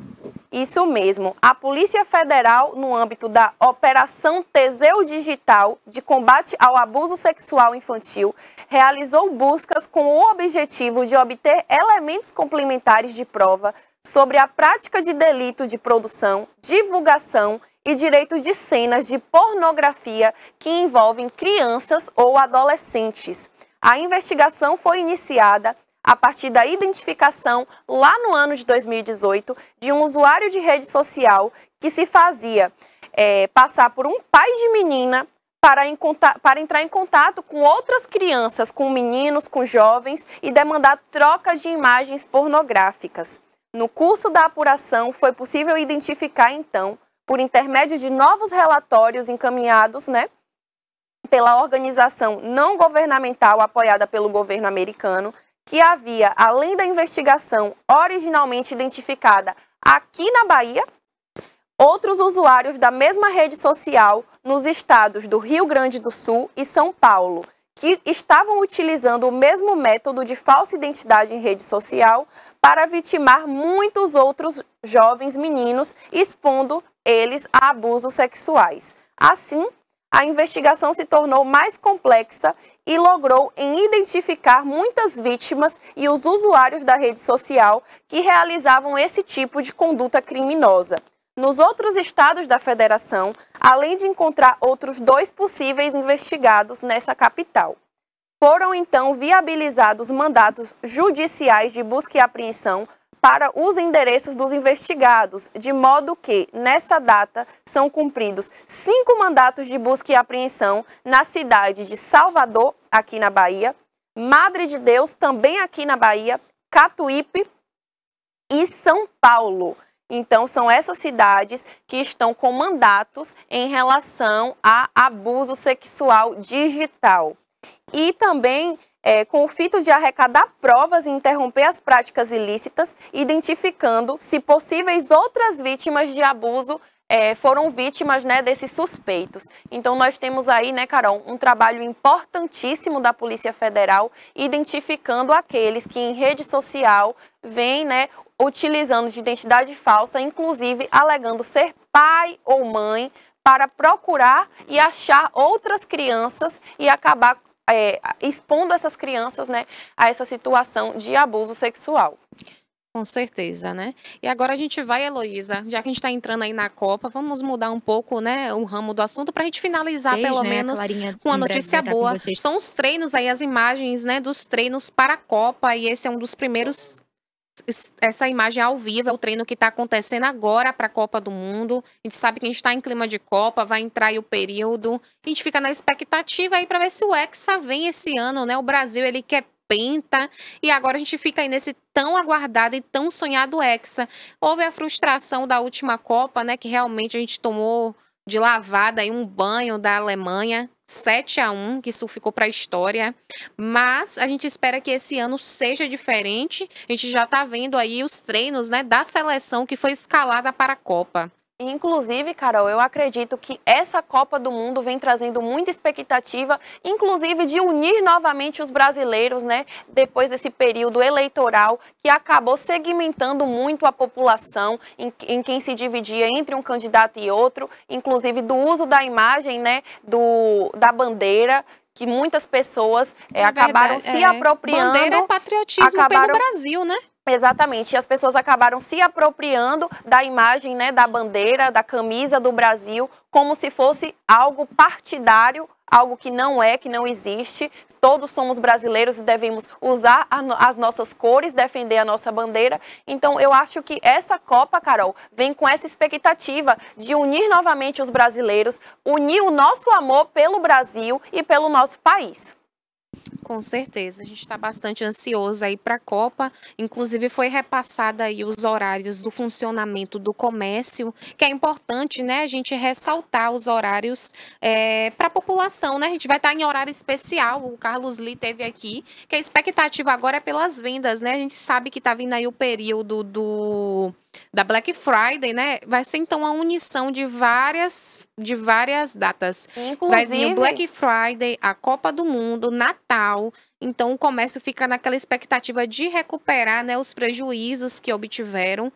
Isso mesmo, a Polícia Federal, no âmbito da Operação Teseu Digital de combate ao abuso sexual infantil, realizou buscas com o objetivo de obter elementos complementares de prova sobre a prática de delito de produção, divulgação e direito de cenas de pornografia que envolvem crianças ou adolescentes. A investigação foi iniciada a partir da identificação, lá no ano de 2018, de um usuário de rede social que se fazia passar por um pai de menina para entrar em contato com outras crianças, com meninos, com jovens e demandar trocas de imagens pornográficas. No curso da apuração, foi possível identificar, então, por intermédio de novos relatórios encaminhados, né, pela organização não governamental apoiada pelo governo americano, que havia, além da investigação originalmente identificada aqui na Bahia, outros usuários da mesma rede social nos estados do Rio Grande do Sul e São Paulo, que estavam utilizando o mesmo método de falsa identidade em rede social para vitimar muitos outros jovens meninos, expondo eles a abusos sexuais. Assim, a investigação se tornou mais complexa e logrou identificar muitas vítimas e os usuários da rede social que realizavam esse tipo de conduta criminosa. Nos outros estados da federação, além de encontrar outros 2 possíveis investigados nessa capital. Foram então viabilizados mandatos judiciais de busca e apreensão para os endereços dos investigados, de modo que, nessa data, são cumpridos 5 mandatos de busca e apreensão na cidade de Salvador, aqui na Bahia, Madre de Deus, também aqui na Bahia, Catuípe e São Paulo. Então, são essas cidades que estão com mandatos em relação a abuso sexual digital. E também com o fito de arrecadar provas e interromper as práticas ilícitas, identificando se possíveis outras vítimas de abuso foram vítimas, né, desses suspeitos. Então, nós temos aí, né, Carol, um trabalho importantíssimo da Polícia Federal, identificando aqueles que em rede social vêm, né, utilizando de identidade falsa, inclusive alegando ser pai ou mãe, para procurar e achar outras crianças e acabar expondo essas crianças, né, a essa situação de abuso sexual. Com certeza, né? E agora a gente vai, Heloísa, já que a gente está entrando aí na Copa, vamos mudar um pouco, né, o ramo do assunto para a gente finalizar, pelo menos, com uma notícia boa. São os treinos aí, as imagens, né, dos treinos para a Copa, e esse é um dos primeiros. Essa imagem ao vivo é o treino que está acontecendo agora para a Copa do Mundo. A gente sabe que a gente está em clima de Copa, vai entrar aí o período. A gente fica na expectativa aí para ver se o Hexa vem esse ano, né? O Brasil, ele quer penta, e agora a gente fica aí nesse tão aguardado e tão sonhado Hexa. Houve a frustração da última Copa, né? Que realmente a gente tomou de lavada aí um banho da Alemanha, 7-1, que isso ficou para a história, mas a gente espera que esse ano seja diferente. A gente já está vendo aí os treinos, né, da seleção que foi escalada para a Copa. Inclusive, Carol, eu acredito que essa Copa do Mundo vem trazendo muita expectativa, inclusive de unir novamente os brasileiros, né, depois desse período eleitoral que acabou segmentando muito a população, em quem se dividia entre um candidato e outro, inclusive do uso da imagem, né, da bandeira, que muitas pessoas acabaram se apropriando. Bandeira é patriotismo pelo Brasil, né? Exatamente, e as pessoas acabaram se apropriando da imagem, né, da bandeira, da camisa do Brasil, como se fosse algo partidário, algo que não é, que não existe. Todos somos brasileiros e devemos usar as nossas cores, defender a nossa bandeira. Então, eu acho que essa Copa, Carol, vem com essa expectativa de unir novamente os brasileiros, unir o nosso amor pelo Brasil e pelo nosso país. Com certeza, a gente está bastante ansioso aí para a Copa. Inclusive foi repassada aí os horários do funcionamento do comércio, que é importante, né? A gente ressaltar os horários para a população, né? A gente vai estar em horário especial. O Carlos Lee teve aqui, que a expectativa agora é pelas vendas, né? A gente sabe que está vindo aí o período da Black Friday, né? Vai ser então a unição de várias datas. Vai vir o Black Friday, a Copa do Mundo, Natal. Então o comércio fica naquela expectativa de recuperar, né, os prejuízos que obtiveram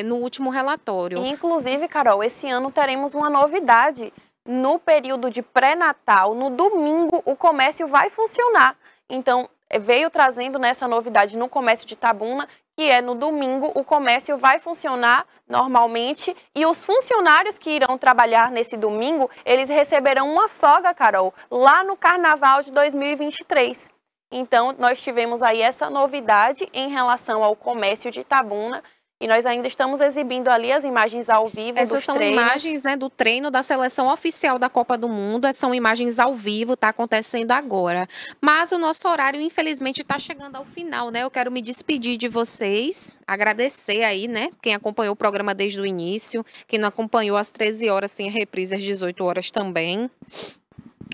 no último relatório. Inclusive, Carol, esse ano teremos uma novidade. No período de pré-natal, no domingo, o comércio vai funcionar. Então, veio trazendo nessa novidade no comércio de Itabuna, que é no domingo o comércio vai funcionar normalmente e os funcionários que irão trabalhar nesse domingo, eles receberão uma folga, Carol, lá no Carnaval de 2023. Então, nós tivemos aí essa novidade em relação ao comércio de Itabuna. E nós ainda estamos exibindo ali as imagens ao vivo. Essas são imagens, né, do treino da seleção oficial da Copa do Mundo. São imagens ao vivo, está acontecendo agora. Mas o nosso horário, infelizmente, está chegando ao final, né? Eu quero me despedir de vocês, agradecer aí, né, quem acompanhou o programa desde o início. Quem não acompanhou às 13 horas tem a reprise às 18 horas também.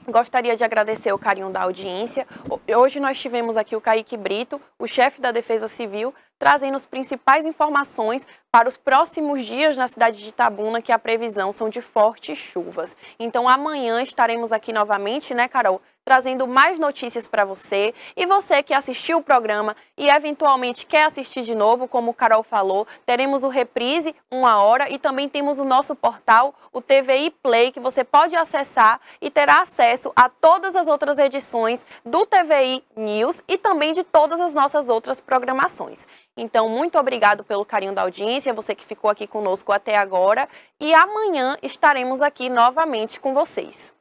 Gostaria de agradecer o carinho da audiência. Hoje nós tivemos aqui o Kaique Brito, o chefe da Defesa Civil, trazendo as principais informações para os próximos dias na cidade de Itabuna, que a previsão são de fortes chuvas. Então amanhã estaremos aqui novamente, né, Carol? Trazendo mais notícias para você. E você que assistiu o programa e eventualmente quer assistir de novo, como o Carol falou, teremos o Reprise 1h e também temos o nosso portal, o TVI Play, que você pode acessar e terá acesso a todas as outras edições do TVI News e também de todas as nossas outras programações. Então, muito obrigado pelo carinho da audiência, você que ficou aqui conosco até agora. E amanhã estaremos aqui novamente com vocês.